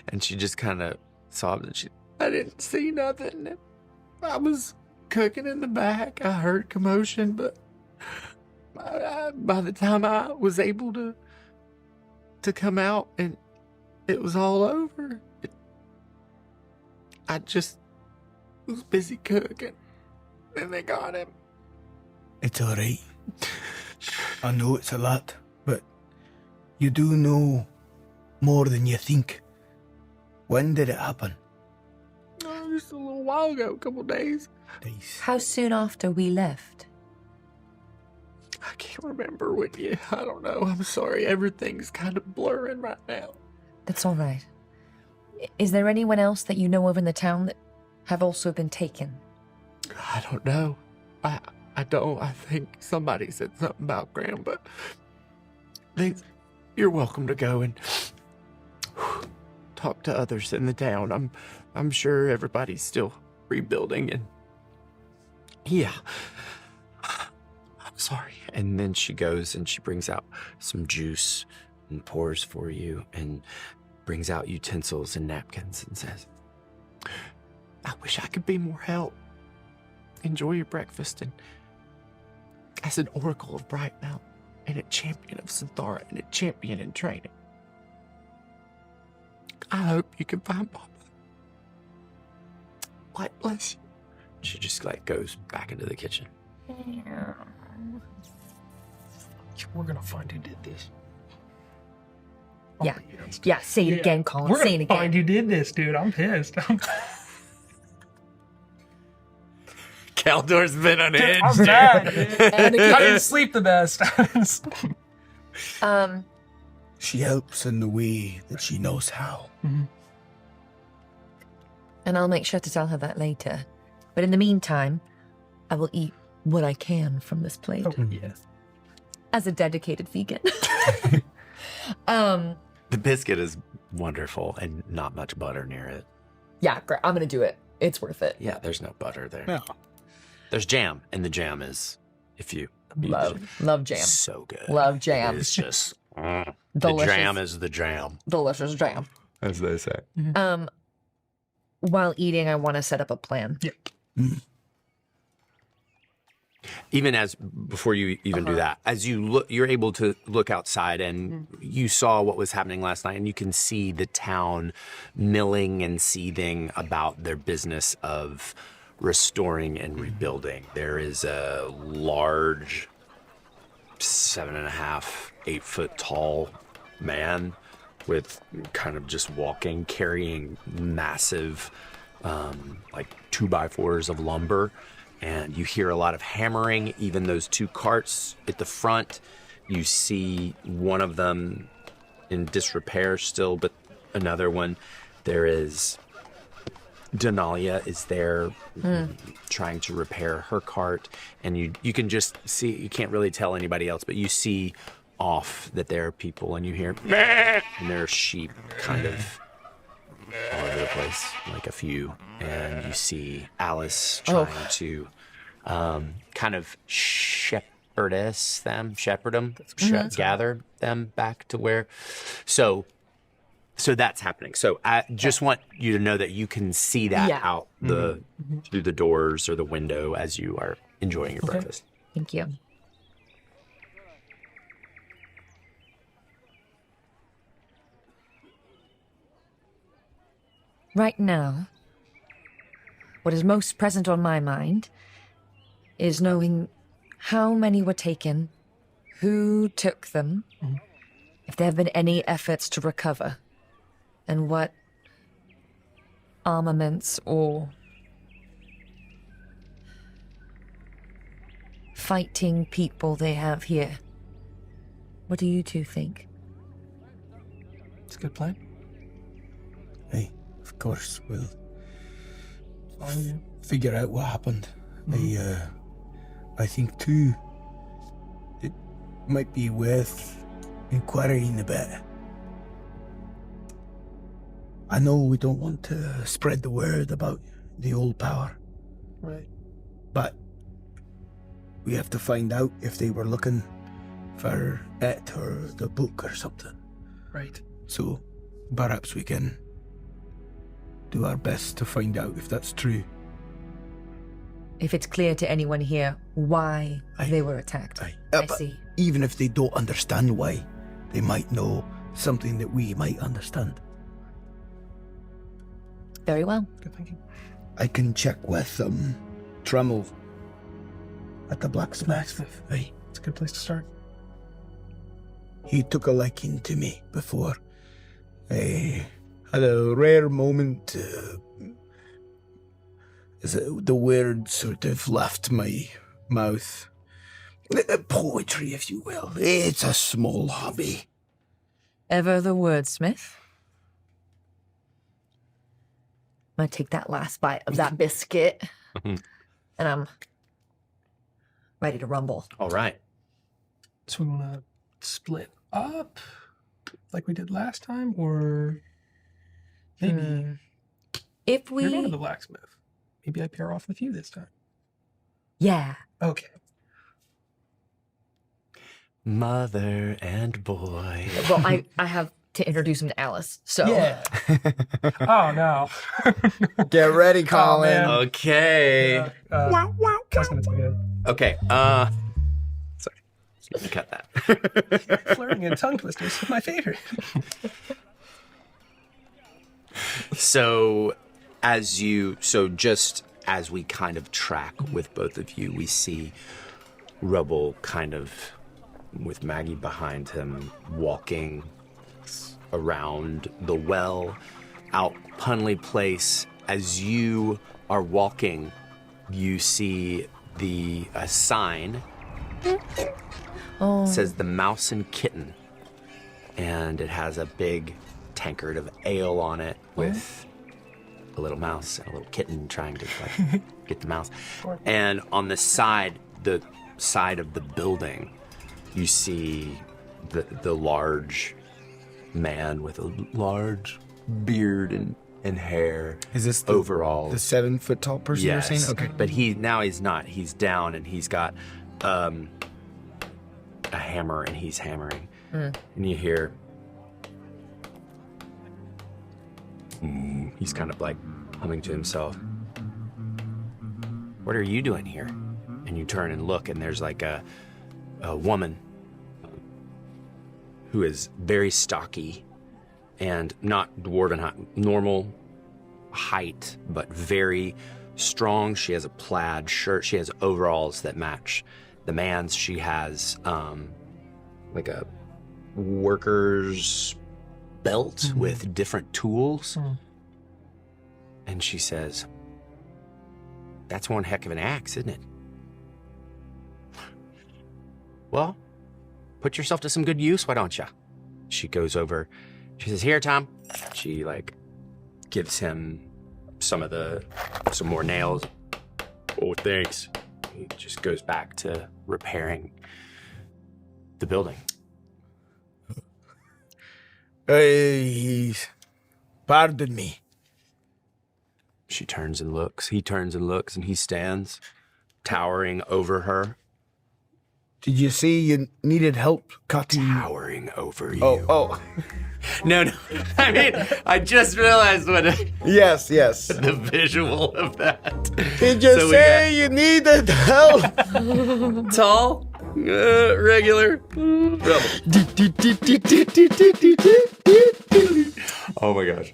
And she just kind of sobbed and I didn't see nothing. I was cooking in the back. I heard commotion, but by the time I was able to come out and it was all over, I just was busy cooking and they got him. It's all right. I know it's a lot, but you do know more than you think. When did it happen? Oh, just a little while ago, a couple days. How soon after we left? I can't remember when I don't know. I'm sorry. Everything's kind of blurring right now. That's all right. Is there anyone else that you know of in the town that have also been taken? I don't know. I don't. I think somebody said something about Graham, but you're welcome to go and talk to others in the town. I'm sure everybody's still rebuilding and yeah. I'm sorry. And then she goes and she brings out some juice and pours for you and brings out utensils and napkins and says, I wish I could be more help. Enjoy your breakfast. And as an oracle of Brightmount and a champion of Synthara and a champion in training, I hope you can find Papa. Light bless you. She just goes back into the kitchen. We're gonna find who did this. Yeah. Yeah, say it again, Colin. We're say gonna it again. find who did this, dude. I'm pissed. Caldor's been on edge. I'm mad, dude. I didn't sleep the best. She helps in the way that she knows how. Mm-hmm. And I'll make sure to tell her that later. But in the meantime, I will eat what I can from this plate. Oh, yes. As a dedicated vegan. The biscuit is wonderful and not much butter near it. Yeah, great. I'm going to do it. It's worth it. Yeah, there's no butter there. No. There's jam, and the jam is, if you Love jam. so good. Love jam. It's just the Delicious. jam is the jam, Delicious jam. as they say. While eating, I want to set up a plan. Yeah. even as before you even do that, as you look, you're able to look outside, and you saw what was happening last night, and you can see the town milling and seething about their business of restoring and rebuilding. There is a large 7.5, 8 foot tall man with kind of just walking, carrying massive like 2x4s of lumber. And you hear a lot of hammering, even those 2 carts at the front. You see one of them in disrepair still, but another one, there is Denalia is there trying to repair her cart. And you can just see, you can't really tell anybody else, but you see off that there are people, and you hear, and there are sheep kind of all over the place, like a few. And you see Alice trying to kind of shepherd them, gather them back to where. So that's happening. So I just want you to know that you can see that out through the doors or the window as you are enjoying your breakfast. Thank you. Right now, what is most present on my mind is knowing how many were taken, who took them, if there have been any efforts to recover, and what armaments or fighting people they have here. What do you two think? It's a good plan. Hey, of course, we'll figure out what happened. I think, too, it might be worth inquiring a bit. I know we don't want to spread the word about the old power. Right. But we have to find out if they were looking for it or the book or something. Right. So perhaps we can do our best to find out if that's true. If it's clear to anyone here why they were attacked. I but see. Even if they don't understand why, they might know something that we might understand. Very well. Good thinking. I can check with Tremmel at the blacksmith. Aye. It's a good place to start. He took a liking to me before. I had a rare moment. The word sort of left my mouth. Poetry, if you will. It's a small hobby. Ever the wordsmith? I'm gonna take that last bite of that biscuit, and I'm ready to rumble. All right. So we want to split up like we did last time, or maybe If you're going to we, the blacksmith. Maybe I pair off with you this time. yeah, Okay. Mother and boy. well, I have to introduce him to Alice. So Yeah. Oh no. Get ready, Colin. man. Okay. I was gonna tell you. Okay. Sorry. Let me cut that. Flirting and tongue twisters are my favorite. So just as we kind of track with both of you, we see Rubble kind of with Maggie behind him walking around the well out Punley Place. As you are walking, you see a sign says the Mouse and Kitten, and it has a big tankard of ale on it with a little mouse and a little kitten trying to get the mouse. And on the side of the building, you see the large man with a large beard and hair. Is this overall the 7 foot tall person yes, you're saying? Okay. but he's not. He's down and he's got a hammer and he's hammering. And you hear he's kind of like humming to himself. What are you doing here? And you turn and look, and there's like a woman who is very stocky and not dwarven height, normal height, but very strong. She has a plaid shirt. She has overalls that match the man's. She has like a worker's belt with different tools. And she says, "That's one heck of an axe, isn't it? Well, put yourself to some good use, why don't you?" She goes over, she says, "Here, Tom." She gives him some more nails. "Oh, thanks." He just goes back to repairing the building. Pardon me. She turns and looks, he turns and looks, and he stands towering over her. Did you say you needed help cutting? Towering over you. Oh. No. I mean, I just realized what Yes. the visual of that. Did you say you needed help? Tall, regular, Rubble. Oh my gosh.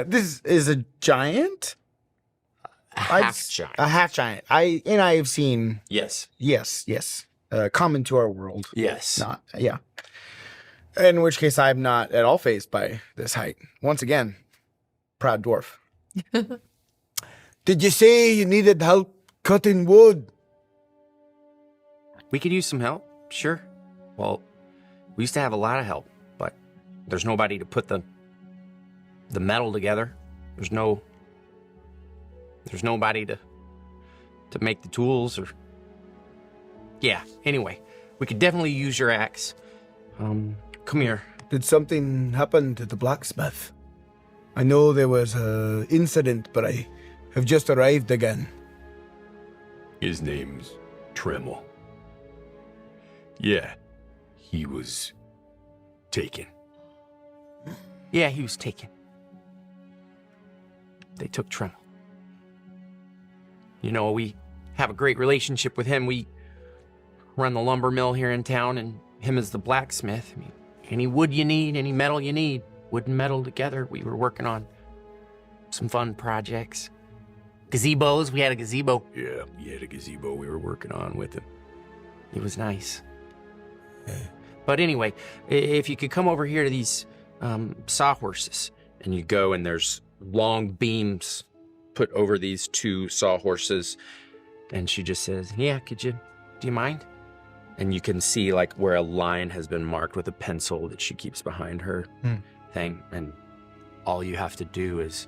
This is a giant? Half giant. A half giant. I have seen. Yes. Yes. Common to our world. Yes. Not. Yeah. In which case, I'm not at all fazed by this height. Once again, proud dwarf. Did you say you needed help cutting wood? We could use some help, sure. Well, we used to have a lot of help, but there's nobody to put the metal together. There's nobody to make the tools or... Yeah, anyway, we could definitely use your axe. Come here. Did something happen to the blacksmith? I know there was an incident, but I have just arrived again. His name's Tremel. Yeah, he was taken. Yeah, he was taken. They took Tremel. You know, we have a great relationship with him. We run the lumber mill here in town, and him as the blacksmith. I mean, any wood you need, any metal you need, wood and metal together. We were working on some fun projects. Gazebos, we had a gazebo. Yeah, he had a gazebo we were working on with him. It was nice. But anyway, if you could come over here to these sawhorses, and you go, and there's long beams put over these two sawhorses, and she just says, "Yeah, do you mind?" And you can see where a line has been marked with a pencil that she keeps behind her thing, and all you have to do is...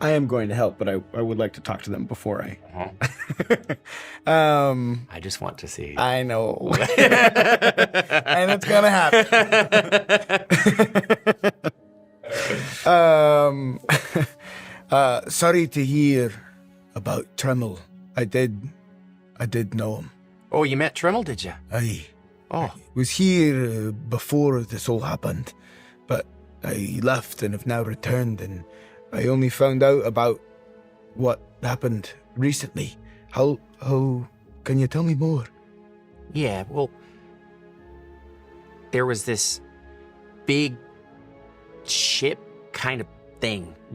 I am going to help, but I would like to talk to them before I... I just want to see. I know. And it's gonna happen. Sorry to hear about Tremel. I did know him. Oh, you met Tremel, did you? I Oh. was here before this all happened, but I left and have now returned, and I only found out about what happened recently. How can you tell me more? Yeah, well, there was this big ship kind of thing. It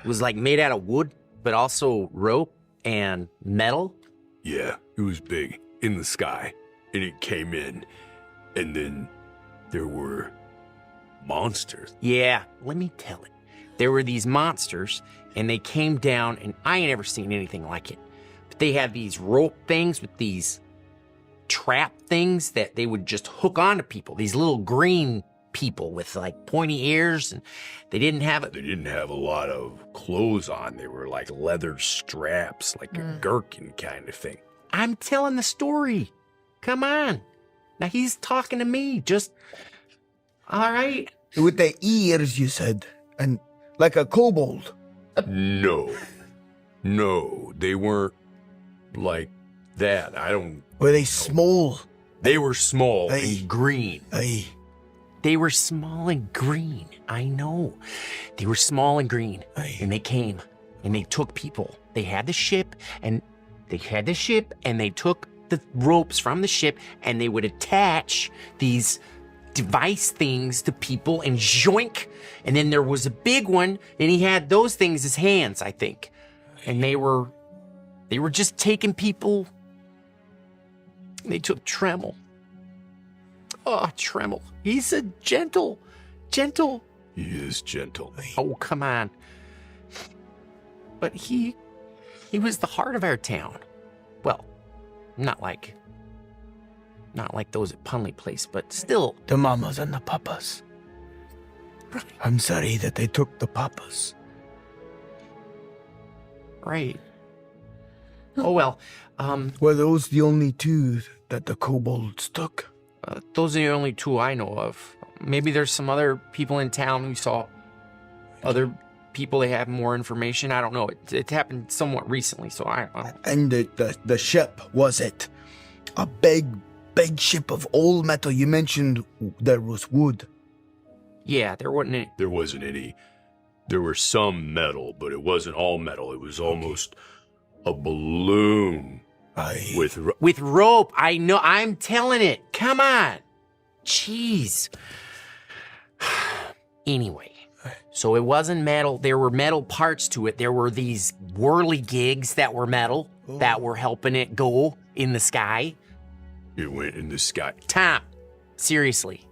was made out of wood, but also rope and metal. Yeah, it was big, in the sky, and it came in, and then there were monsters. Yeah, let me tell it. There were these monsters, and they came down, and I ain't ever seen anything like it. But they had these rope things with these trap things that they would just hook onto people, these little green people with pointy ears, and they didn't have They didn't have a lot of clothes on. They were like leather straps, like a gherkin kind of thing. I'm telling the story. Come on. Now he's talking to me. Just, all right. With the ears, you said, and like a kobold. No, they weren't like that. Were they small? They were small Aye. and green. Aye. They were small and green. I know. They were small and green. Aye. And they came. and they took people. They had the ship, and they took the ropes from the ship, and they would attach these device things to people and joink. And then there was a big one, and he had those things as hands, I think. And they were just taking people. They took Tremel. Oh, Tremel. He's a gentle. He is gentle. Oh, come on. But he was the heart of our town. Well, not like those at Punley Place, but still. The mamas and the papas. Right. I'm sorry that they took the papas. Right. Oh, well, Were those the only two that the kobolds took? those are the only two I know of. Maybe there's some other people in town who saw other people. They have more information. I don't know. It happened somewhat recently, so I don't know. And the ship, was it a big ship of all metal? You mentioned there was wood. Yeah, there wasn't any. There wasn't any. There were some metal, but it wasn't all metal. It was almost a balloon with rope. I know. I'm telling it. Come on. Jeez. Anyway, so it wasn't metal. There were metal parts to it. There were these whirligigs that were metal that were helping it go in the sky. It went in the sky. Tom, seriously,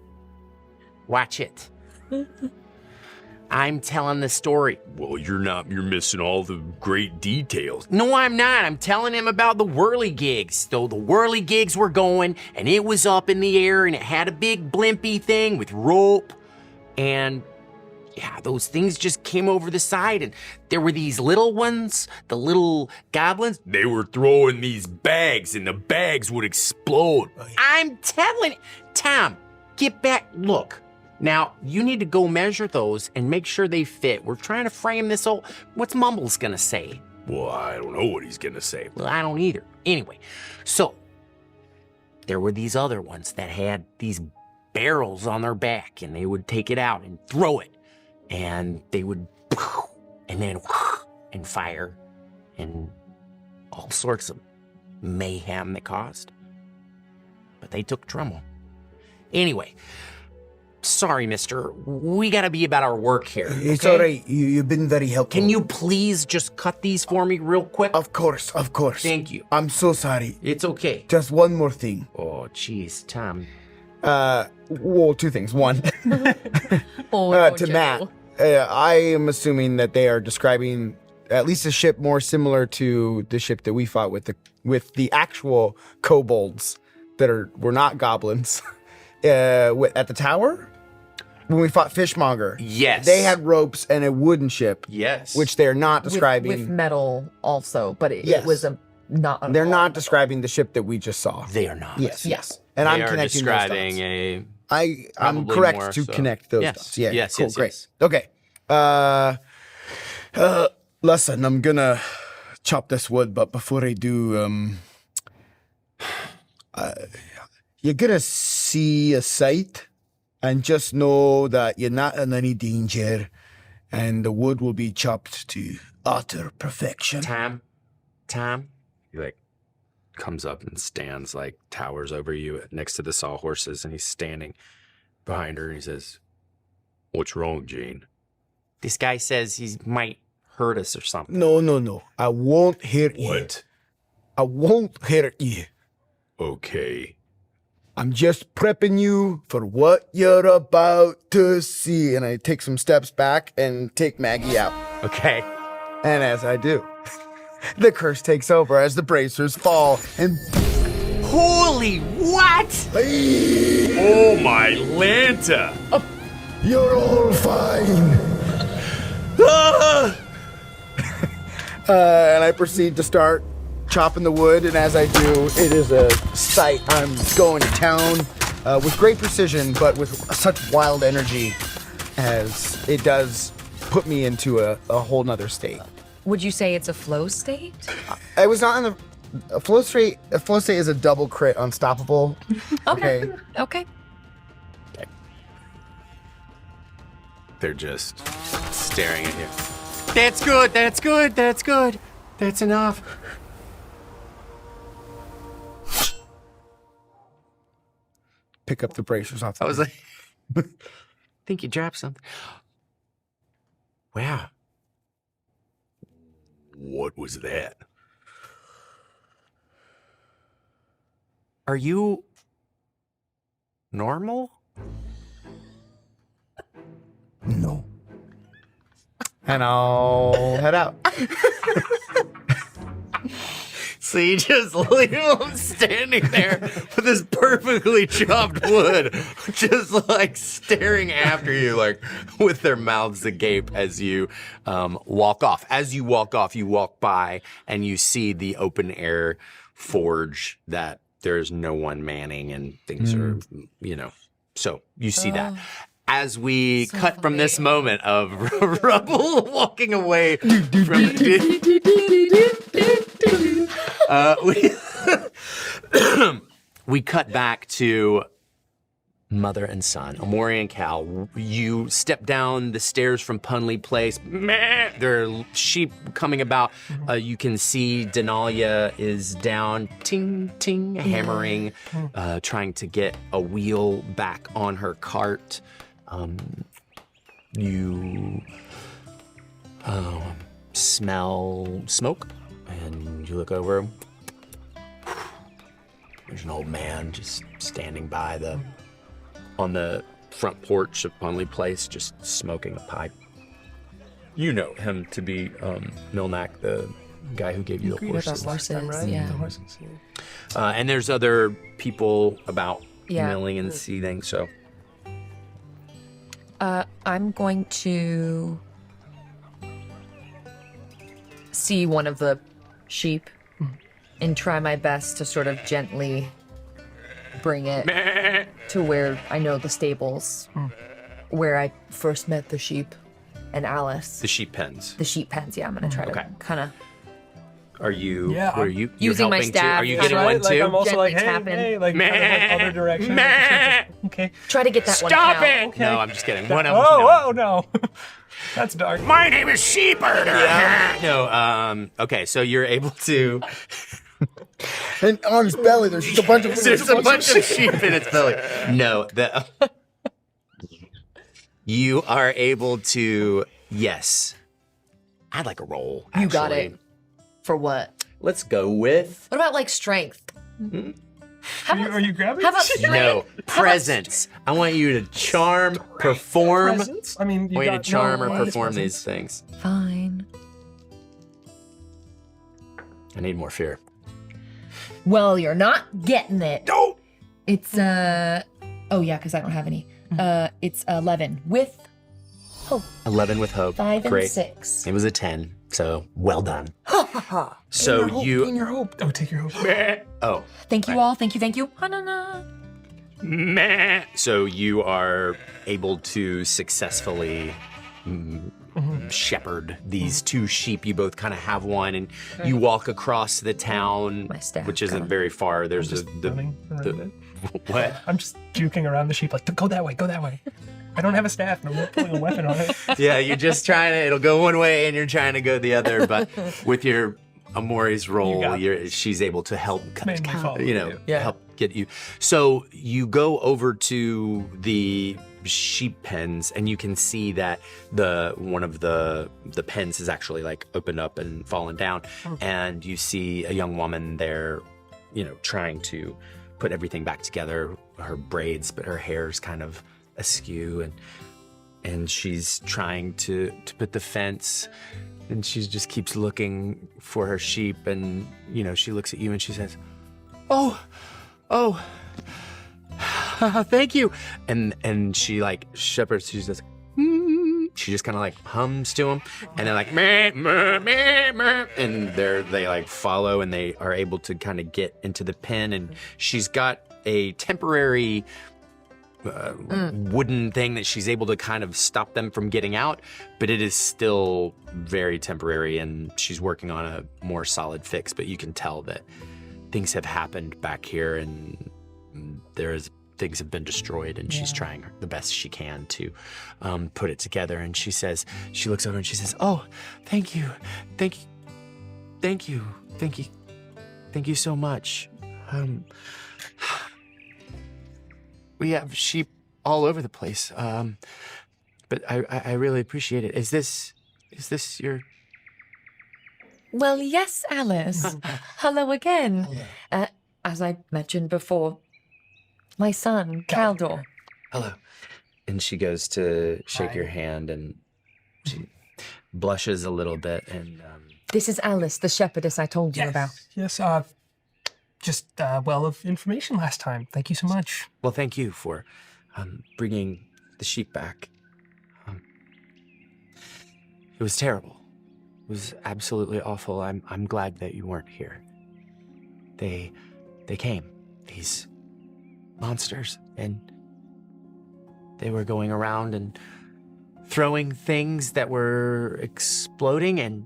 watch it. I'm telling the story. Well, you're missing all the great details. No, I'm not. I'm telling him about the whirligigs. So the whirligigs were going, and it was up in the air, and it had a big blimpy thing with rope. And yeah, those things just came over the side, and there were these little ones, the little goblins. They were throwing these bags, and the bags would explode. I'm telling Tom, get back. Look. Now, you need to go measure those and make sure they fit. We're trying to frame this whole... What's Mumbles gonna say? Well, I don't know what he's gonna say. Well, I don't either. Anyway, so there were these other ones that had these barrels on their back, and they would take it out and throw it. And they would... And then... And fire. And all sorts of mayhem that caused. But they took Drummel. Anyway... Sorry, mister. We gotta be about our work here. It's okay? all right. You've been very helpful. Can you please just cut these for me real quick? Of course. Thank you. I'm so sorry. It's okay. Just one more thing. Oh, jeez, Tom. Well, two things. One, Oh, to Matt, I am assuming that they are describing at least a ship more similar to the ship that we fought with the actual kobolds that were not goblins at the tower. When we fought Fishmonger, Yes. they had ropes and a wooden ship, Yes. which they're not describing. with metal also, but it Yes. was a not. They're not describing the ship that we just saw. They are not. Yes. And They I'm are connecting describing those dots. a... I'm probably correct more, to so- connect those Yes. dots. Yeah. Yes, Cool. yes, Great. yes. Okay. Listen, I'm gonna chop this wood, but before I do, you're gonna see a sight, and just know that you're not in any danger, and the wood will be chopped to utter perfection. Tom. He comes up and stands, towers over you next to the sawhorses, and he's standing behind her, and he says, "What's wrong, Jane?" This guy says he might hurt us or something. No. I won't hurt you. What? I won't hurt you. Okay. I'm just prepping you for what you're about to see. And I take some steps back and take Maggie out. Okay. And as I do, the curse takes over as the bracers fall and... Holy what? Oh, my Lanta! You're all fine. And I proceed to start chopping the wood, and as I do, it is a sight. I'm going to town with great precision, but with such wild energy, as it does put me into a whole nother state. Would you say it's a flow state? I was not in a flow state. A flow state is a double crit unstoppable. Okay. Okay. They're just staring at you. That's good. That's good. That's good. That's enough. Pick up the bracers off. I was like, I think you dropped something. Wow. What was that? Are you normal? No. And I'll head out. So you just leave them standing there with this perfectly chopped wood, just like staring after you, like with their mouths agape as you walk off. As you walk off, you walk by and you see the open air forge that there's no one manning and things are, so you see that. As we cut from this moment of Rubble walking away from... we cut back to mother and son, Amori and Cal. You step down the stairs from Punley Place. There are sheep coming about. You can see Denalia is down, ting, ting, hammering, trying to get a wheel back on her cart. You smell smoke, and you look over. There's an old man just standing by on the front porch of Punley Place, just smoking a pipe. You know him to be Milnak, the guy who gave you the horses. Yeah. The horses, And there's other people about Yeah. milling and seething, so... I'm going to see one of the sheep and try my best to sort of gently bring it to where I know the stables, where I first met the sheep and Alice. The sheep pens. The sheep pens, yeah. I'm going to try to kind of... Are you? Yeah, Are you? You're using my helping too? staff. Are you That's getting right, one too? like I'm also Gently like, hey, tapping. hey, like kind of like other direction. Okay. Try to get that one Stop out. it! No, I'm just kidding. One of them. Oh, no. That's dark. My name is Sheep Herder. Yeah. No. Okay. So you're able to. And on his belly, there's just a bunch of... There's a bunch of sheep in its belly. No. You are able to. Yes. I'd like a roll. You got actually. it. For what? Let's go with What about like strength? Are you grabbing? How about shit? no presence. I want you to charm, perform. Presents? I mean, I want you to charm no or way. perform these things. Fine. I need more fear. Well, you're not getting it. No. It's oh yeah, because I don't have any. It's 11 with hope. 11 with hope. 5 and Great. 6. It was a 10, so well done. So you. In your hope. Oh, take your hope. Oh. Thank you all. Thank you. Ha-na-na. So you are able to successfully shepherd these two sheep. You both kind of have one, and you walk across the town, My staff which isn't gone. very far. There's Just running around it. what? I'm just juking around the sheep, like, go that way, go that way. I don't have a staff, and I'm not pulling a weapon on it. Yeah, you're just trying to. It'll go one way, and you're trying to go the other. But with your Amori's role, got she's able to help, Mainly follow you. help get you. So you go over to the sheep pens, and you can see that one of the pens is actually like opened up and fallen down, and you see a young woman there, trying to put everything back together. Her braids, but her hair's kind of askew, and she's trying to put the fence, and she just keeps looking for her sheep, and she looks at you and she says, oh, thank you, and she like shepherds. She says, she just kind of like hums to him, and they're like meh, meh, meh, meh, and they like follow, and they are able to kind of get into the pen, and she's got a temporary wooden thing that she's able to kind of stop them from getting out, but it is still very temporary, and she's working on a more solid fix. But you can tell that things have happened back here, and there's things have been destroyed, and she's trying the best she can to put it together. And she looks over and she says, "Oh, thank you, thank you, thank you, thank you, thank you so much. We have sheep all over the place, but I really appreciate it. Is this your?" Well, yes, Alice. Hello again. As I mentioned before, my son, Caldor. Hello. And she goes to shake your hand, and she blushes a little bit. And This is Alice, the shepherdess I told you about. Yes, just well of information last time. Thank you so much. well, thank you for bringing the sheep back. It was terrible. It was absolutely awful. I'm glad that you weren't here. They came, these monsters, and they were going around and throwing things that were exploding, and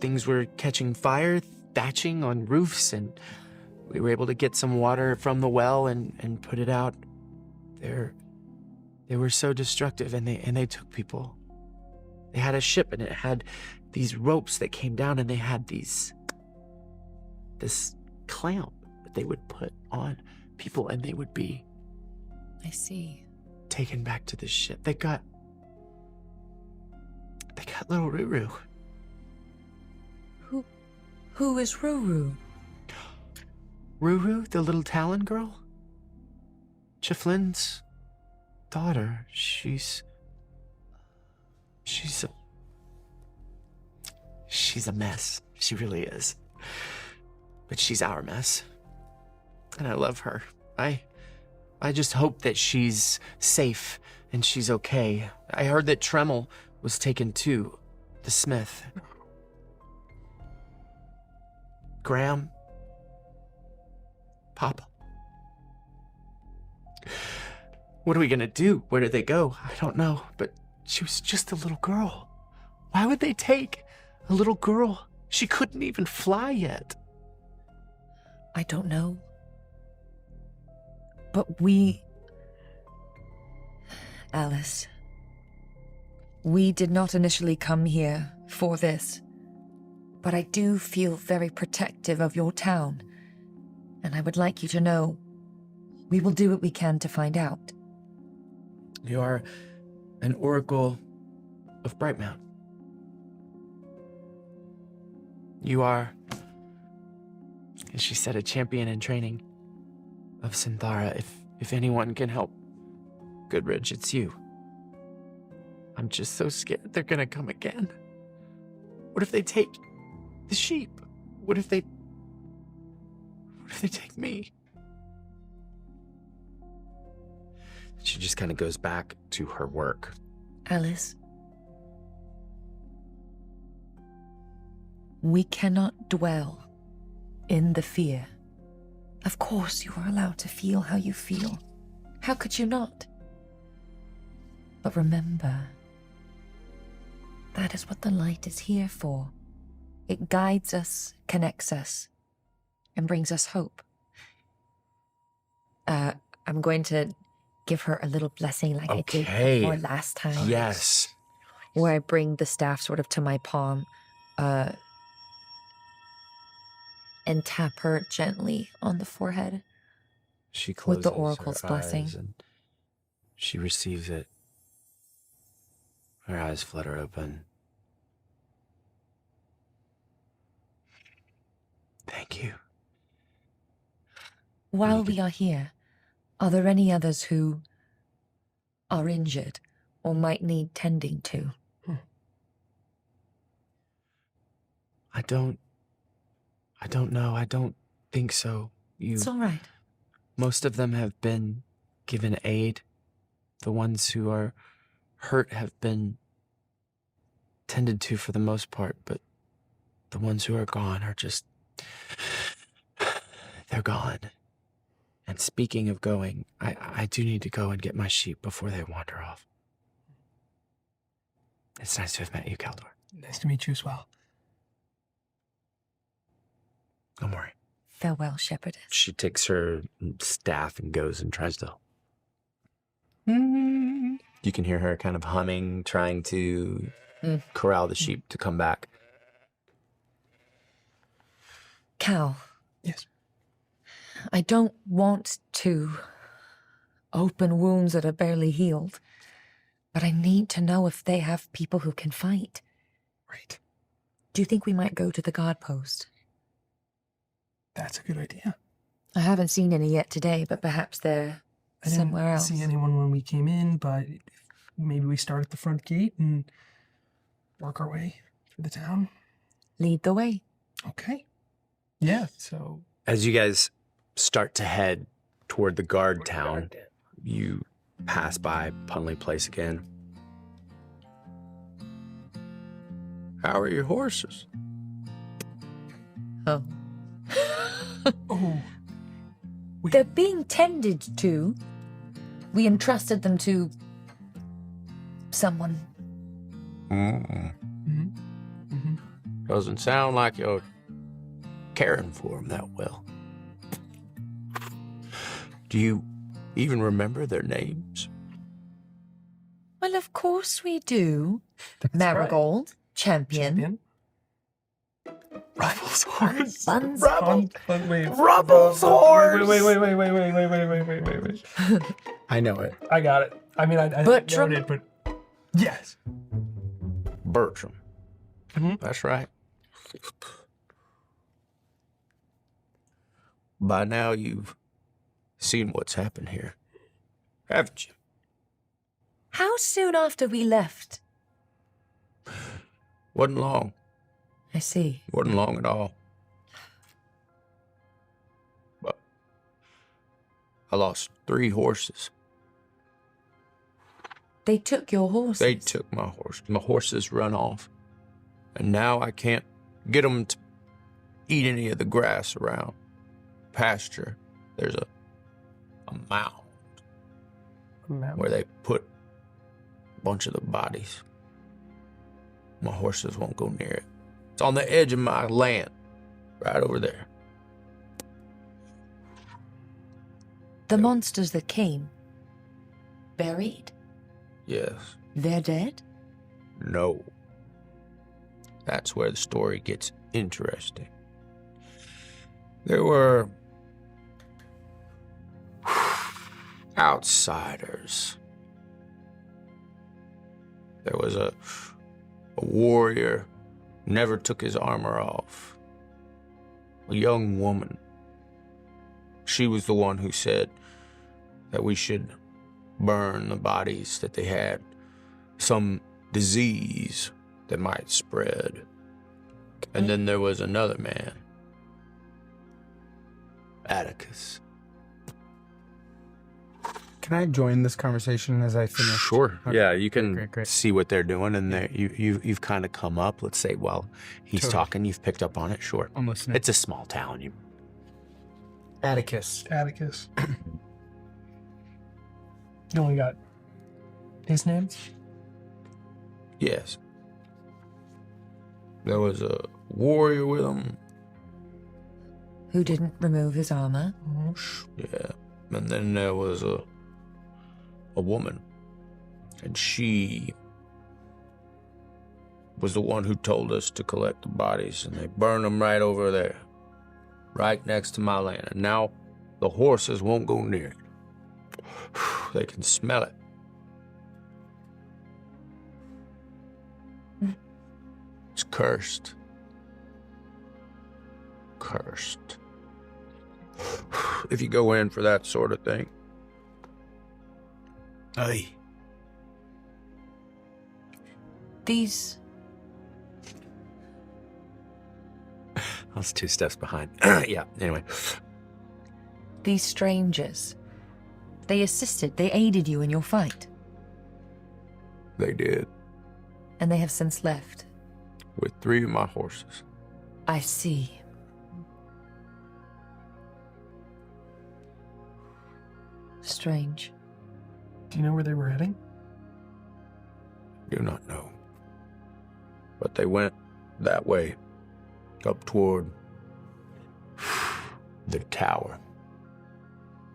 things were catching fire, thatching on roofs, and we were able to get some water from the well and put it out. They were so destructive, and they took people. They had a ship, and it had these ropes that came down, and they had this clamp that they would put on people, and they would be I see. taken back to the ship. They got little Ruru. Who is Ruru? Ruru, the little Talon girl? Chiflin's daughter. She's a mess. She really is. But she's our mess. And I love her. I just hope that she's safe and she's okay. I heard that Tremel was taken too, the smith. Graham. Papa. What are we gonna do? Where did they go? I don't know, but she was just a little girl. Why would they take a little girl? She couldn't even fly yet. I don't know. But Alice, we did not initially come here for this, but I do feel very protective of your town, and I would like you to know we will do what we can to find out. You are an oracle of Brightmount. You are, as she said, a champion in training of Synthara. If anyone can help Goodridge, it's you. I'm just so scared they're gonna come again. What if they take the sheep? What if they take me? She just kind of goes back to her work. Alice, we cannot dwell in the fear. Of course you are allowed to feel how you feel. How could you not? But remember, that is what the light is here for. It guides us, connects us, and brings us hope. I'm going to give her a little blessing like I did before last time. Yes. Where I bring the staff sort of to my palm, and tap her gently on the forehead. She closes with the oracle's her blessing. eyes and she receives it. Her eyes flutter open. Thank you. While we are here, are there any others who are injured or might need tending to? I don't know. I don't think so. It's all right. Most of them have been given aid. The ones who are hurt have been tended to for the most part, but the ones who are gone are just... they're gone. And speaking of going, I do need to go and get my sheep before they wander off. It's nice to have met you, Caldor. Nice to meet you as well. Amori. Farewell, shepherdess. She takes her staff and goes and tries to... You can hear her kind of humming, trying to corral the sheep to come back. Cal. Yes. I don't want to open wounds that are barely healed, but I need to know if they have people who can fight. Right. Do you think we might go to the guard post? That's a good idea. I haven't seen any yet today, but perhaps they're somewhere else. I didn't see anyone when we came in, but maybe we start at the front gate and work our way through the town. Lead the way. Okay. Yeah, so... As you guys start to head toward the guard town, you pass by Punley Place again. How are your horses? Oh. Oh. They're being tended to. We entrusted them to someone. Doesn't sound like you're caring for them that well. Do you even remember their names? Well, of course we do. That's Marigold, right. champion. Rubble's horse. Buns. Rubble's horse! Wait. I know it. I got it. I mean, I Bertram? wrote it, but... Yes. Bertram. That's right. By now you've seen what's happened here, haven't you? How soon after we left? Wasn't long. I see. Wasn't long at all. But I lost 3 horses. They took your horses. They took my horse. My horses run off. And now I can't get them to eat any of the grass around. Pasture. There's a mound where they put a bunch of the bodies. My horses won't go near it. It's on the edge of my land, right over there. The monsters that came. Buried? Yes. They're dead? No. That's where the story gets interesting. There were outsiders. There was a warrior who never took his armor off. A young woman. She was the one who said that we should burn the bodies, that they had some disease that might spread. And then there was another man, Atticus. Can I join this conversation as I finish? Sure. Okay. Yeah, you can Great. see what they're doing, and you've kind of come up. Let's say while he's Totally. talking, you've picked up on it. Sure. I'm listening. It's a small town. Atticus. You only got his name? Yes. There was a warrior with him. Who didn't remove his armor? Yeah. And then there was a woman. And she was the one who told us to collect the bodies, and they burned them right over there, right next to my land. And now the horses won't go near it. They can smell it. It's cursed. Cursed. If you go in for that sort of thing. Aye. These... I was 2 steps behind. Yeah, anyway. These strangers. They assisted, they aided you in your fight. They did. And they have since left. With 3 of my horses. I see. Strange. Do you know where they were heading? Do not know. But they went that way. Up toward the tower.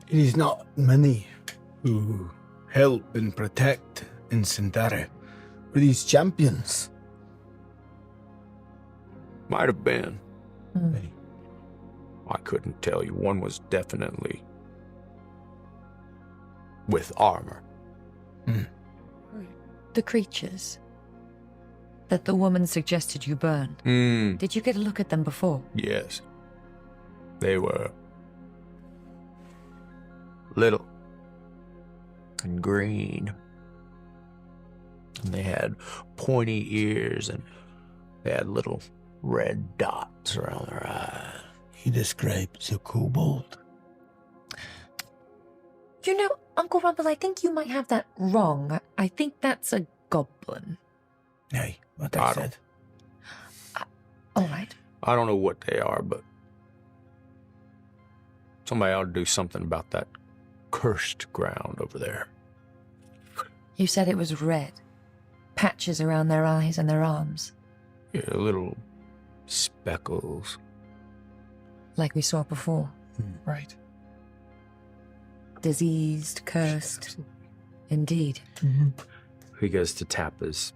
It is not many who help and protect in Sindare. Were these champions? Might have been. Hey, I couldn't tell you. One was definitely with armor. The creatures that the woman suggested you burn. Did you get a look at them before? Yes. They were little and green. And they had pointy ears and they had little red dots around their eyes. he describes a kobold. You know, Uncle Rubble, I think you might have that wrong. I think that's a goblin. Aye, what I I don't- said. All right. I don't know what they are, but somebody ought to do something about that cursed ground over there. You said it was red. Patches around their eyes and their arms. Yeah, little speckles. Like we saw before. Right. Diseased, cursed. Indeed. He goes to tap his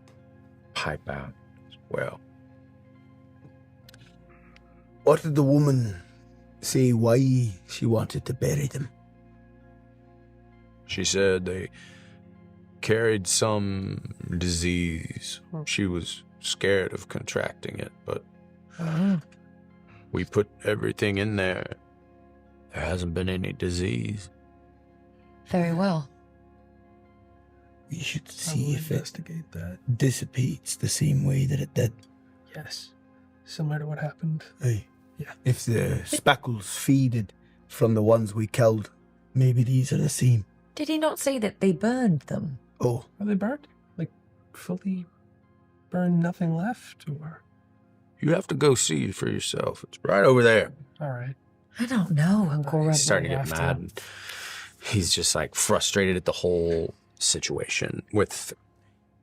pipe out as well. What did the woman say why she wanted to bury them? She said they carried some disease. She was scared of contracting it, but we put everything in there. There hasn't been any disease. Very well. We should I see will if it investigate that. dissipates the same way that it did. Yes. Similar to what happened. Aye. Yeah. If the speckles faded from the ones we killed, maybe these are the same. Did he not say that they burned them? Oh, Are they burnt? Like, fully burned, nothing left? Or. You have to go see for yourself. It's right over there. Alright. I don't know, Uncle Rubble. He's starting to get have to- mad. And he's just like frustrated at the whole situation with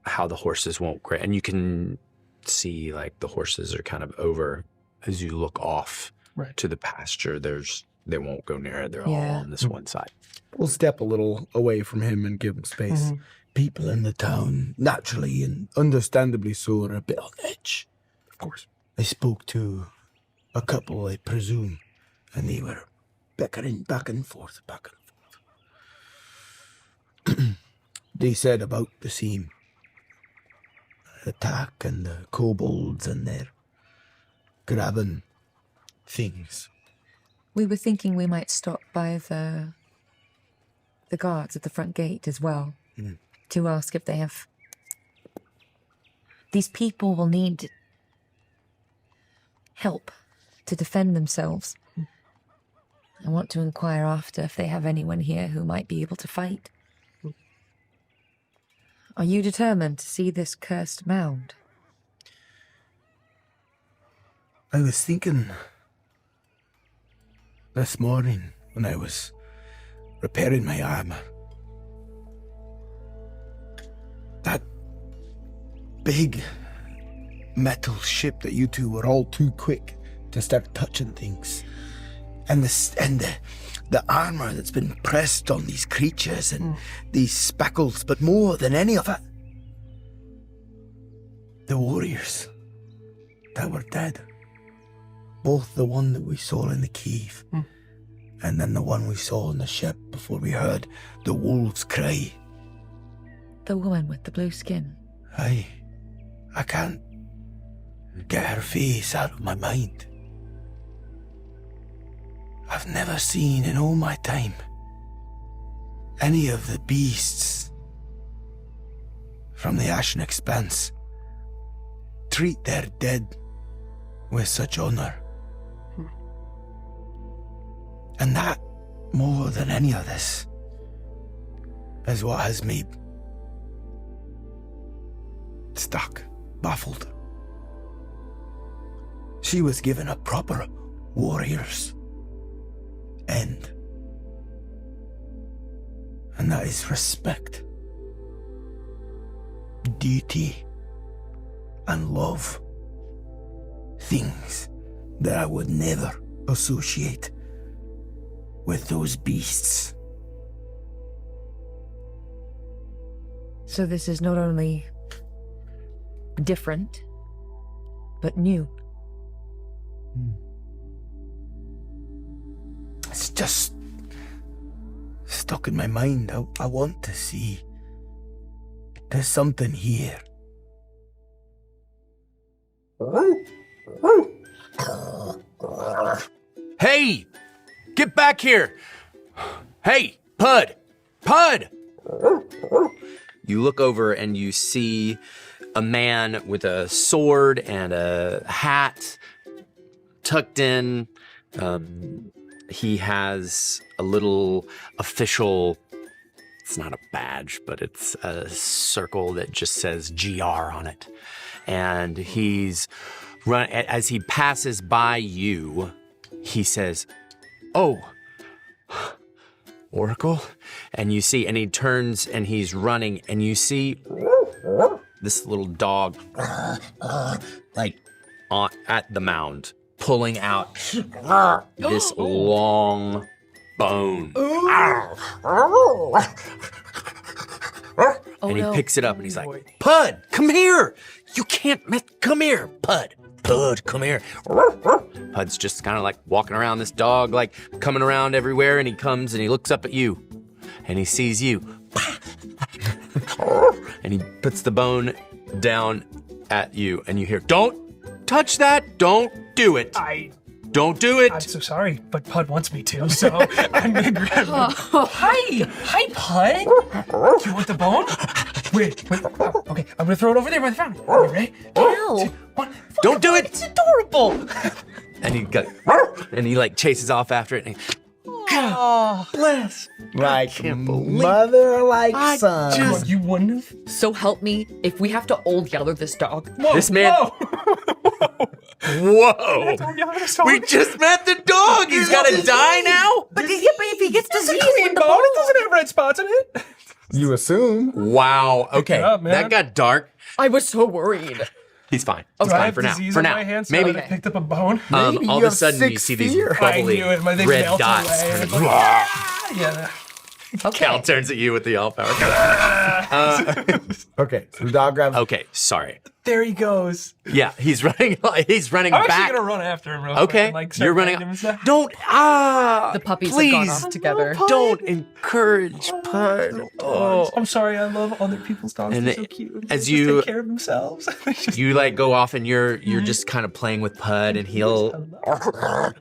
how the horses won't graze. And you can see like the horses are kind of over as you look off Right. to the pasture. They won't go near it. They're all Yeah. on this one side. We'll step a little away from him and give him space. people in the town, naturally and understandably so, are a bit on edge. Of course. I spoke to a couple, I presume, and they were bickering back and forth. They said about the same attack and the kobolds and their grabbing things. We were thinking we might stop by the guards at the front gate as well to ask if they have... These people will need help to defend themselves. I want to inquire after if they have anyone here who might be able to fight. Are you determined to see this cursed mound? I was thinking this morning when I was repairing my armor, that big metal ship that you two were all too quick to start touching things, and the armor that's been pressed on these creatures and these speckles, but more than any of it, the warriors that were dead. Both the one that we saw in the cave and then the one we saw on the ship before we heard the wolves cry. The woman with the blue skin. I can't get her face out of my mind. I've never seen in all my time any of the beasts from the Ashen Expanse treat their dead with such honor. And that, more than any of this, is what has me stuck, baffled. She was given a proper warrior's end. And that is respect, duty, and love. Things that I would never associate with those beasts. So this is not only different, but new. It's just stuck in my mind. I want to see. There's something here. Hey! Get back here! Hey, Pud! Pud! You look over and you see a man with a sword and a hat tucked in. He has a little official, it's not a badge, but it's a circle that just says GR on it. And as he passes by you, he says, "Oh, Oracle?" And you see, and he turns and he's running, and you see this little dog like at the mound, pulling out this long bone. And he picks it up and he's like, "Pud, come here! You can't come here, Pud. Pud, come here." Pud's just kind of like walking around this dog, like coming around everywhere, and he comes and he looks up at you and he sees you. And he puts the bone down at you and you hear, "Don't touch that! Don't do it! Don't do it!" I'm so sorry, but Pud wants me to, so I'm gonna grab him. Hi, Pud. You want the bone? Wait. Oh, okay, I'm gonna throw it over there by the fountain. Are you ready? Ew. 2, 1. Don't do it! It's adorable. And he like chases off after it. And bless. Like can't believe- mother, like son. Come on, you wouldn't have. So help me if we have to old yeller this dog. Whoa, This man- Whoa! We just met the dog. He's gotta die now. But if he gets It's a clean bone. It doesn't have red spots on it. You assume. Wow. Okay, it up, man. that got dark. I was so worried. He's fine. Do He's I fine have for now. disease For on now, my hands? maybe. I picked up a bone. Maybe All you of a have sudden, you six see these fear. I bubbly knew it. They red melted dots. away. It's like, yeah. Cal turns at you with the all power. Okay, so the dog grabs. Okay, sorry. There he goes. Yeah, he's running. He's running I'm back. actually gonna run after him real quick Okay, and, like, start you're running. petting him and stuff. Don't The puppies please, have gone off together. Don't encourage Pud. Oh, I'm sorry. I love other people's dogs. And They're so it- cute. as They just you- take care of themselves. you like go off and you're just kind of playing with Pud, and he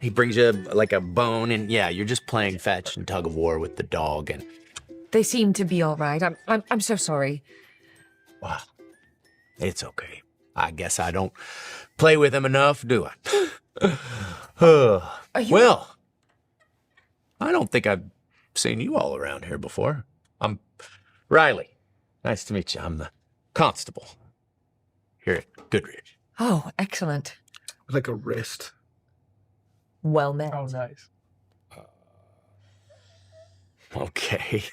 brings you like a bone, and yeah, you're just playing fetch and tug of war with the dog, and They seem to be all right. I'm so sorry. wow, it's okay. I guess I don't play with him enough, do I? Well, I don't think I've seen you all around here before. I'm Riley. Nice to meet you. I'm the constable here at Goodrich. Oh, excellent. Like a wrist. Well met. Oh, nice. Okay.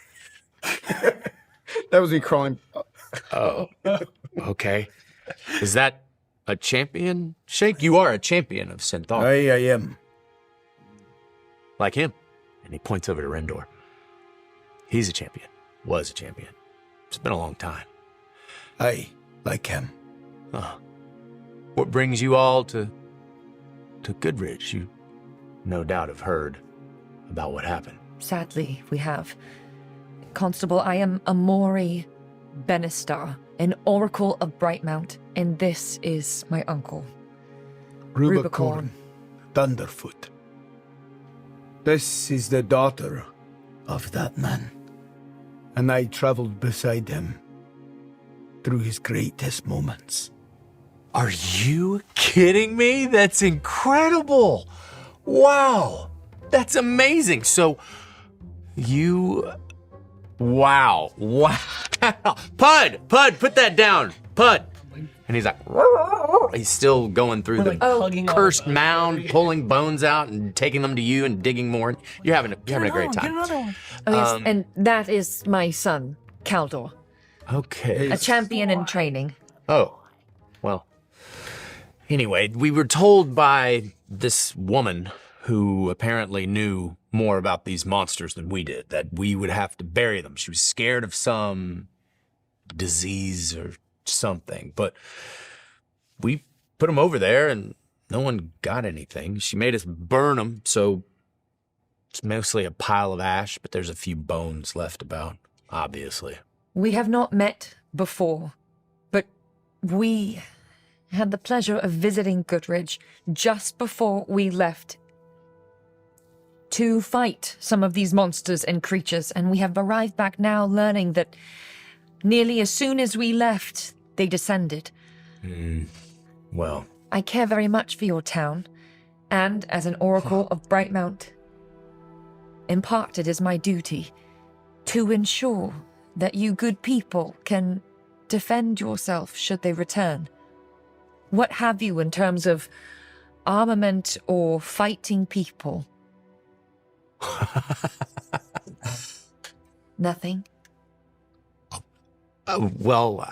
That was me crawling. Oh, okay. Is that a champion shake? You are a champion of Centaur. I am. Like him. And he points over to Rendor. He's a champion. Was a champion. It's been a long time. I like him. What brings you all to Goodrich? You no doubt have heard about what happened. Sadly, we have. Constable, I am Amori Benastar, an oracle of Brightmount, and this is my uncle. Rubacorn. Thunderfoot. This is the daughter of that man. And I traveled beside him through his greatest moments. Are you kidding me? That's incredible. Wow. That's amazing. So wow. Pud, put that down. Pud. And he's like, he's still going through the hugging all cursed of us. mound, pulling bones out and taking them to you and digging more. You're having a great Get time. another one. Oh, yes, and that is my son, Caldor, Okay. a champion in training. Oh, well. Anyway, we were told by this woman who apparently knew more about these monsters than we did, that we would have to bury them. She was scared of some disease or something, but we put them over there and no one got anything. She made us burn them, so it's mostly a pile of ash, but there's a few bones left about, obviously. We have not met before, but we had the pleasure of visiting Goodridge just before we left to fight some of these monsters and creatures, and we have arrived back now learning that nearly as soon as we left, they descended. Well, I care very much for your town, and as an Oracle of Brightmount, in part it is my duty to ensure that you good people can defend yourself should they return. What have you in terms of armament or fighting people? Nothing? well,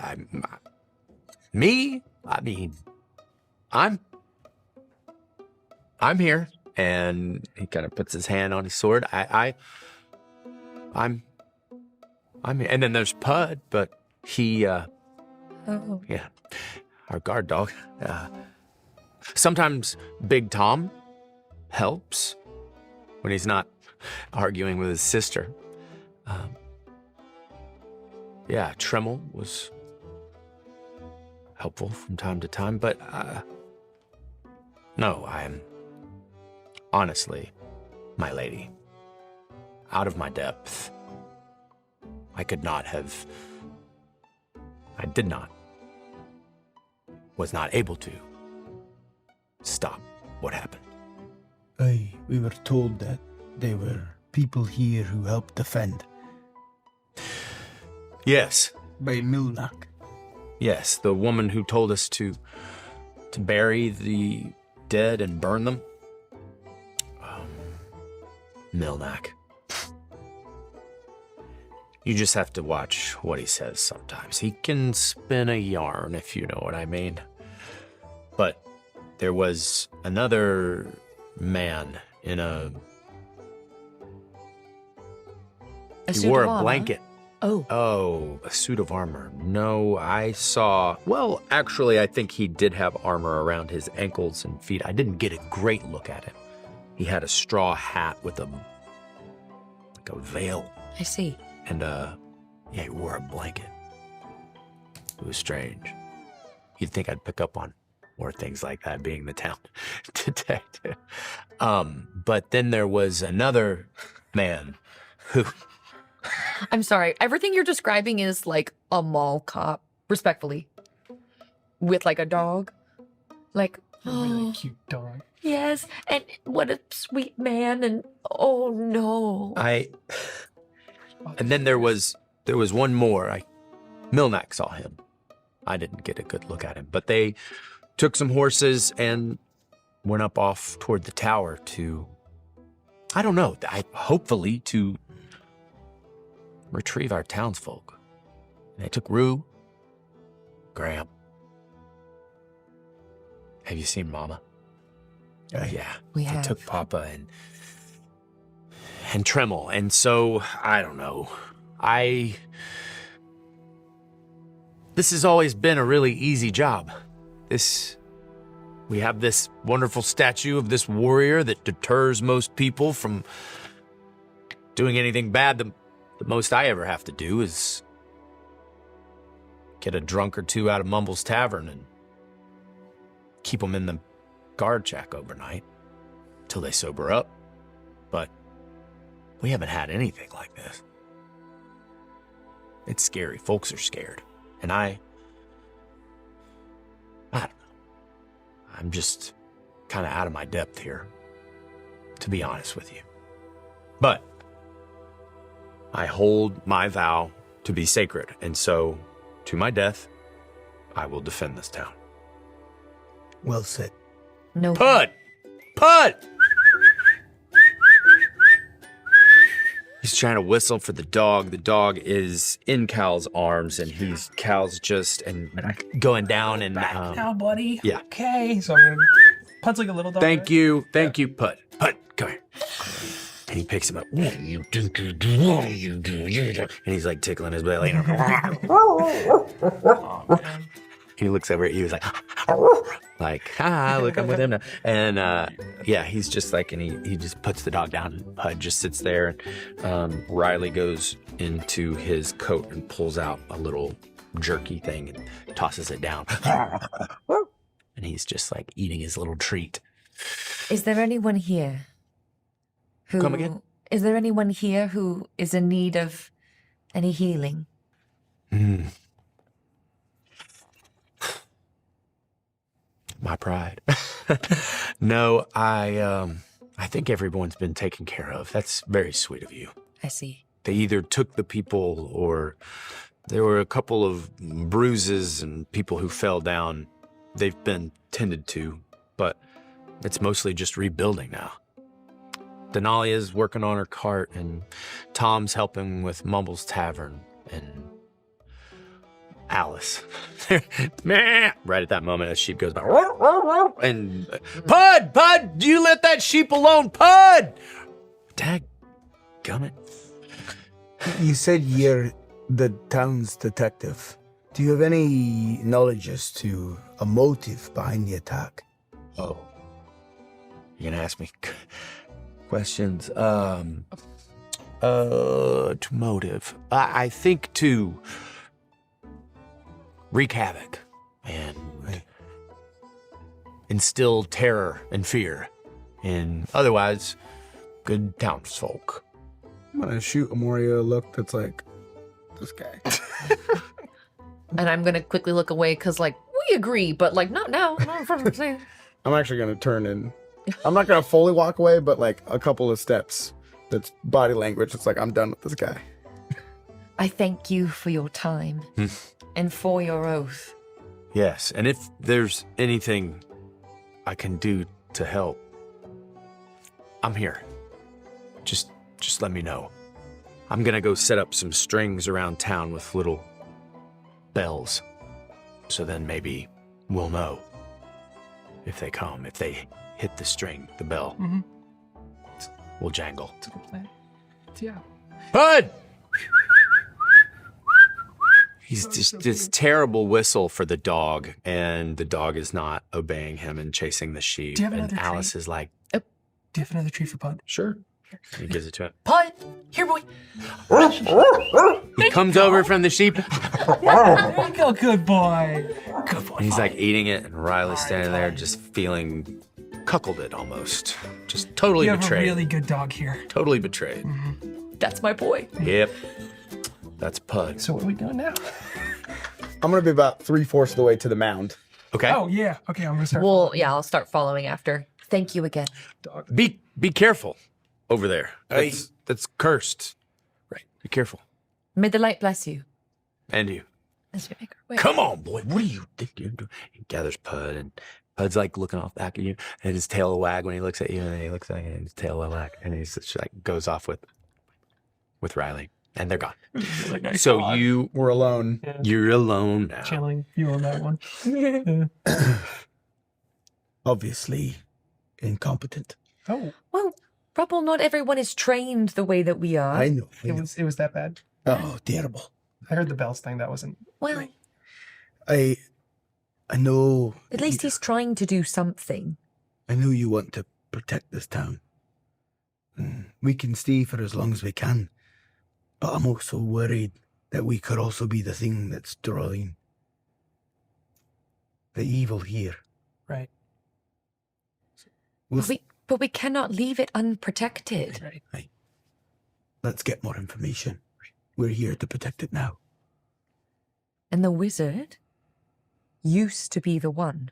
I'm here, and he kind of puts his hand on his sword. I'm here. And then there's Pud, but he, yeah, our guard dog. Sometimes Big Tom helps when he's not arguing with his sister. Yeah, Tremel was helpful from time to time, but no, I am honestly, my lady, out of my depth. I did not, was not able to stop what happened. Aye, we were told that there were people here who helped defend. Yes. By Milnak. Yes, the woman who told us to bury the dead and burn them. Milnak. You just have to watch what he says sometimes. He can spin a yarn, if you know what I mean. But there was another man in he wore a blanket. Oh, a suit of armor. No, I saw... Well, actually, I think he did have armor around his ankles and feet. I didn't get a great look at him. He had a straw hat with a veil. I see. And, yeah, he wore a blanket. It was strange. You'd think I'd pick up on more things like that, being the town detective. But then there was another man who... I'm sorry. Everything you're describing is like a mall cop, respectfully, with like a dog. Like, A really cute dog. yes, and what a sweet man, and oh no. And then there was one more. Milnak saw him. I didn't get a good look at him, but they took some horses and went up off toward the tower to, I don't know, hopefully to retrieve our townsfolk. They took Rue, Graham. Have you seen Mama? Yeah. We They have. took Papa and Tremel. And so, I don't know. This has always been a really easy job. We have this wonderful statue of this warrior that deters most people from doing anything bad. The most I ever have to do is get a drunk or two out of Mumble's Tavern and keep them in the guard shack overnight till they sober up. But we haven't had anything like this. It's scary. Folks are scared. And I don't know. I'm just kind of out of my depth here, to be honest with you. But I hold my vow to be sacred, and so, to my death, I will defend this town. Well said. No. Pud! Pud! He's trying to whistle for the dog. The dog is in Cal's arms, and Cal's just going down and Back now, buddy. yeah. Okay. So I'm gonna Pud's like a little dog. Thank you, Pud. Pud, come here. And he picks him up. What do you do? What do you do? And he's like tickling his belly. He looks over at you. He's like, look, I'm with him now. And yeah, he's just like, and he just puts the dog down. And Pud just sits there. And Riley goes into his coat and pulls out a little jerky thing and tosses it down. And he's just like eating his little treat. Is there anyone here who... Come again? Is there anyone here who is in need of any healing? My pride. No, I think everyone's been taken care of. That's very sweet of you. I see. They either took the people or there were a couple of bruises and people who fell down. They've been tended to, but it's mostly just rebuilding now. Denalia's working on her cart, and Tom's helping with Mumble's Tavern, and Alice. Right at that moment, a sheep goes by. And Pud, you let that sheep alone, Pud! Dadgummit. You said you're the town's detective. Do you have any knowledge as to a motive behind the attack? Oh. You're gonna ask me questions. To motive. I think to wreak havoc and instill terror and fear in otherwise good townsfolk. I'm gonna shoot Amori a look that's like, this guy. And I'm gonna quickly look away because, like, we agree, but like not now. Not in front of the I'm actually gonna turn and I'm not gonna fully walk away, but like a couple of steps. That's body language. It's like, I'm done with this guy. I thank you for your time and for your oath. Yes, and if there's anything I can do to help, I'm here. Just let me know. I'm gonna go set up some strings around town with little bells, so then maybe we'll know if they come. If they hit the string, the bell will jangle. It's a good plan. Yeah. Bud! He's just this terrible whistle for the dog, and the dog is not obeying him and chasing the sheep. Do you have And another Alice treat? is like, Do you have another treat for Pud? sure. He gives it to him. Pud, here, boy. He comes over from the sheep. There you go, good boy. Good boy. And he's like eating it, and Riley's standing there just feeling cuckolded almost. Just totally You have betrayed. a really good dog here. Totally betrayed. That's my boy. Yep. That's Pud. So what are we doing now? I'm gonna be about 3/4 of the way to the mound. Okay. Oh, yeah. Okay, I'm going to start. Well, yeah, I'll start following after. Thank you again. Dog. Be careful over there. That's cursed. Right. Be careful. May the light bless you. And you. As we make our way. Come on, boy. What do you think you're doing? He gathers Pud, and Pud's like looking off back at you, and his tail will wag when he looks at you, and then he looks at you, and his tail will wag, and he's just like goes off with Riley, and they're gone. So We're alone. you're alone now. Channeling you on that one. Obviously incompetent. Oh, Well, Rubble, not everyone is trained the way that we are. I know. it was that bad. Oh, terrible. I heard the bells thing. That wasn't. Well, I know. at least he's trying to do something. I know you want to protect this town. We can stay for as long as we can, but I'm also worried that we could also be the thing that's drawing the evil here. Right. But we cannot leave it unprotected. Right. Let's get more information. We're here to protect it now. And the wizard used to be the one.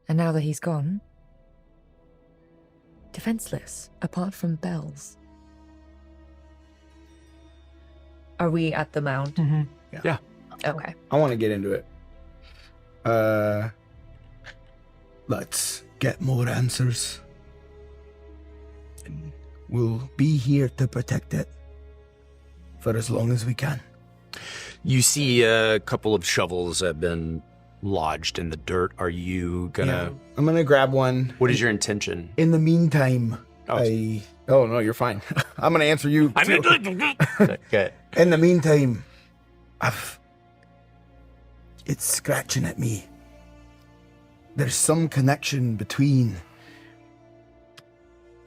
And now that he's gone, defenseless, apart from bells. Are we at the mound? Mm-hmm. Yeah. Okay. I want to get into it. Let's get more answers. And we'll be here to protect it for as long as we can. You see a couple of shovels have been lodged in the dirt. Are you gonna? I'm gonna grab one. What is your intention? In the meantime, Oh, no, you're fine. I'm going to answer you. Too. Okay. In the meantime, it's scratching at me. There's some connection between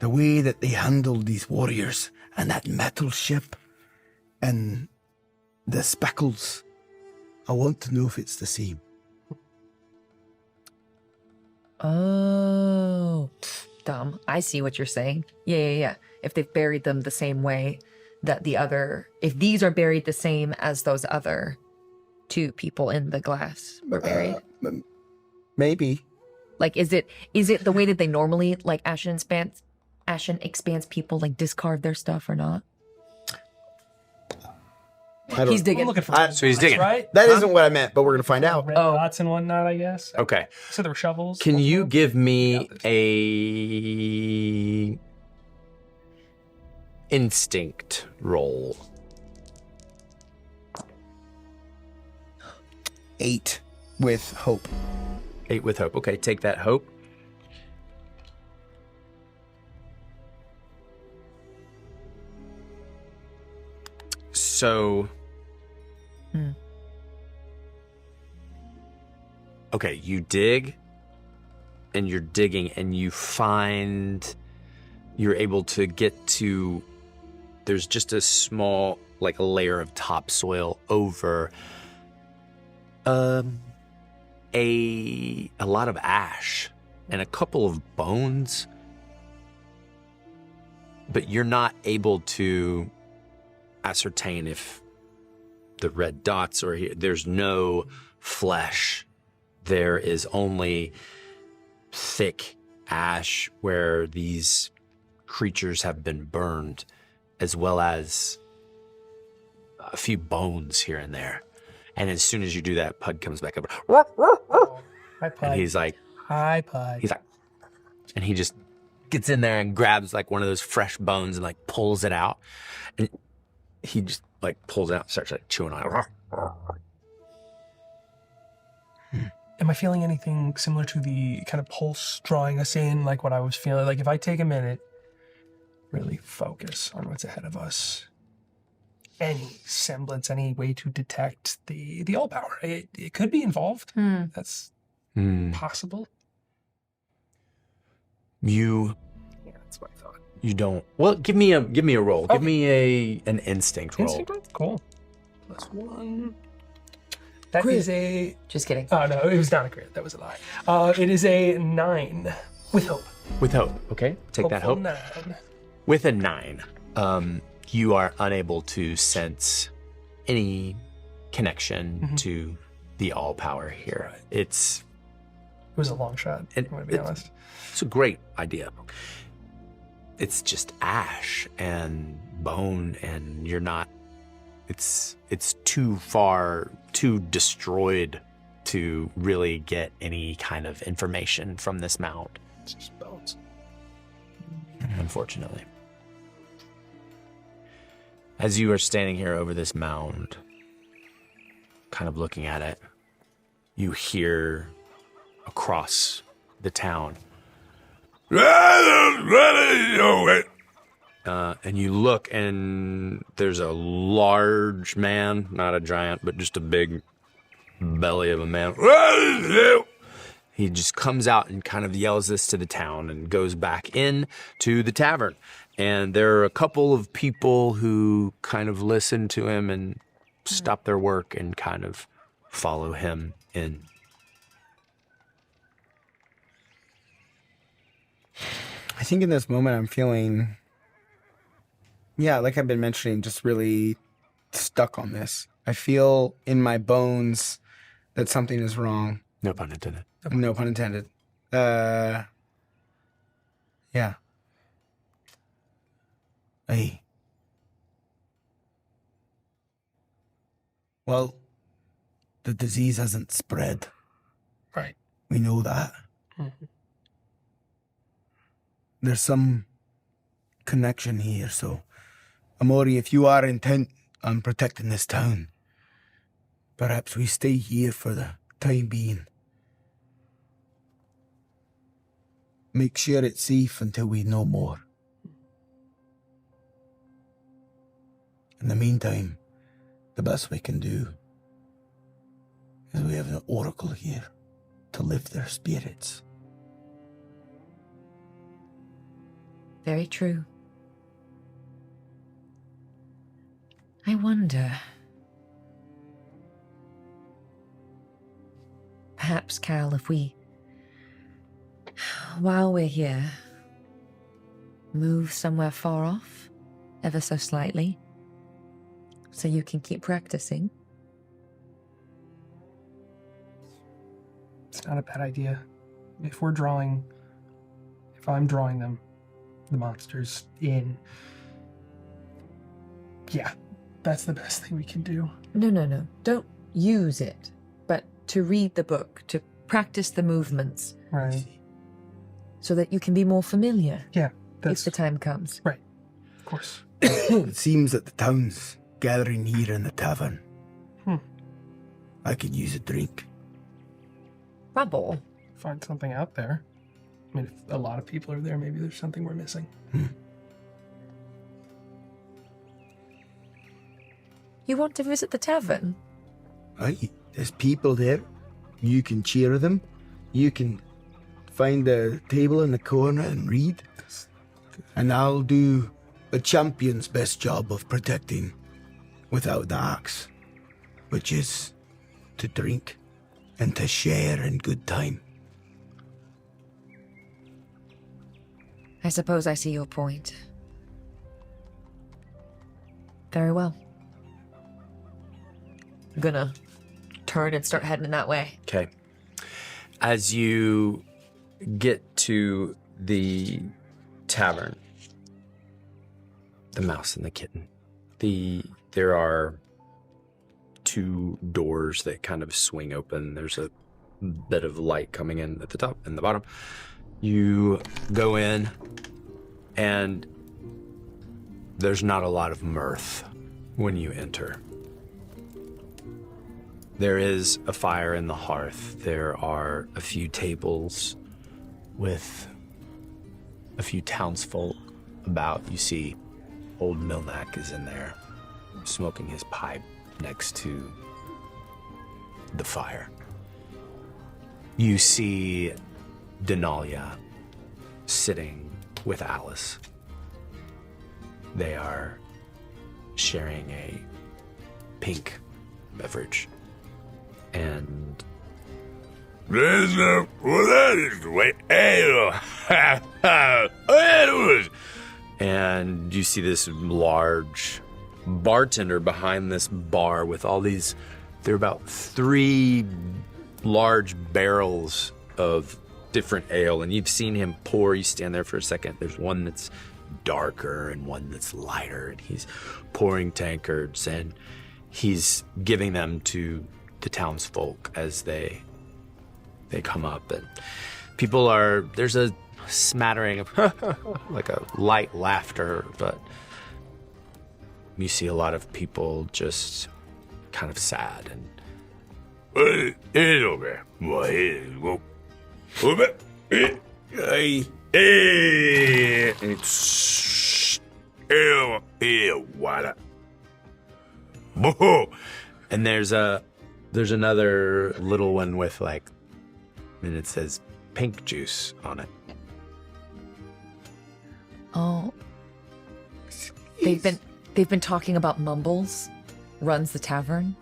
the way that they handled these warriors and that metal ship and the speckles. I want to know if it's the same. Oh, dumb. I see what you're saying. Yeah. If they've buried them the same way that if these are buried the same as those other two people in the glass were buried. Maybe. Like, is it the way that they normally, like, Ashen Expanse people, like, discard their stuff or not? He's digging. I'm looking for So he's digging. right? That isn't what I meant, but we're going to find out. Red dots and whatnot, I guess. Okay. So there were shovels. Can you give me this. a instinct roll? 8 with hope. 8 with hope. Okay, take that hope. So, okay, you dig, and you're digging, and you find you're able to get to. There's just a small, like, a layer of topsoil over a lot of ash and a couple of bones, but you're not able to ascertain if the red dots are here. There's no flesh. There is only thick ash where these creatures have been burned, as well as a few bones here and there. And as soon as you do that, Pud comes back over. Hi, Pud. And he's like, Hi, Pud. he's like, and he just gets in there and grabs like one of those fresh bones and like pulls it out. And he just like pulls it out and starts like chewing on it. Am I feeling anything similar to the kind of pulse drawing us in, like what I was feeling? Like if I take a minute, really focus on what's ahead of us, any semblance, any way to detect the all power. It could be involved. That's possible. You Yeah, that's what I thought. you don't. Well, give me a roll. Okay. Give me an instinct roll. Instinct roll? Cool. +1. That is a. Just kidding. Oh no, it was not a crit. That was a lie. It is a 9 with hope. With hope. Okay, take that Hopeful hope. 9. With a 9, you are unable to sense any connection to the all power here. Right. It It was a long shot. I'm gonna be honest. It's a great idea. It's just ash and bone, and you're not. It's too far, too destroyed to really get any kind of information from this mound. It's just bones. Unfortunately. As you are standing here over this mound, kind of looking at it, you hear across the town. And you look, and there's a large man, not a giant, but just a big belly of a man. He just comes out and kind of yells this to the town and goes back in to the tavern. And there are a couple of people who kind of listen to him and stop their work and kind of follow him in. I think in this moment I'm feeling, yeah, like I've been mentioning, just really stuck on this. I feel in my bones that something is wrong. No pun intended. No pun intended. Yeah. Hey. Well, the disease hasn't spread. Right. We know that. Mm-hmm. There's some connection here, so Amori, if you are intent on protecting this town, perhaps we stay here for the time being. Make sure it's safe until we know more. In the meantime, the best we can do is we have an oracle here to lift their spirits. Very true. I wonder. Perhaps, Cal, if we, while we're here, move somewhere far off, ever so slightly, so you can keep practicing. It's not a bad idea. If I'm drawing them, the monsters in, yeah, that's the best thing we can do. No. Don't use it, but to read the book, to practice the movements. Right. So that you can be more familiar. Yeah, if the time comes. Right. Of course. It seems that the town's gathering here in the tavern. I could use a drink. Rubble. Find something out there. I mean, if a lot of people are there, maybe there's something we're missing. You want to visit the tavern? Aye, there's people there. You can cheer them. You can find a table in the corner and read. And I'll do a champion's best job of protecting without the axe, which is to drink and to share in good time. I suppose I see your point. Very well. I'm gonna turn and start heading that way. Okay. As you get to the tavern, the mouse and the kitten, there are two doors that kind of swing open. There's a bit of light coming in at the top and the bottom. You go in, and there's not a lot of mirth when you enter. There is a fire in the hearth. There are a few tables with a few townsfolk about. You see old Milnak is in there smoking his pipe next to the fire. You see Denalia sitting with Alice. They are sharing a pink beverage. And and you see this large bartender behind this bar with all these, there are about 3 large barrels of different ale, and you've seen him pour. You stand there for a second. There's one that's darker and one that's lighter, and he's pouring tankards, and he's giving them to the townsfolk as they come up. And people are, there's a smattering of like a light laughter, but you see a lot of people just kind of sad and and there's another little one with like, and it says pink juice on it. Oh. They've been talking about Mumbles runs the tavern.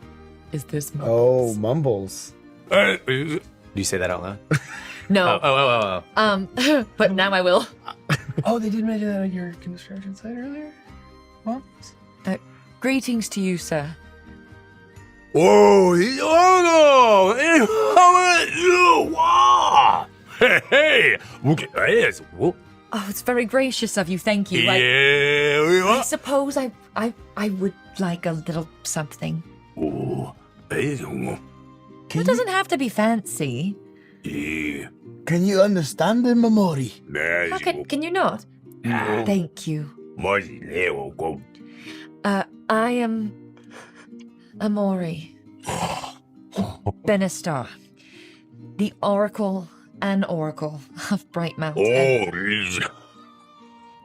Is this Mumbles? Oh, Mumbles. Do you say that out loud? No. Oh. But now I will. Oh, they did mention that on your construction site earlier? Well, Greetings to you, sir. Oh, Oh, it's very gracious of you. Thank you. I suppose I would like a little something. It doesn't have to be fancy. Can you understand him, Amori? How can you not? Thank you. I am Amori. Benastar. The Oracle and Oracle of Bright Mountain.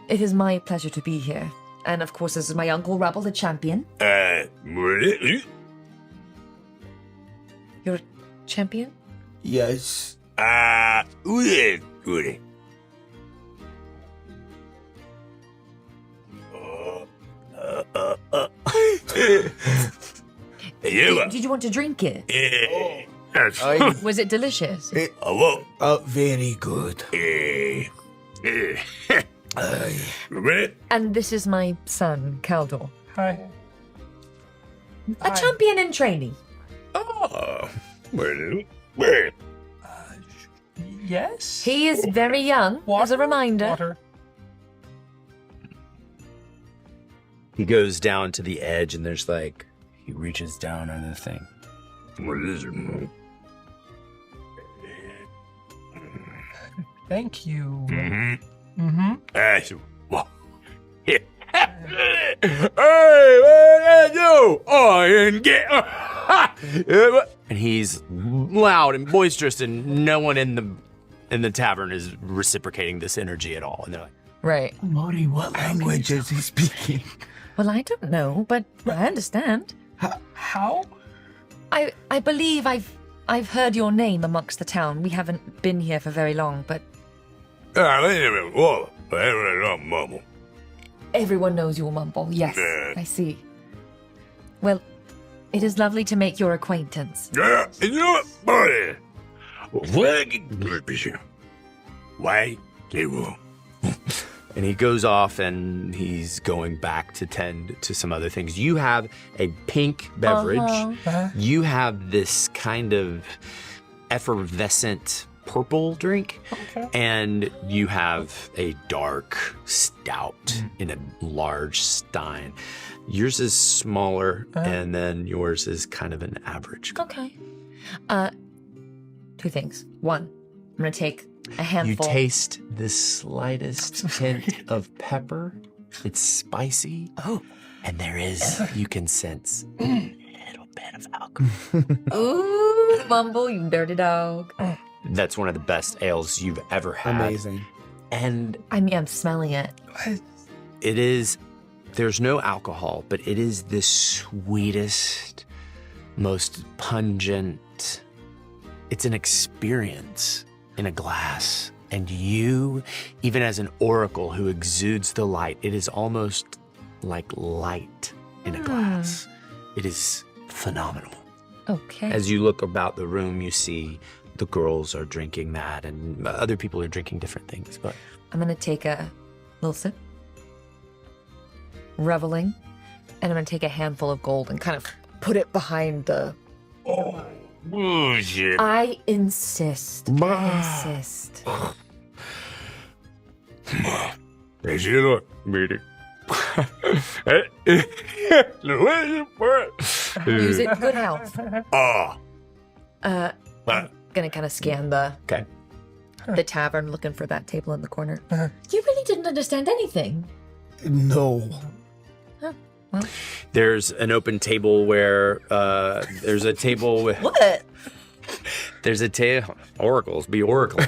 It is my pleasure to be here. And of course, this is my uncle Rubble, the champion. You're a champion? Yes. Did you want to drink it? Was it delicious? Very good. And this is my son, Caldor. Hi. A champion in training. Yes? He is very young, as a reminder. Water. He goes down to the edge, and there's like, he reaches down on the thing. What is it? Thank you. And he's loud and boisterous, and no one in the tavern is reciprocating this energy at all. And they're like, Right. Amori, what language is he speaking? Well, I don't know, but I understand. How? I believe I've heard your name amongst the town. We haven't been here for very long, but everyone knows your mumble. Yes, I see. Well, it is lovely to make your acquaintance. And he goes off, and he's going back to tend to some other things. You have a pink beverage. You have this kind of effervescent purple drink. And you have a dark stout in a large stein. Yours is smaller, and then yours is kind of an average. Okay. Two things. One, I'm going to take a handful. You taste the slightest hint of pepper. It's spicy. Oh. And there is, you can sense a little bit of alcohol. Ooh, mumble, you dirty dog. That's one of the best ales you've ever had. Amazing. And I mean, I'm smelling it. it is, there's no alcohol, but it is the sweetest, most pungent. It's an experience in a glass. And you, even as an oracle who exudes the light, it is almost like light in a glass. It is phenomenal. Okay. As you look about the room, you see the girls are drinking that, and other people are drinking different things. But I'm going to take a little sip. Reveling. And I'm going to take a handful of gold and kind of put it behind the... bullshit. I insist. I insist. Use it in good health. I'm gonna kind of scan the tavern, looking for that table in the corner. You really didn't understand anything. No. Well, There's an open table where there's a table with what? there's a table. Oracles be oracle.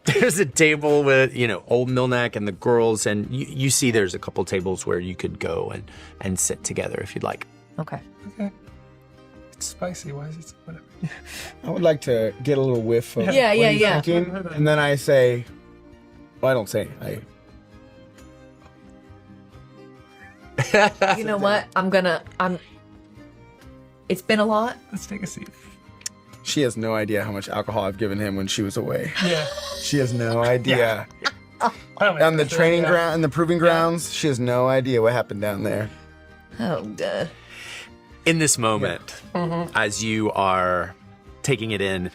There's a table with old Milnack and the girls, and you see there's a couple tables where you could go and sit together if you'd like. Okay. It's spicy. Why is it whatever? I would like to get a little whiff of Yeah, what he's yeah. drinking, and then I say, well, I don't say, You know what? It's been a lot. Let's take a seat. she has no idea how much alcohol I've given him when she was away. Yeah. She has no idea. On the training ground, and the proving grounds, she has no idea what happened down there. Oh, duh. In this moment, as you are taking it in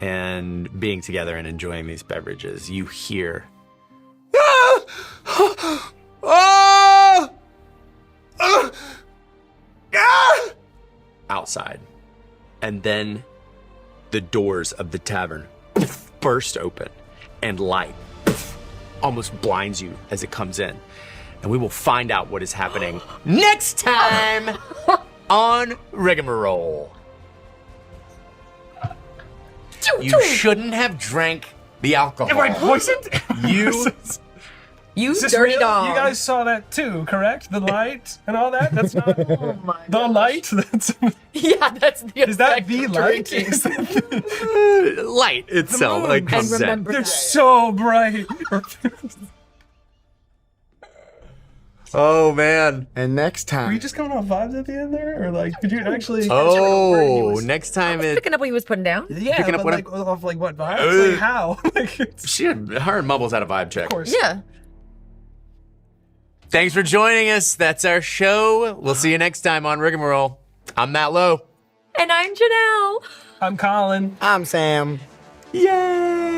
and being together and enjoying these beverages, you hear outside. And then the doors of the tavern burst open, and light almost blinds you as it comes in. And we will find out what is happening next time on Rigamaroll. You shouldn't have drank the alcohol. Am I poisoned? You Is this dirty real? dog. You guys saw that too, correct? The light and all that? That's not the light? That's, Yeah, that's the is that effect the of light? drinking. Is that Light itself. moon. Like, And comes in. remember they're that. so bright. Oh, man. And next Were you time, just going off vibes at the end there? Or like, did you actually... Oh, next time it. Picking up what he was putting down. Yeah, picking up but what like, off like what vibes? Like how? Like, Her and Mubbles had a vibe check. of course. Yeah. Thanks for joining us. That's our show. We'll see you next time on Rigamaroll. I'm Matt Lowe. And I'm Janelle. I'm Colin. I'm Sam. Yay!